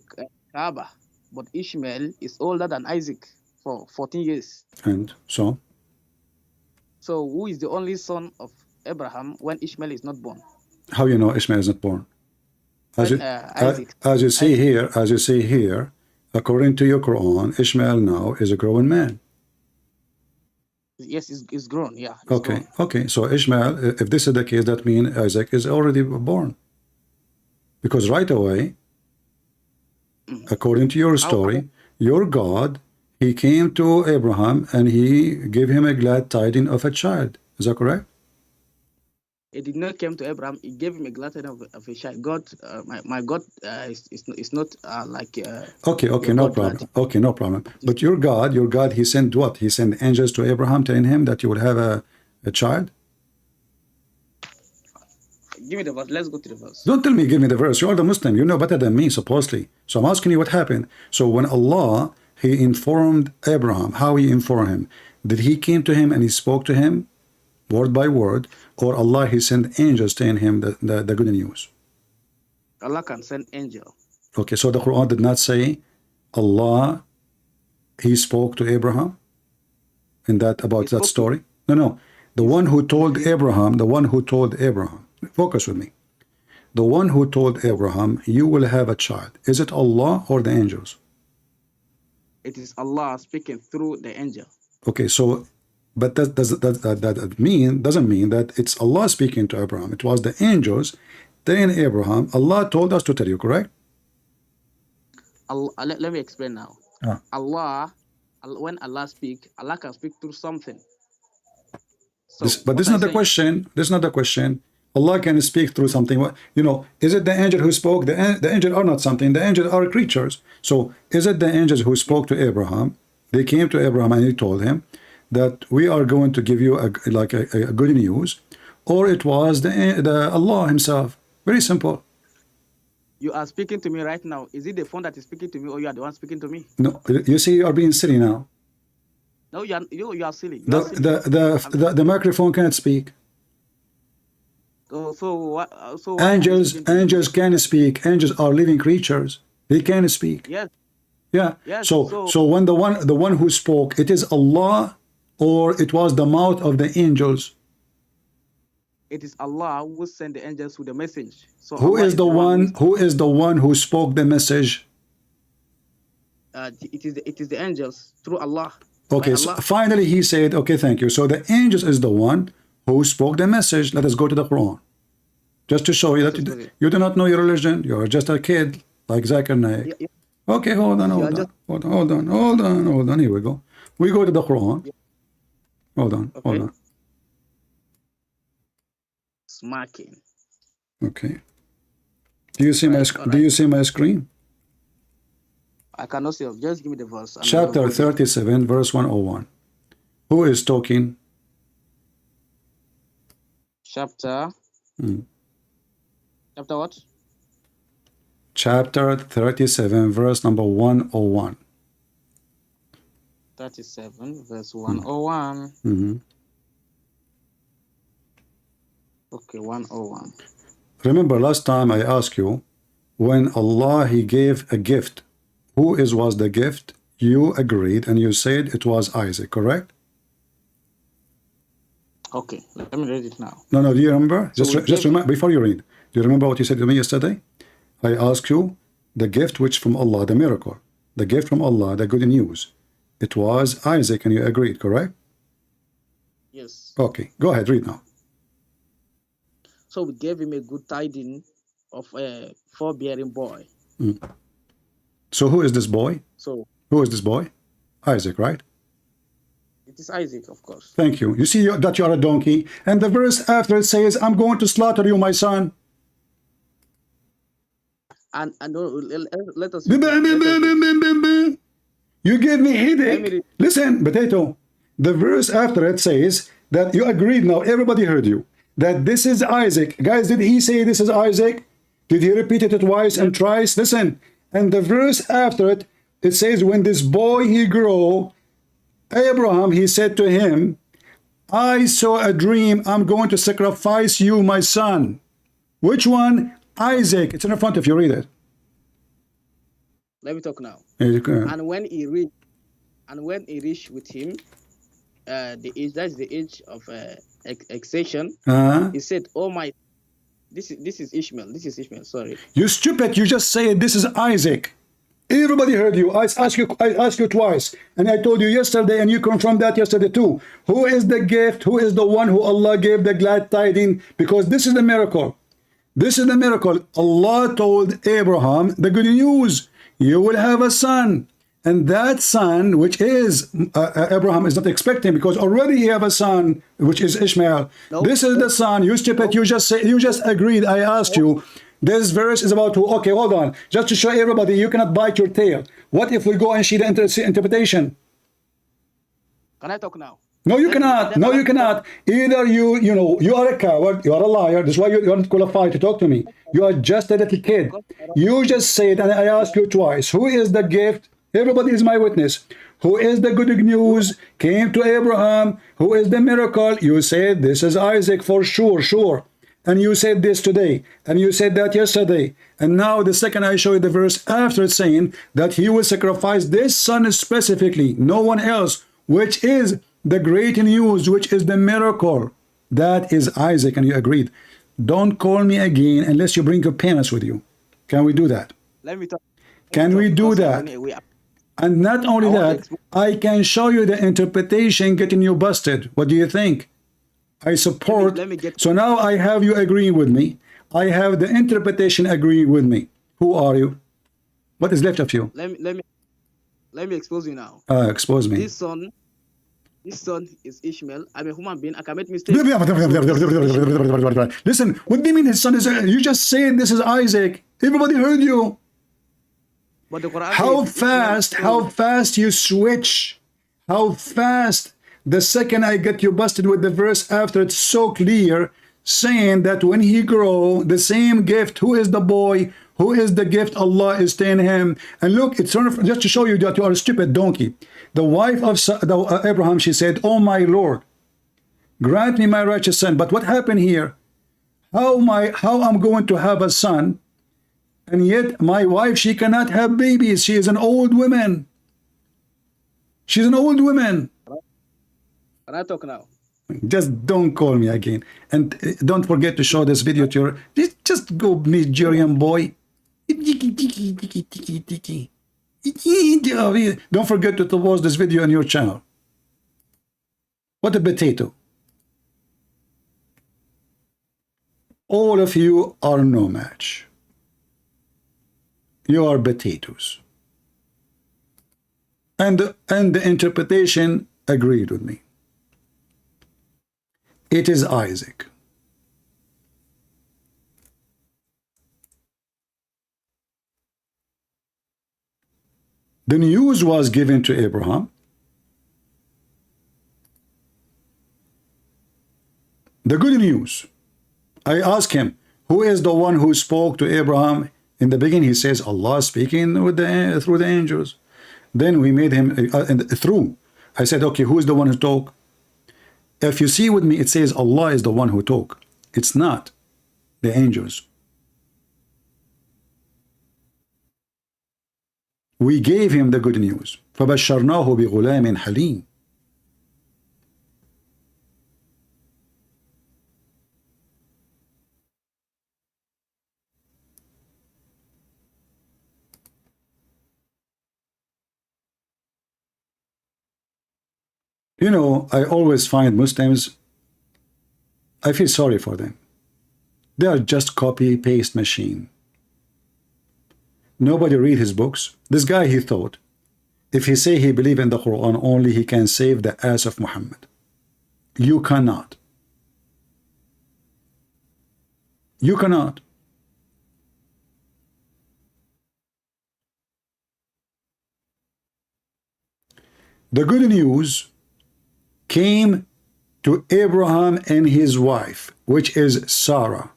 Kaaba, but Ishmael is older than Isaac for 14 years. And so? So who is the only son of Abraham when Ishmael is not born? How you know Ishmael is not born? As you see here, according to your Quran, Ishmael now is a grown man. Yes, it's grown. Yeah. Okay. Grown. Okay. So Ishmael, if this is the case, that means Isaac is already born. Because right away, according to your story, your God, he came to Abraham and he gave him a glad tiding of a child. Is that correct? It did not come to Abraham. He gave him a glad tiding of a child. God, my God, is not like. Okay, no problem. God. Okay, no problem. But your God, he sent what? He sent angels to Abraham telling him that you will have a child? Give me the verse. Let's go to the verse. Don't tell me give me the verse. You are the Muslim. You know better than me, supposedly. So I'm asking you what happened. So when Allah, he informed Abraham, how he informed him? Did he came to him and he spoke to him word by word, or Allah, he sent angels telling him the good news? Allah can send angel. Okay, so the Quran did not say Allah, he spoke to Abraham in that about that story? No. The one who told Abraham, focus with me. The one who told Abraham, you will have a child. Is it Allah or the angels? It is Allah speaking through the angel. Okay, so, but that doesn't mean that it's Allah speaking to Abraham. It was the angels telling Abraham, Allah told us to tell you, correct? Let me explain now. Allah, when Allah speak, Allah can speak through something. So but this is not the question. This is not the question. Allah can speak through something. Is it the angel who spoke? The angels are not something. The angels are creatures. So is it the angels who spoke to Abraham? They came to Abraham and he told him that we are going to give you a good news, or it was the Allah himself. Very simple. You are speaking to me right now. Is it the phone that is speaking to me, or you are the one speaking to me? No, you see, you are being silly now. No, you are silly. The microphone can't speak. Angels can speak. Angels are living creatures. They can speak. Yes. Yeah. Yes, so when the one who spoke, it is Allah, or it was the mouth of the angels? It is Allah who sent the angels with the message. So who is the one who spoke the message? It is the angels through Allah. Okay, so finally he said, okay, thank you. So the angels is the one who spoke the message. Let us go to the Quran. Just to show you that you do not know your religion. You are just a kid like Zakir Naik. Yeah. Okay, hold on. Here we go. We go to the Quran. Yeah. Hold on. Smacking. Okay. Do you see my screen? I cannot see. Just give me the verse. Chapter 37, verse 101. Who is talking? Chapter. Chapter what? Chapter 37, verse number 101. 37, verse 101. Okay, 101. Remember last time I asked you, when Allah, he gave a gift, who was the gift? You agreed and you said it was Isaac, correct? Okay, let me read it now. No, do you remember? So just remember, before you read, do you remember what you said to me yesterday? I asked you the gift which from Allah, the miracle, the gift from Allah, the good news. It was Isaac, and you agreed, correct? Yes. Okay, go ahead, read now. So we gave him a good tiding of a forbearing boy. So who is this boy? So Who is this boy? Isaac, right? it is Isaac, of course. Thank you. You see that you are a donkey. And the verse after it says, I'm going to slaughter you, my son. And let us. You gave me headache. Listen, Potato. The verse after it says that you agreed now. Everybody heard you. That this is Isaac. Guys, did he say this is Isaac? Did he repeat it twice and thrice? Listen. And the verse after it, it says, when this boy he grew, Abraham, he said to him, I saw a dream. I'm going to sacrifice you, my son. Which one? Isaac. It's in the front if you read it. Let me talk now. And when he reached with him, the age, that's the age of exception. He said, "Oh my, this is Ishmael. This is Ishmael. Sorry." You stupid! You just said this is Isaac. Everybody heard you. I asked you twice, and I told you yesterday, and you confirmed that yesterday too. Who is the gift? Who is the one who Allah gave the glad tidings? Because this is the miracle. This is the miracle. Allah told Abraham the good news. You will have a son. And that son, which is, Abraham is not expecting, because already he have a son, which is Ishmael. Nope. This is the son. You stupid, you just agreed. I asked you. This verse is about who? Okay, hold on. Just to show everybody, you cannot bite your tail. What if we go and see the interpretation? Can I talk now? No, you cannot. No, you cannot. Either you are a coward, you are a liar. That's why you're not qualified to talk to me. You are just a little kid. You just said, and I asked you twice, who is the gift? Everybody is my witness. Who is the good news? Came to Abraham. Who is the miracle? You said this is Isaac for sure, sure. And you said this today. And you said that yesterday. And now the second I show you the verse after saying that he will sacrifice this son specifically, no one else, which is the great news, which is the miracle. That is Isaac, and you agreed. Don't call me again unless you bring your parents with you. Can we do that? Let me talk. Can we do that? And not only that, I can show you the interpretation getting you busted. What do you think? I support. So now I have you agreeing with me. I have the interpretation agreeing with me. Who are you? What is left of you? Let me expose you now. Expose me. This son is Ishmael. I'm a human being. I can make mistakes. Listen, what do you mean his son is? You just said this is Isaac. Everybody heard you. But the Quran how fast you switch. How fast. The second I get you busted with the verse after, it's so clear, saying that when he grow, the same gift, who is the boy? Who is the gift? Allah is staying him. And look, it's just to show you that you are a stupid donkey. The wife of Abraham, she said, oh my Lord, grant me my righteous son. But what happened here? How I'm going to have a son, and yet my wife, she cannot have babies. She is an old woman. She's an old woman. Can I talk now? Just don't call me again. And don't forget to show this video to your... Just go, Nigerian boy. Don't forget to watch this video on your channel. What a potato. All of you are no match. You are potatoes. And the interpretation agreed with me. It is Isaac. The news was given to Abraham. The good news. I asked him, who is the one who spoke to Abraham? In the beginning, he says, Allah speaking with through the angels. Then we made him through. I said, okay, who is the one who talked? If you see with me, it says Allah is the one who talked. It's not the angels. We gave him the good news. فَبَشَّرْنَاهُ بِغُلَامٍ حَلِيمٍ. You know, I always find Muslims, I feel sorry for them. They are just copy-paste machine. Nobody read his books. This guy, he thought, if he say he believe in the Quran only, he can save the ass of Muhammad. You cannot. You cannot. The good news came to Abraham and his wife, which is Sarah.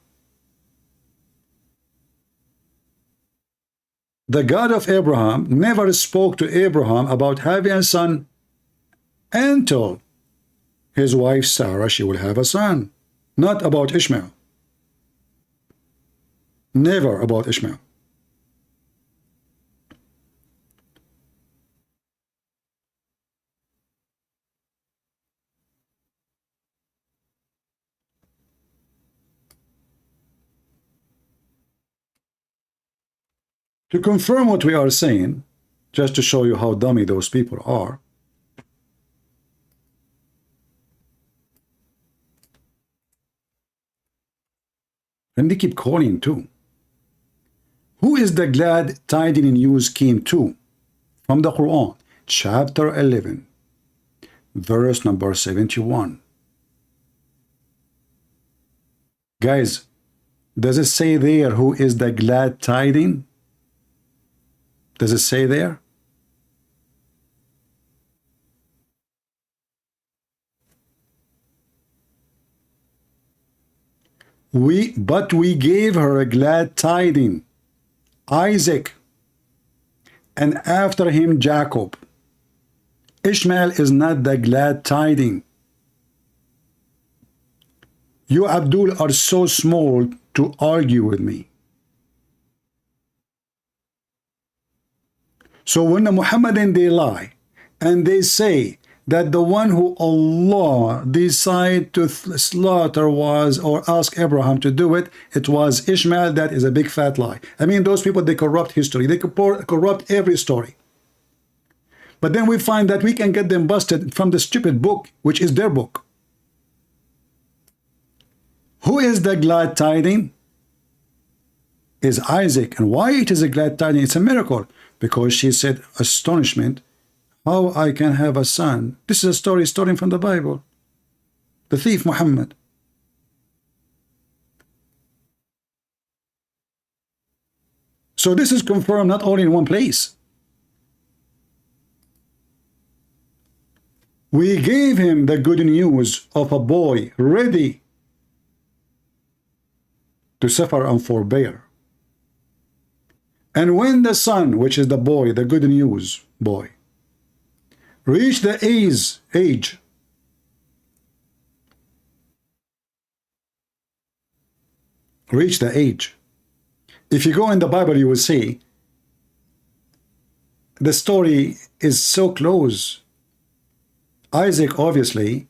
The God of Abraham never spoke to Abraham about having a son until his wife Sarah, she will have a son. Not about Ishmael. Never about Ishmael. To confirm what we are saying, just to show you how dummy those people are, and they keep calling too. Who is the glad tidings news came to? From the Quran, chapter 11, verse number 71. Guys, does it say there who is the glad tidings? Does it say there? But we gave her a glad tidings, Isaac, and after him Jacob. Ishmael is not the glad tidings. You, Abdul, are so small to argue with me. So when the Muhammadan, they lie, and they say that the one who Allah decided to slaughter was, or ask Abraham to do it, it was Ishmael, that is a big fat lie. I mean, those people, they corrupt history. They corrupt every story. But then we find that we can get them busted from the stupid book, which is their book. Who is the glad tidings? Is Isaac. And why it is a glad tidings? It's a miracle. Because she said, astonishment, how I can have a son. This is a story stolen from the Bible. The thief Muhammad. So this is confirmed not only in one place. We gave him the good news of a boy ready to suffer and forbear. And when the son, which is the boy, the good news boy, reached the age, if you go in the Bible, you will see the story is so close. Isaac, obviously,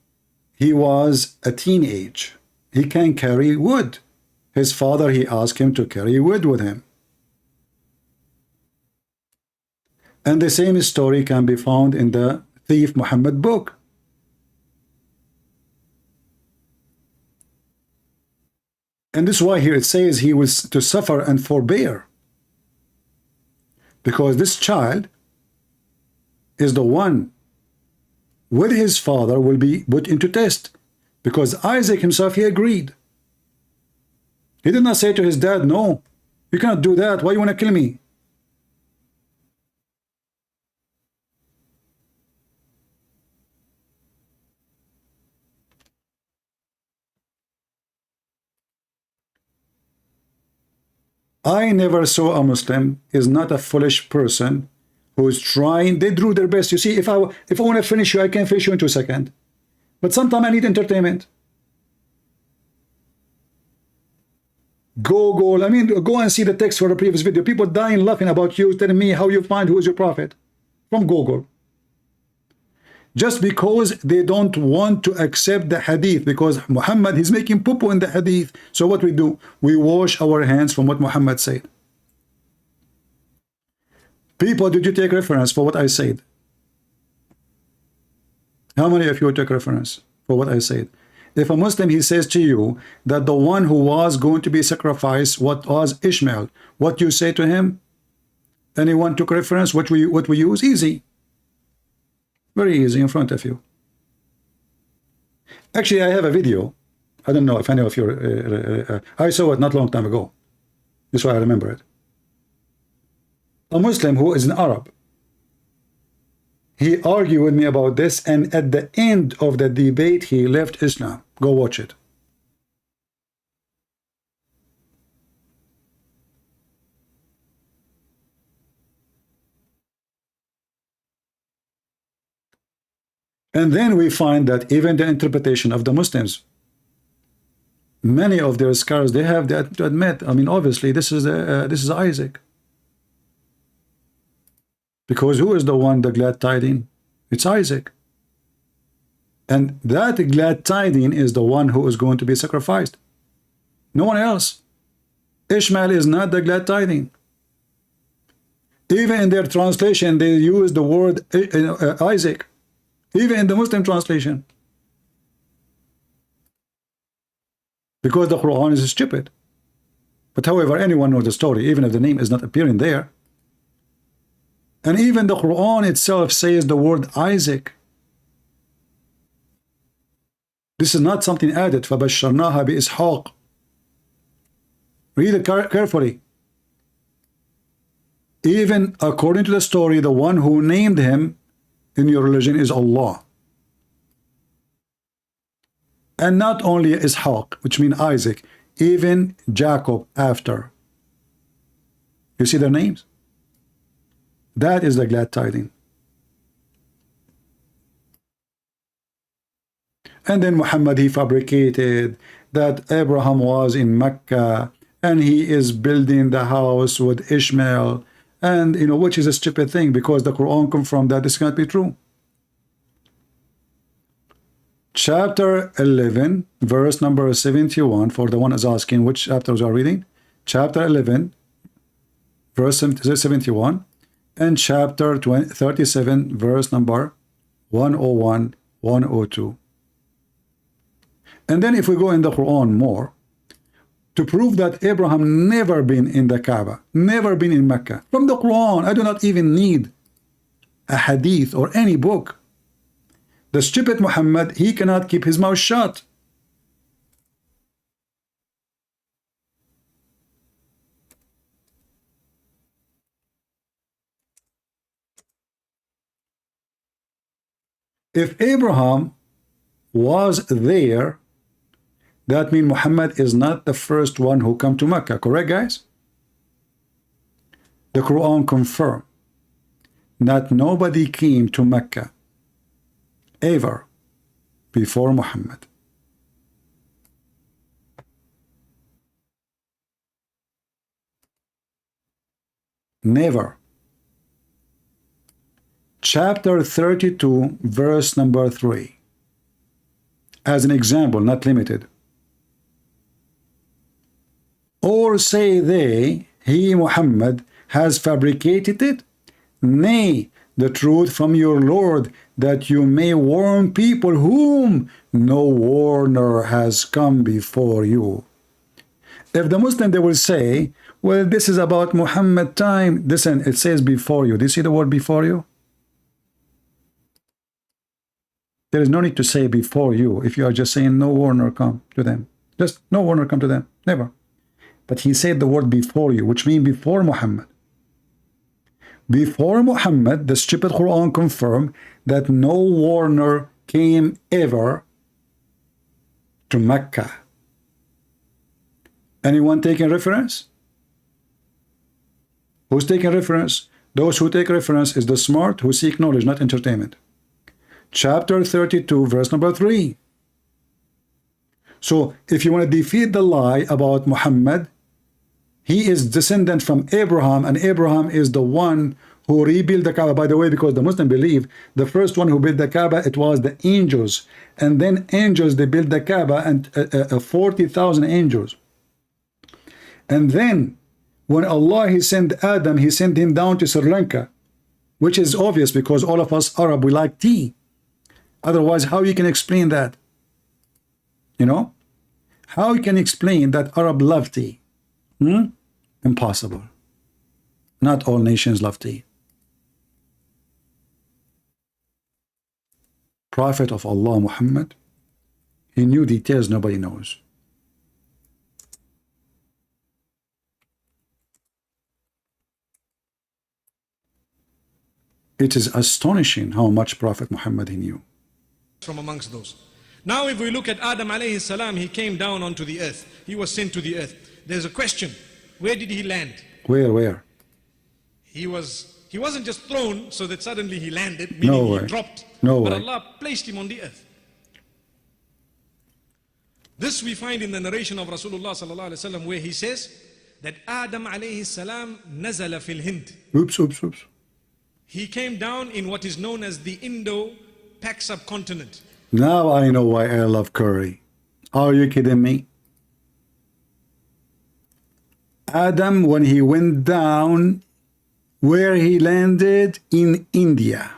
he was a teenage. He can carry wood. His father, he asked him to carry wood with him. And the same story can be found in the thief Muhammad book. And this is why here it says he was to suffer and forbear. Because this child is the one with his father will be put into test. Because Isaac himself, he agreed. He did not say to his dad, no, you cannot do that. Why you want to kill me? I never saw a Muslim is not a foolish person who is trying. They do their best. You see, if I want to finish you, I can finish you in 2 seconds. But sometimes I need entertainment. Google, I mean, go and see the text for the previous video. People dying laughing about you, telling me how you find who is your prophet from Google. Just because they don't want to accept the hadith, because Muhammad, he's making poo-poo in the hadith. So what we do? We wash our hands from what Muhammad said. People, did you take reference for what I said? How many of you took reference for what I said? If a Muslim, he says to you that the one who was going to be sacrificed, what was Ishmael, what you say to him? Anyone took reference? What we use? Easy. Very easy in front of you. Actually, I have a video. I don't know if any of you, I saw it not long time ago. That's why I remember it. A Muslim who is an Arab, he argued with me about this, and at the end of the debate, he left Islam. Go watch it. And then we find that even the interpretation of the Muslims, many of their scholars, they have that to admit. I mean, obviously, this is Isaac. Because who is the one, the glad tiding? It's Isaac. And that glad tiding is the one who is going to be sacrificed. No one else. Ishmael is not the glad tiding. Even in their translation, they use the word Isaac. Even in the Muslim translation. Because the Quran is stupid. But however, anyone knows the story, even if the name is not appearing there. And even the Quran itself says the word Isaac. This is not something added. فَبَشَّرْنَاهَا بِإِسْحَاقٍ. Read it carefully. Even according to the story, the one who named him in your religion is Allah. And not only Ishaq, which means Isaac, even Jacob after. You see their names? That is the glad tiding. And then Muhammad, he fabricated that Abraham was in Mecca and he is building the house with Ishmael, and you know, which is a stupid thing because the Quran confirmed that this cannot be true. Chapter 11, verse number 71, for the one is asking which chapters are reading. Chapter 11, verse 71, and chapter 37, verse number 101, 102. And then if we go in the Quran more, to prove that Abraham never been in the Kaaba, never been in Mecca, from the Quran, I do not even need a hadith or any book. The stupid Muhammad, he cannot keep his mouth shut. If Abraham was there, that means Muhammad is not the first one who come to Mecca, correct guys? The Quran confirms that nobody came to Mecca ever before Muhammad. Never. Chapter 32, verse number 3. As an example, not limited. Or say they, he Muhammad has fabricated it? Nay, the truth from your Lord, that you may warn people whom no warner has come before you. If the Muslim, they will say, well, this is about Muhammad time. Listen, it says before you. Do you see the word before you? There is no need to say before you if you are just saying no warner come to them. Just no warner come to them. Never. But he said the word before you, which means before Muhammad. Before Muhammad, the stupid Quran confirmed that no warner came ever to Mecca. Anyone taking reference? Who's taking reference? Those who take reference is the smart who seek knowledge, not entertainment. Chapter 32, verse number 3. So, if you want to defeat the lie about Muhammad, he is descendant from Abraham, and Abraham is the one who rebuilt the Kaaba. By the way, because the Muslim believe the first one who built the Kaaba, it was the angels. And then angels, they built the Kaaba, and 40,000 angels. And then, when Allah, he sent Adam, he sent him down to Sri Lanka, which is obvious because all of us Arab, we like tea. Otherwise, how you can explain that? You know? How you can explain that Arab love tea? Impossible. Not all nations love tea. Prophet of Allah Muhammad, he knew details nobody knows. It is astonishing how much Prophet Muhammad he knew. From amongst those. Now if we look at Adam alayhi salam, he came down onto the earth. He was sent to the earth. There's a question. Where did he land? Where? He wasn't just thrown so that suddenly he landed, meaning he dropped. But Allah placed him on the earth. This we find in the narration of Rasulullah sallallahu alaihi wasallam, where he says that Adam alayhi salam nazala fil Hind. Oops. He came down in what is known as the Indo-Pak subcontinent. Now I know why I love curry. Are you kidding me? Adam, when he went down, where he landed? In India.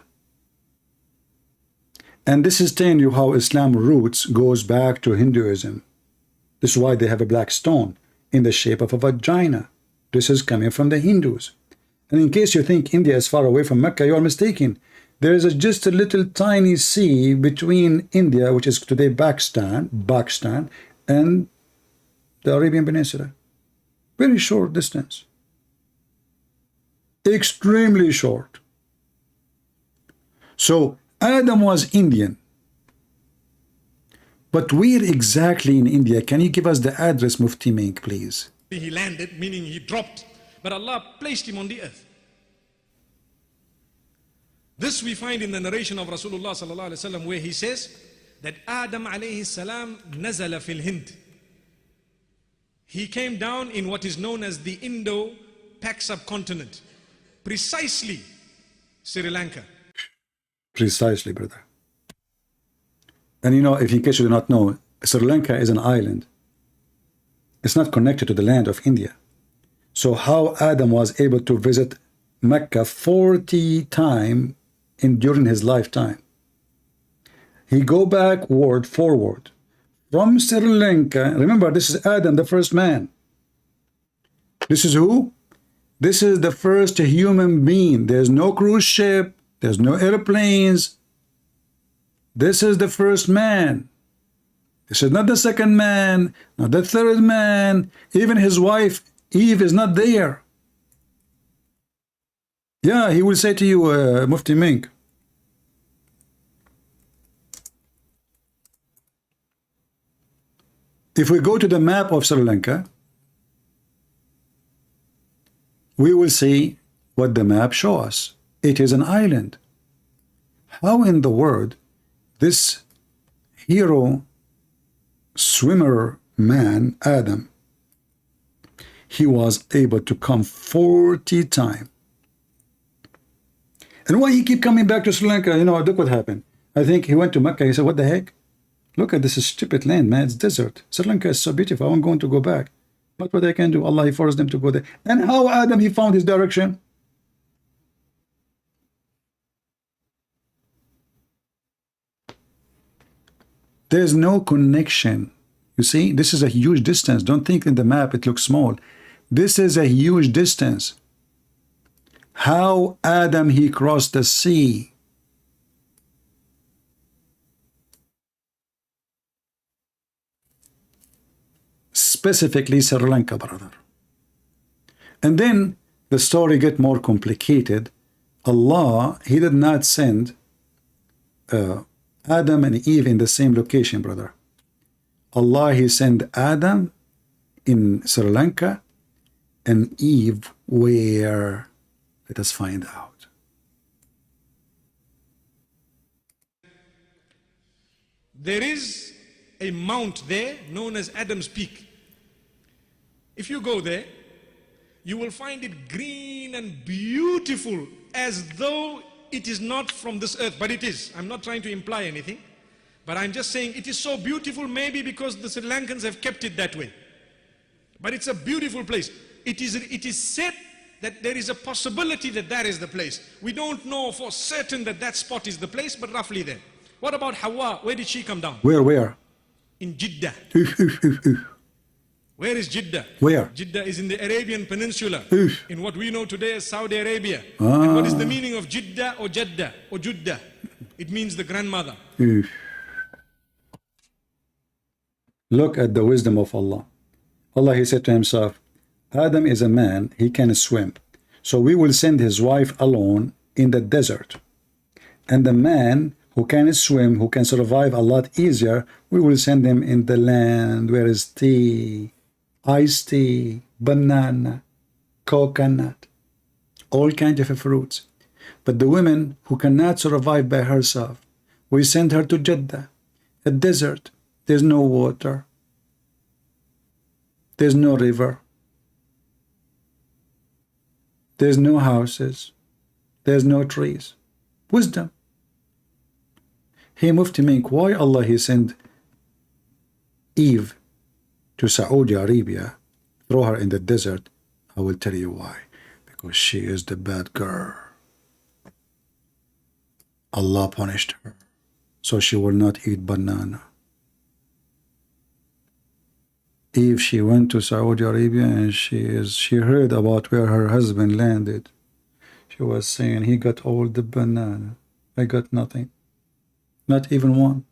And this is telling you how Islam roots goes back to Hinduism. This is why they have a black stone in the shape of a vagina. This is coming from the Hindus. And in case you think India is far away from Mecca, you are mistaken. There is just a little tiny sea between India, which is today Pakistan, and the Arabian Peninsula. Very short distance. Extremely short. So Adam was Indian. But where exactly in India? Can you give us the address, Mufti Mink, please? He landed, meaning he dropped. But Allah placed him on the earth. This we find in the narration of Rasulullah sallallahu alaihi wasallam, where he says that Adam alayhi salam nazala fil Hind. He came down in what is known as the Indo-Pak subcontinent, precisely Sri Lanka. Precisely, brother. And you know, if in case you do not know, Sri Lanka is an island. It's not connected to the land of India. So how Adam was able to visit Mecca 40 times during his lifetime? He go backward, forward. From Sri Lanka, remember this is Adam, the first man. This is who? This is the first human being. There's no cruise ship. There's no airplanes. This is the first man. This is not the second man, not the third man. Even his wife, Eve, is not there. Yeah, he will say to you, Mufti Mink. If we go to the map of Sri Lanka, we will see what the map shows us. It is an island. How in the world this hero swimmer man, Adam, he was able to come 40 times? And why he keep coming back to Sri Lanka? You know, look what happened. I think he went to Mecca. He said, what the heck? Look at this stupid land, man. It's desert. Sri Lanka is so beautiful. I'm going to go back. But what I can do, Allah, he forced them to go there. And how Adam, he found his direction? There's no connection. You see, this is a huge distance. Don't think in the map it looks small. This is a huge distance. How Adam, he crossed the sea? Specifically Sri Lanka, brother. And then the story get more complicated. Allah, he did not send Adam and Eve in the same location, brother. Allah, he sent Adam in Sri Lanka and Eve where? Let us find out. There is a mount there known as Adam's Peak. If you go there, you will find it green and beautiful, as though it is not from this earth, but it is. I'm not trying to imply anything, but I'm just saying it is so beautiful, maybe because the Sri Lankans have kept it that way. But it's a beautiful place. It is said that there is a possibility that that is the place. We don't know for certain that that spot is the place, but roughly there. What about Hawa? Where did she come down? Where? In Jeddah. Where is Jeddah? Where? Jeddah is in the Arabian Peninsula, in what we know today as Saudi Arabia. Ah. And what is the meaning of Jeddah or Jeddah or Juddah? It means the grandmother. Look at the wisdom of Allah. Allah, he said to himself, Adam is a man, he can swim. So we will send his wife alone in the desert. And the man who can swim, who can survive a lot easier, we will send him in the land where is tea, iced tea, banana, coconut, all kinds of fruits. But the woman who cannot survive by herself, we send her to Jeddah, a desert. There's no water. There's no river. There's no houses. There's no trees. Wisdom. Hey, Mufti Mink, why Allah he sent Eve to Saudi Arabia, throw her in the desert? I will tell you why. Because she is the bad girl. Allah punished her, so she will not eat banana. Eve, she went to Saudi Arabia and she heard about where her husband landed. She was saying, he got all the banana. I got nothing. Not even one.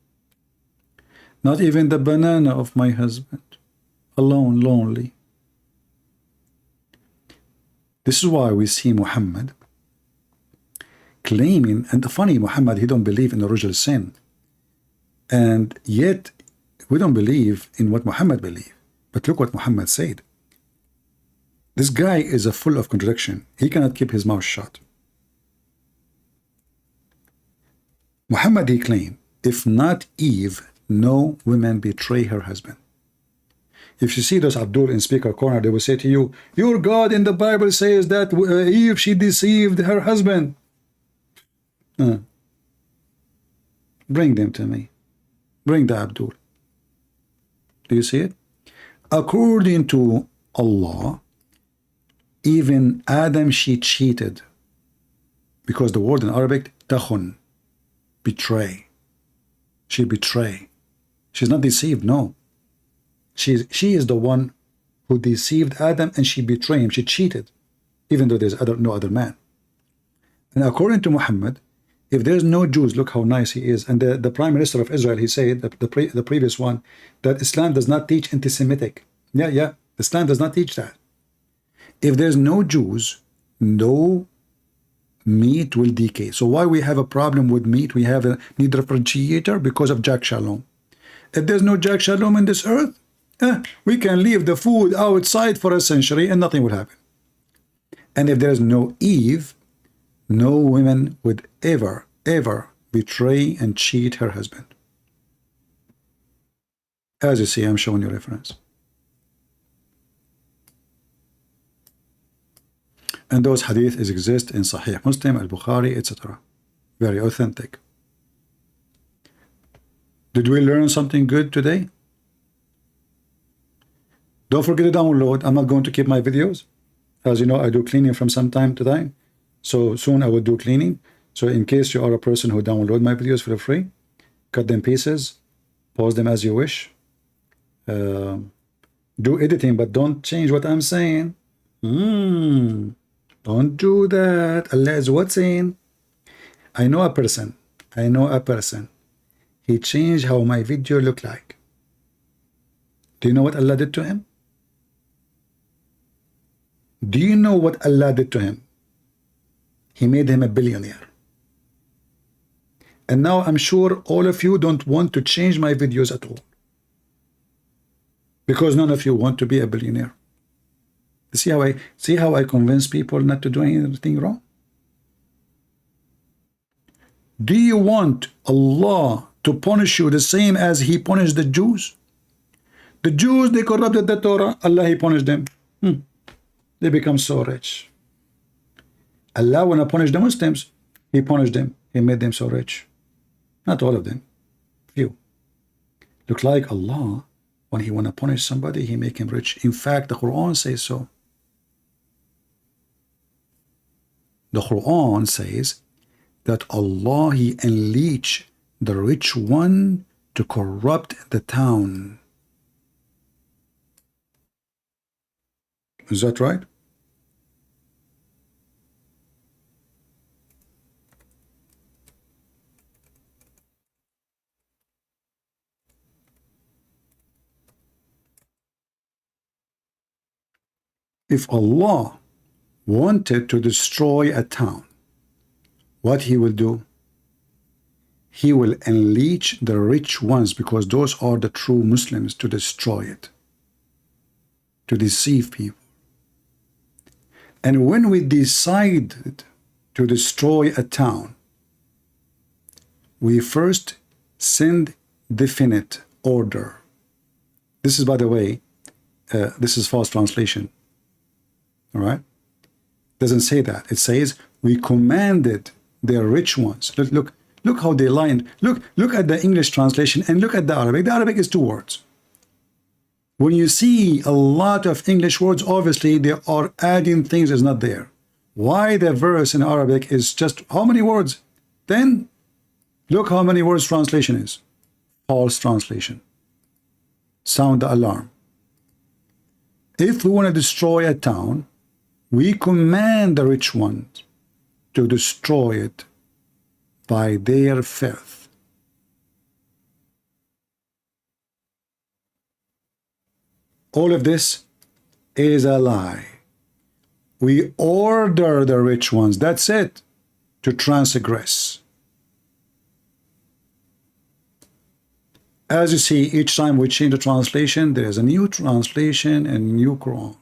Not even the banana of my husband. Alone, lonely. This is why we see Muhammad claiming, and the funny, Muhammad, he don't believe in original sin. And yet, we don't believe in what Muhammad believed. But look what Muhammad said. This guy is a full of contradiction. He cannot keep his mouth shut. Muhammad, he claimed, if not Eve, no woman betray her husband. If you see those Abdul in speaker corner, they will say to you, your God in the Bible says that Eve, she deceived her husband. Bring them to me. Bring the Abdul. Do you see it? According to Allah, even Adam, she cheated. Because the word in Arabic, takhun, betray. She betray. She's not deceived, no. She is the one who deceived Adam and she betrayed him. She cheated, even though there's no other man. And according to Muhammad, if there's no Jews, look how nice he is. And the Prime Minister of Israel, he said, the previous one, that Islam does not teach anti-Semitic. Yeah, Islam does not teach that. If there's no Jews, no meat will decay. So why we have a problem with meat? We have a need refrigerator because of Jack Shalom. If there's no Jack Shalom in this earth, we can leave the food outside for a century and nothing will happen. And if there's no Eve, no woman would ever betray and cheat her husband. As you see, I'm showing you reference. And those hadiths exist in Sahih Muslim, Al-Bukhari, etc. Very authentic. Did we learn something good today? Don't forget to download. I'm not going to keep my videos. As you know, I do cleaning from some time to time. So soon I will do cleaning. So in case you are a person who download my videos for free, cut them pieces, pause them as you wish. Do editing, but don't change what I'm saying. Don't do that. Allah is watching. I know a person. He changed how my video looked like. Do you know what Allah did to him? Do you know what Allah did to him? He made him a billionaire. And now I'm sure all of you don't want to change my videos at all. Because none of you want to be a billionaire. See how I convince people not to do anything wrong? Do you want Allah to punish you the same as he punished the Jews? The Jews, they corrupted the Torah. Allah, he punished them. They become so rich. Allah, when he punished the Muslims, he punished them. He made them so rich. Not all of them. Few. Look like Allah, when he want to punish somebody, he make him rich. In fact, the Quran says so. The Quran says that Allah, he unleashed the rich one to corrupt the town. Is that right? If Allah wanted to destroy a town, what he will do? He will unleash the rich ones, because those are the true Muslims, to destroy it, to deceive people. And when we decided to destroy a town, we first send definite order. This is, by the way, this is false translation. All right? Doesn't say that. It says we commanded their rich ones. Look how they lined. Look at the English translation and look at the Arabic. The Arabic is 2 words. When you see a lot of English words, obviously they are adding things that's not there. Why the verse in Arabic is just how many words? 10? Look how many words translation is. False translation. Sound the alarm. If we want to destroy a town, we command the rich ones to destroy it by their filth. All of this is a lie. We order the rich ones, that's it, to transgress. As you see, each time we change the translation, there is a new translation and new Quran.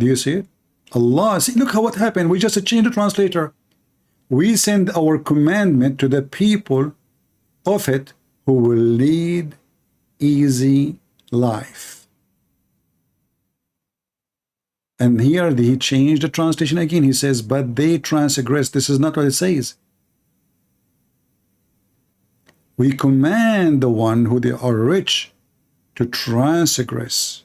Do you see it? Allah, see, look how what happened. We just changed the translator. We send our commandment to the people of it who will lead easy life. And here he changed the translation again. He says, but they transgress. This is not what it says. We command the one who they are rich to transgress.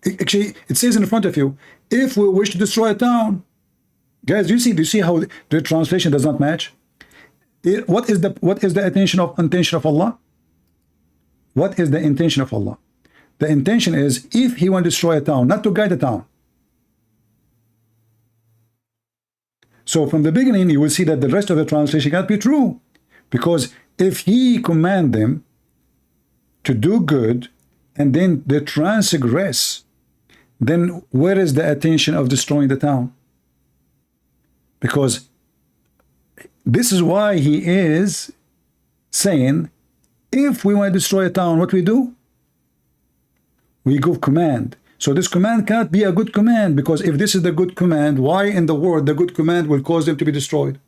Actually, it says in front of you, if we wish to destroy a town. Guys, do you see how the translation does not match? What is the intention of Allah? What is the intention of Allah? The intention is, if he wants to destroy a town, not to guide the town. So from the beginning, you will see that the rest of the translation cannot be true. Because if he command them to do good, and then they transgress, then where is the attention of destroying the town? Because this is why he is saying, if we want to destroy a town, what we do? We give command. So this command cannot be a good command, because if this is the good command, why in the world the good command will cause them to be destroyed?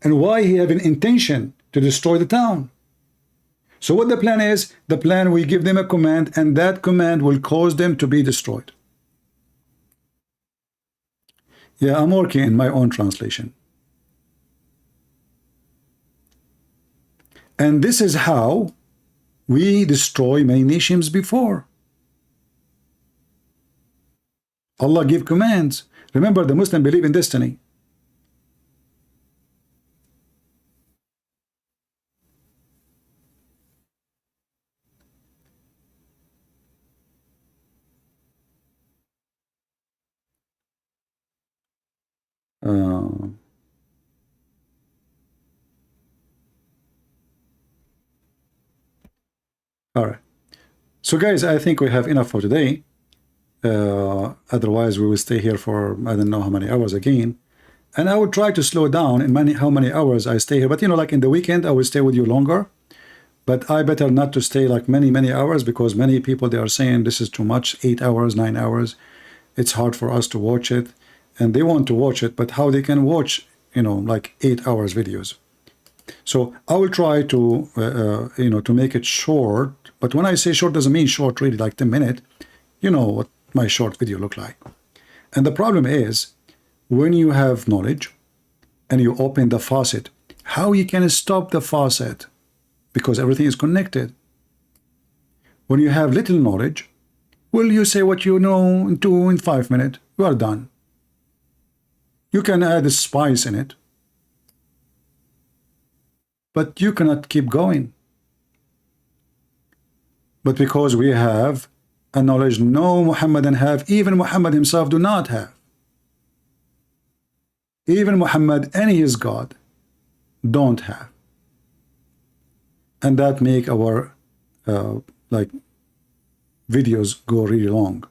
And why he have an intention to destroy the town? So what the plan is? The plan, we give them a command, and that command will cause them to be destroyed. Yeah, I'm working in my own translation. And this is how we destroy many nations before. Allah give commands. Remember, the Muslim believe in destiny. All right. So guys, I think we have enough for today. Otherwise, we will stay here for I don't know how many hours again. And I will try to slow down in how many hours I stay here. But you know, like in the weekend, I will stay with you longer. But I better not to stay like many hours, because many people, they are saying this is too much, 8 hours, 9 hours. It's hard for us to watch it. And they want to watch it, but how they can watch, you know, like 8 hours videos. So I will try to, you know, to make it short. But when I say short, doesn't mean short really like 10 minutes. You know what my short video look like. And the problem is, when you have knowledge and you open the faucet, how you can stop the faucet? Because everything is connected. When you have little knowledge, will you say what you know in 5 minutes? You are done. You can add a spice in it, but you cannot keep going. But because we have a knowledge no Muhammadan have, even Muhammad himself do not have. Even Muhammad and his God don't have. And that make our like videos go really long.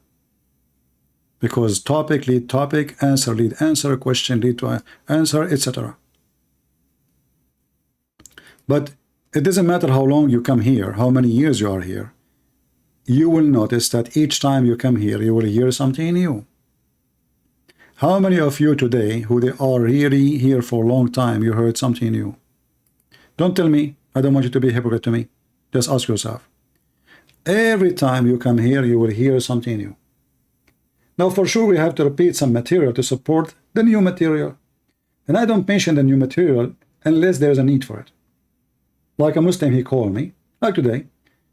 Because topic lead topic, answer lead answer, question lead to answer, etc. But it doesn't matter how long you come here, how many years you are here. You will notice that each time you come here, you will hear something new. How many of you today, who they are really here for a long time, you heard something new? Don't tell me. I don't want you to be a hypocrite to me. Just ask yourself. Every time you come here, you will hear something new. Now, for sure, we have to repeat some material to support the new material. And I don't mention the new material unless there's a need for it. Like a Muslim, he called me, like today.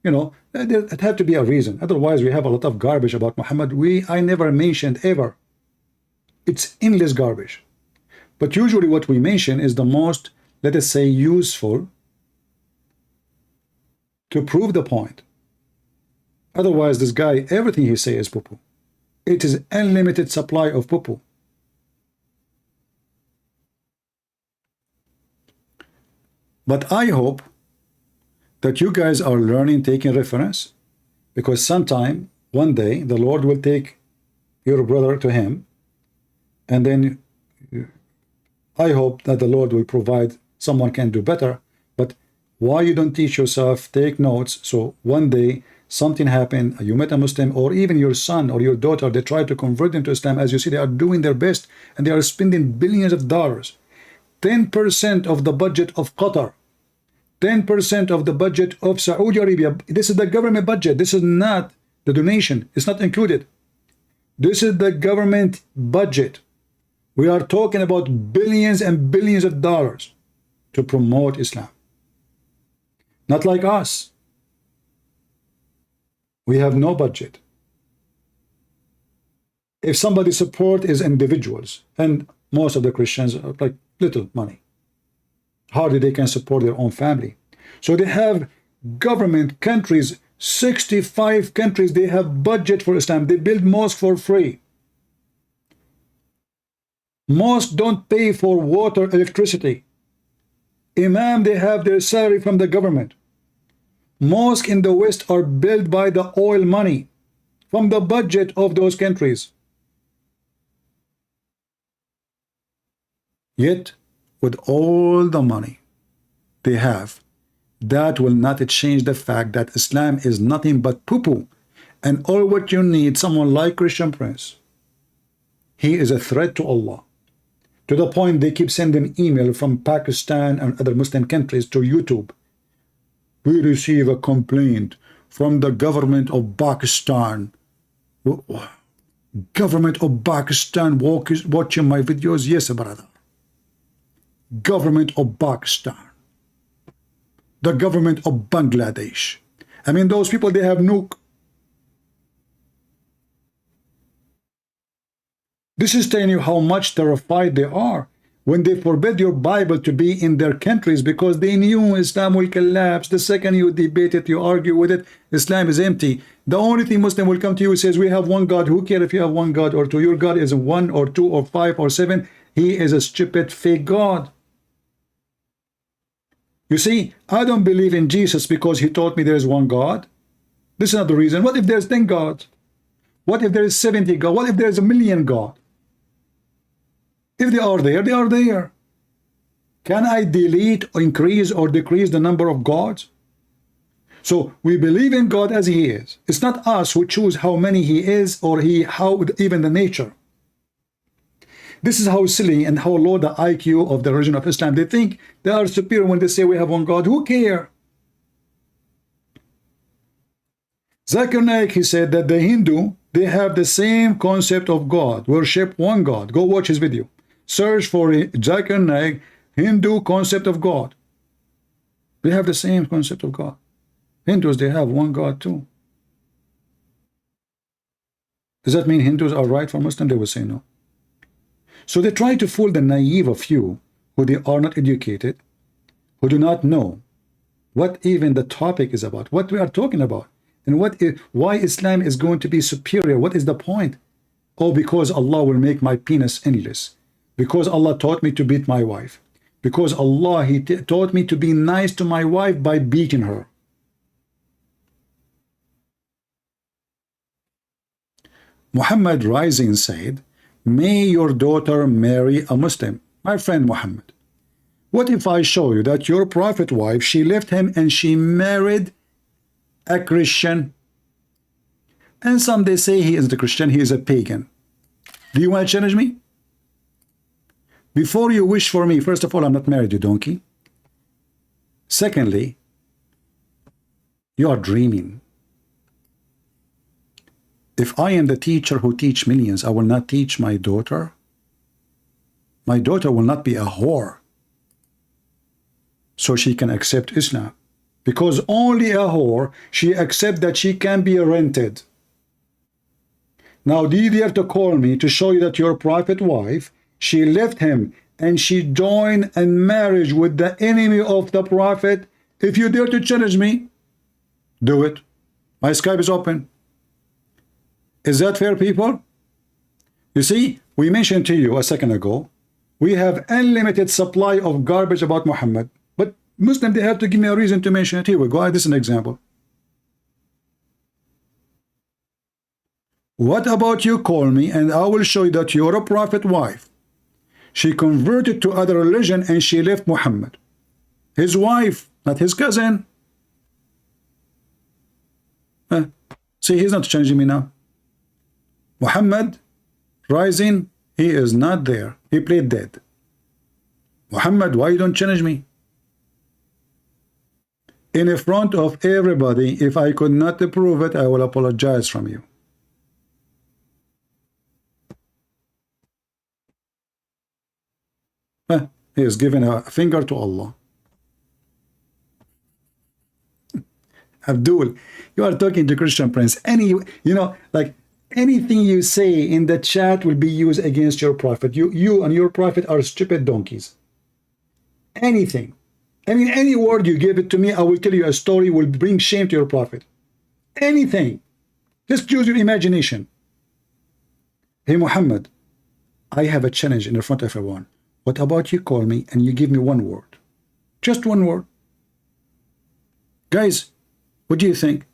You know, it had to be a reason. Otherwise, we have a lot of garbage about Muhammad. I never mentioned ever. It's endless garbage. But usually what we mention is the most, let us say, useful to prove the point. Otherwise, this guy, everything he says is poo-poo. It is unlimited supply of poo-poo. But I hope that you guys are learning, taking reference, because sometime, one day, the Lord will take your brother to him, and then I hope that the Lord will provide someone can do better. But why you don't teach yourself, take notes, so one day something happened, you met a Muslim, or even your son or your daughter, they try to convert them to Islam. As you see, they are doing their best, and they are spending billions of dollars. 10% of the budget of Qatar, 10% of the budget of Saudi Arabia. This is the government budget. This is not the donation. It's not included. This is the government budget. We are talking about billions and billions of dollars to promote Islam. Not like us. We have no budget. If somebody support is individuals, and most of the Christians are like little money. Hardly they can support their own family. So they have government, countries, 65 countries, they have budget for Islam. They build mosques for free. Mosques don't pay for water, electricity. Imam, they have their salary from the government. Mosques in the West are built by the oil money from the budget of those countries. Yet, with all the money they have, that will not change the fact that Islam is nothing but poo-poo. And all what you need, someone like Christian Prince, he is a threat to Allah. To the point they keep sending email from Pakistan and other Muslim countries to YouTube. We receive a complaint from the government of Pakistan. Government of Pakistan watching my videos? Yes, brother. Government of Pakistan. The government of Bangladesh. I mean, those people, they have nuke. This is telling you how much terrified they are when they forbid your Bible to be in their countries, because they knew Islam will collapse. The second you debate it, you argue with it, Islam is empty. The only thing Muslim will come to you and says, we have one God. Who cares if you have one God or two? Your God is 1 or 2 or 5 or 7. He is a stupid fake God. You see, I don't believe in Jesus because he taught me there is one God. This is not the reason. What if there's 10 gods? What if there is 70 gods? What if there's 1,000,000 gods? If they are there, they are there. Can I delete, or increase, or decrease the number of gods? So we believe in God as he is. It's not us who choose how many he is, or how even the nature. This is how silly and how low the IQ of the religion of Islam. They think they are superior when they say we have one God. Who cares? Zakir Naik, he said that the Hindu, they have the same concept of God. Worship one God. Go watch his video. Search for Zakir Naik, Hindu concept of God. They have the same concept of God. Hindus, they have one God too. Does that mean Hindus are right for Muslim? They will say no. So they try to fool the naive of you who they are not educated, who do not know what even the topic is about, what we are talking about, and why Islam is going to be superior. What is the point? Oh, because Allah will make my penis endless. Because Allah taught me to beat my wife. Because Allah, He taught me to be nice to my wife by beating her. Muhammad rising said, may your daughter marry a Muslim. My friend Muhammad, what if I show you that your prophet wife, she left him and she married a Christian? And some they say he isn't a Christian, he is a pagan. Do you want to challenge me? Before you wish for me, first of all, I'm not married, you donkey. Secondly, you are dreaming. If I am the teacher who teach millions, I will not teach my daughter. My daughter will not be a whore so she can accept Islam. Because only a whore, she accepts that she can be rented. Now, do you dare to call me to show you that your prophet wife, she left him and she joined in marriage with the enemy of the prophet? If you dare to challenge me, do it. My Skype is open. Is that fair, people? You see, we mentioned to you a second ago, we have unlimited supply of garbage about Muhammad. But Muslim, they have to give me a reason to mention it. Here we go. This is an example. What about you call me and I will show you that you're a prophet wife. She converted to other religion and she left Muhammad. His wife, not his cousin. See, he's not changing me now. Muhammad rising, he is not there. He played dead. Muhammad, why you don't challenge me? In front of everybody, if I could not prove it, I will apologize from you. He is giving a finger to Allah. Abdul, you are talking to Christian Prince. Like anything you say in the chat will be used against your prophet. You and your prophet are stupid donkeys. Anything. I mean, any word you give it to me, I will tell you a story will bring shame to your prophet. Anything. Just use your imagination. Hey, Muhammad, I have a challenge in front of everyone. What about you call me and you give me one word? Just one word. Guys, what do you think?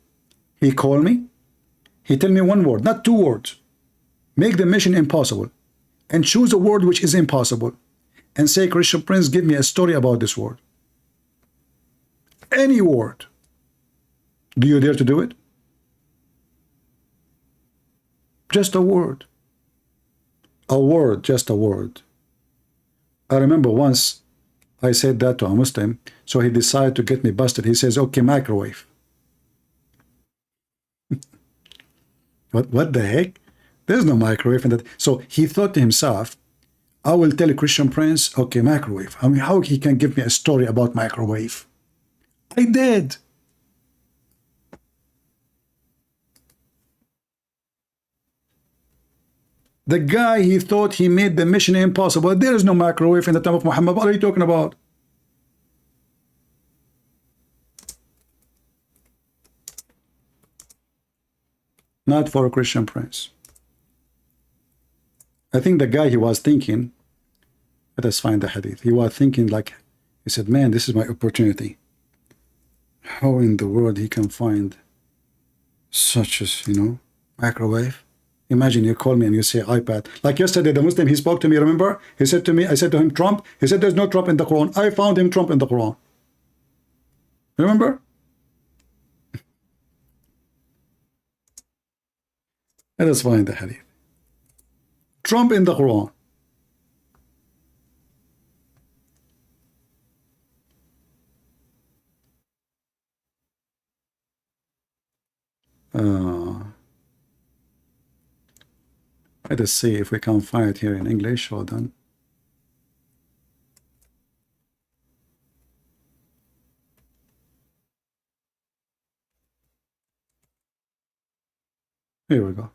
He called me. He tell me one word, not two words. Make the mission impossible. And choose a word which is impossible. And say, Christian Prince, give me a story about this word. Any word. Do you dare to do it? Just a word. A word, just a word. I remember once I said that to a Muslim, so he decided to get me busted. He says, okay, microwave. What the heck? There's no microwave in that. So he thought to himself, I will tell a Christian Prince, okay, microwave. I mean, how he can give me a story about microwave? I did. The guy, he thought he made the mission impossible. There is no microwave in the time of Muhammad. What are you talking about? Not for a Christian Prince. I think the guy, he was thinking, let us find the hadith. He was thinking like, he said, man, this is my opportunity. How in the world he can find such as, microwave? Imagine you call me and you say iPad. Like yesterday, the Muslim, he spoke to me, remember? He said to me, I said to him, Trump. He said, there's no Trump in the Quran. I found him Trump in the Quran. Remember? Let us find the hadith. Trump in the Quran. Let us see if we can find it here in English. Hold on. Here we go.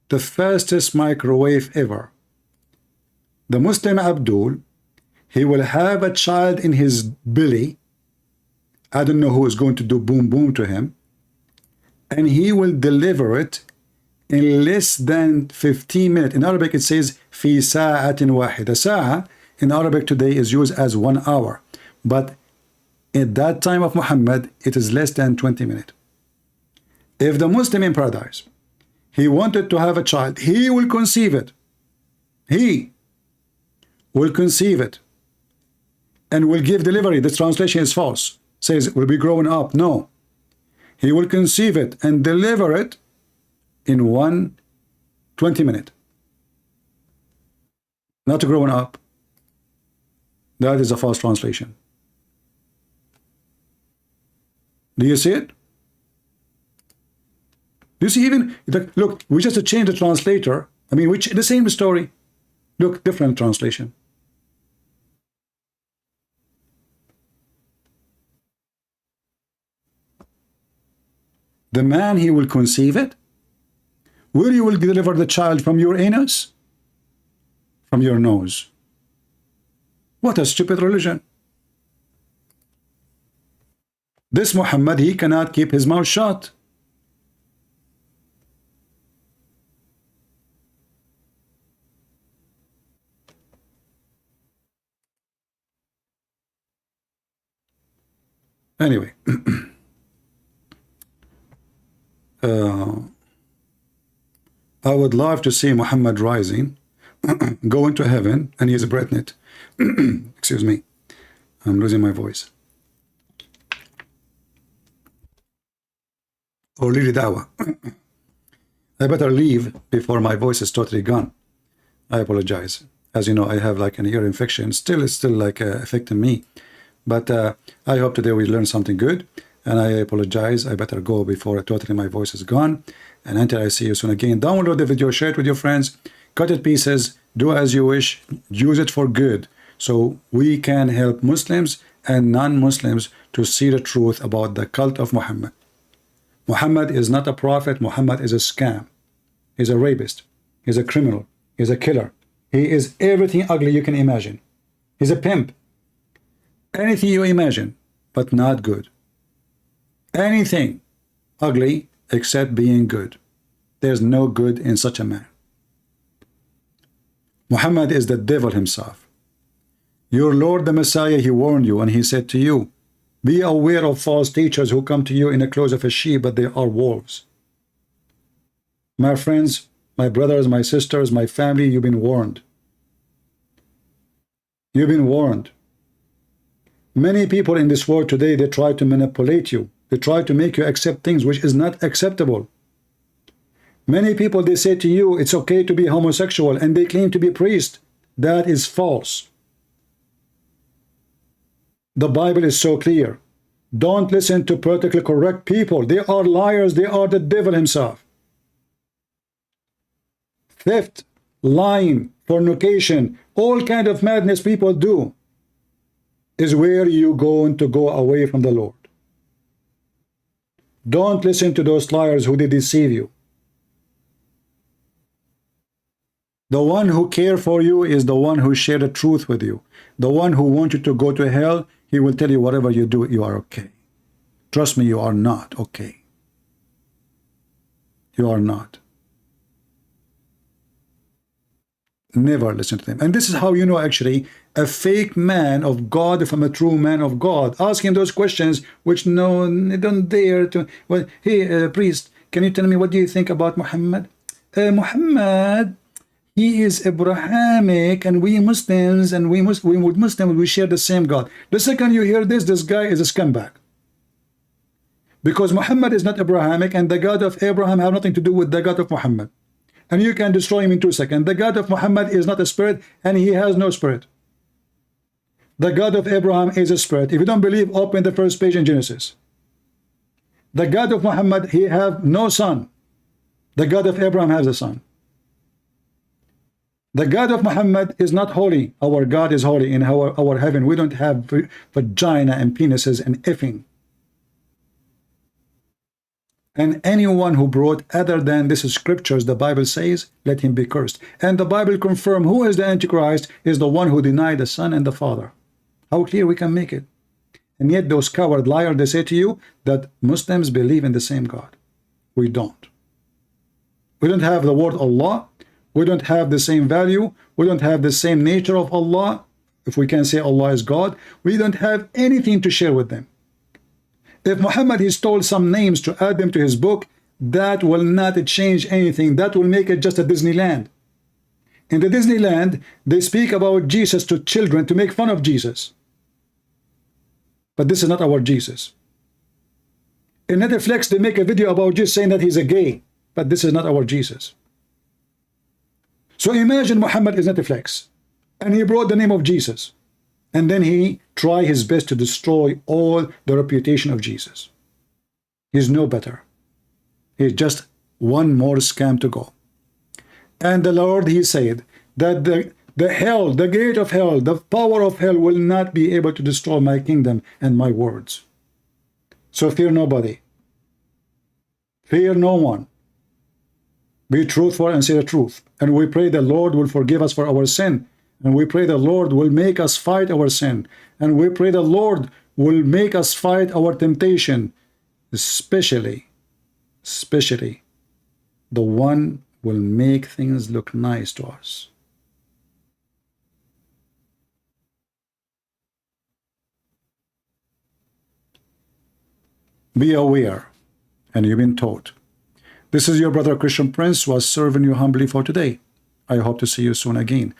the fastest microwave ever. The Muslim Abdul, he will have a child in his belly. I don't know who is going to do boom boom to him, and he will deliver it in less than 15 minutes. In Arabic it says في ساعة واحدة. ساعة in Arabic today is used as 1 hour, but at that time of Muhammad it is less than 20 minutes. If the Muslim in paradise, he wanted to have a child, he will conceive it. He will conceive it and will give delivery. This translation is false. Says it will be growing up. No. He will conceive it and deliver it in 20 minutes. Not growing up. That is a false translation. Do you see it? Do you see even, look, we just changed the translator. I mean, which the same story. Look, different translation. The man, he will conceive it. Where you will deliver the child? From your anus? From your nose? What a stupid religion. This Muhammad, he cannot keep his mouth shut. Anyway, I would love to see Muhammad rising, going to heaven, and he's breathing it. Excuse me, I'm losing my voice. Or leave da'wah. I better leave before my voice is totally gone. I apologize. As you know, I have like an ear infection. It's still like affecting me. But I hope today we learn something good. And I apologize. I better go before totally my voice is gone. And until I see you soon again, download the video, share it with your friends, cut it pieces, do as you wish, use it for good. So we can help Muslims and non-Muslims to see the truth about the cult of Muhammad. Muhammad is not a prophet. Muhammad is a scam. He's a rapist. He's a criminal. He's a killer. He is everything ugly you can imagine. He's a pimp. Anything you imagine, but not good. Anything ugly except being good. There's no good in such a man. Muhammad is the devil himself. Your Lord the Messiah, he warned you and he said to you, be aware of false teachers who come to you in the clothes of a sheep, but they are wolves. My friends, my brothers, my sisters, my family, you've been warned. You've been warned. Many people in this world today, they try to manipulate you. They try to make you accept things which is not acceptable. Many people, they say to you, it's okay to be homosexual, and they claim to be priest. That is false. The Bible is so clear. Don't listen to politically correct people. They are liars. They are the devil himself. Theft, lying, fornication, all kind of madness people do is where you're going to go away from the Lord. Don't listen to those liars who did deceive you. The one who cares for you is the one who shared the truth with you. The one who wants you to go to hell, he will tell you whatever you do, you are okay. Trust me, you are not okay. You are not. Never listen to them. And this is how you know actually a fake man of God from a true man of God. Ask him those questions which no, they don't dare to. Well, hey, priest, can you tell me what do you think about Muhammad? Muhammad, he is Abrahamic, and we Muslims and we Muslims, we share the same God. The second you hear this guy is a scumbag. Because Muhammad is not Abrahamic, and the God of Abraham have nothing to do with the God of Muhammad. And you can destroy him in 2 seconds. The God of Muhammad is not a spirit, and he has no spirit. The God of Abraham is a spirit. If you don't believe, open the first page in Genesis. The God of Muhammad, he have no son. The God of Abraham has a son. The God of Muhammad is not holy. Our God is holy in our heaven. We don't have vagina and penises and effing. And anyone who brought other than this scriptures, the Bible says, let him be cursed. And the Bible confirm who is the Antichrist is the one who denied the Son and the Father. How clear we can make it. And yet those coward liars, they say to you that Muslims believe in the same God. We don't. We don't have the word Allah. We don't have the same value. We don't have the same nature of Allah. If we can say Allah is God, we don't have anything to share with them. If Muhammad he stole some names to add them to his book, that will not change anything. That will make it just a Disneyland. In the Disneyland, they speak about Jesus to children to make fun of Jesus. But this is not our Jesus. In Netflix, they make a video about Jesus saying that he's a gay. But this is not our Jesus. So imagine Muhammad is Netflix. And he brought the name of Jesus. And then he tried his best to destroy all the reputation of Jesus. He's no better. He's just one more scam to go. And the Lord, he said that the hell, the gate of hell, the power of hell will not be able to destroy my kingdom and my words. So fear nobody. Fear no one. Be truthful and say the truth. And we pray the Lord will forgive us for our sin. And we pray the Lord will make us fight our sin. And we pray the Lord will make us fight our temptation. Especially the one will make things look nice to us. Be aware, and you've been taught. This is your brother Christian Prince who was serving you humbly for today. I hope to see you soon again.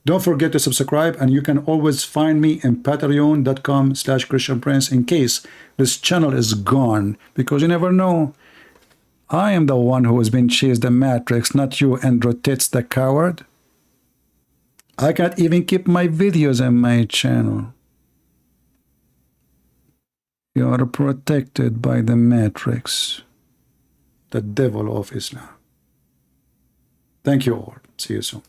Don't forget to subscribe, and you can always find me in patreon.com/Christian Prince in case this channel is gone, because you never know. I am the one who has been chased the Matrix, not you, Andrew Tits the coward. I can't even keep my videos on my channel. You are protected by the Matrix, the devil of Islam. Thank you all. See you soon.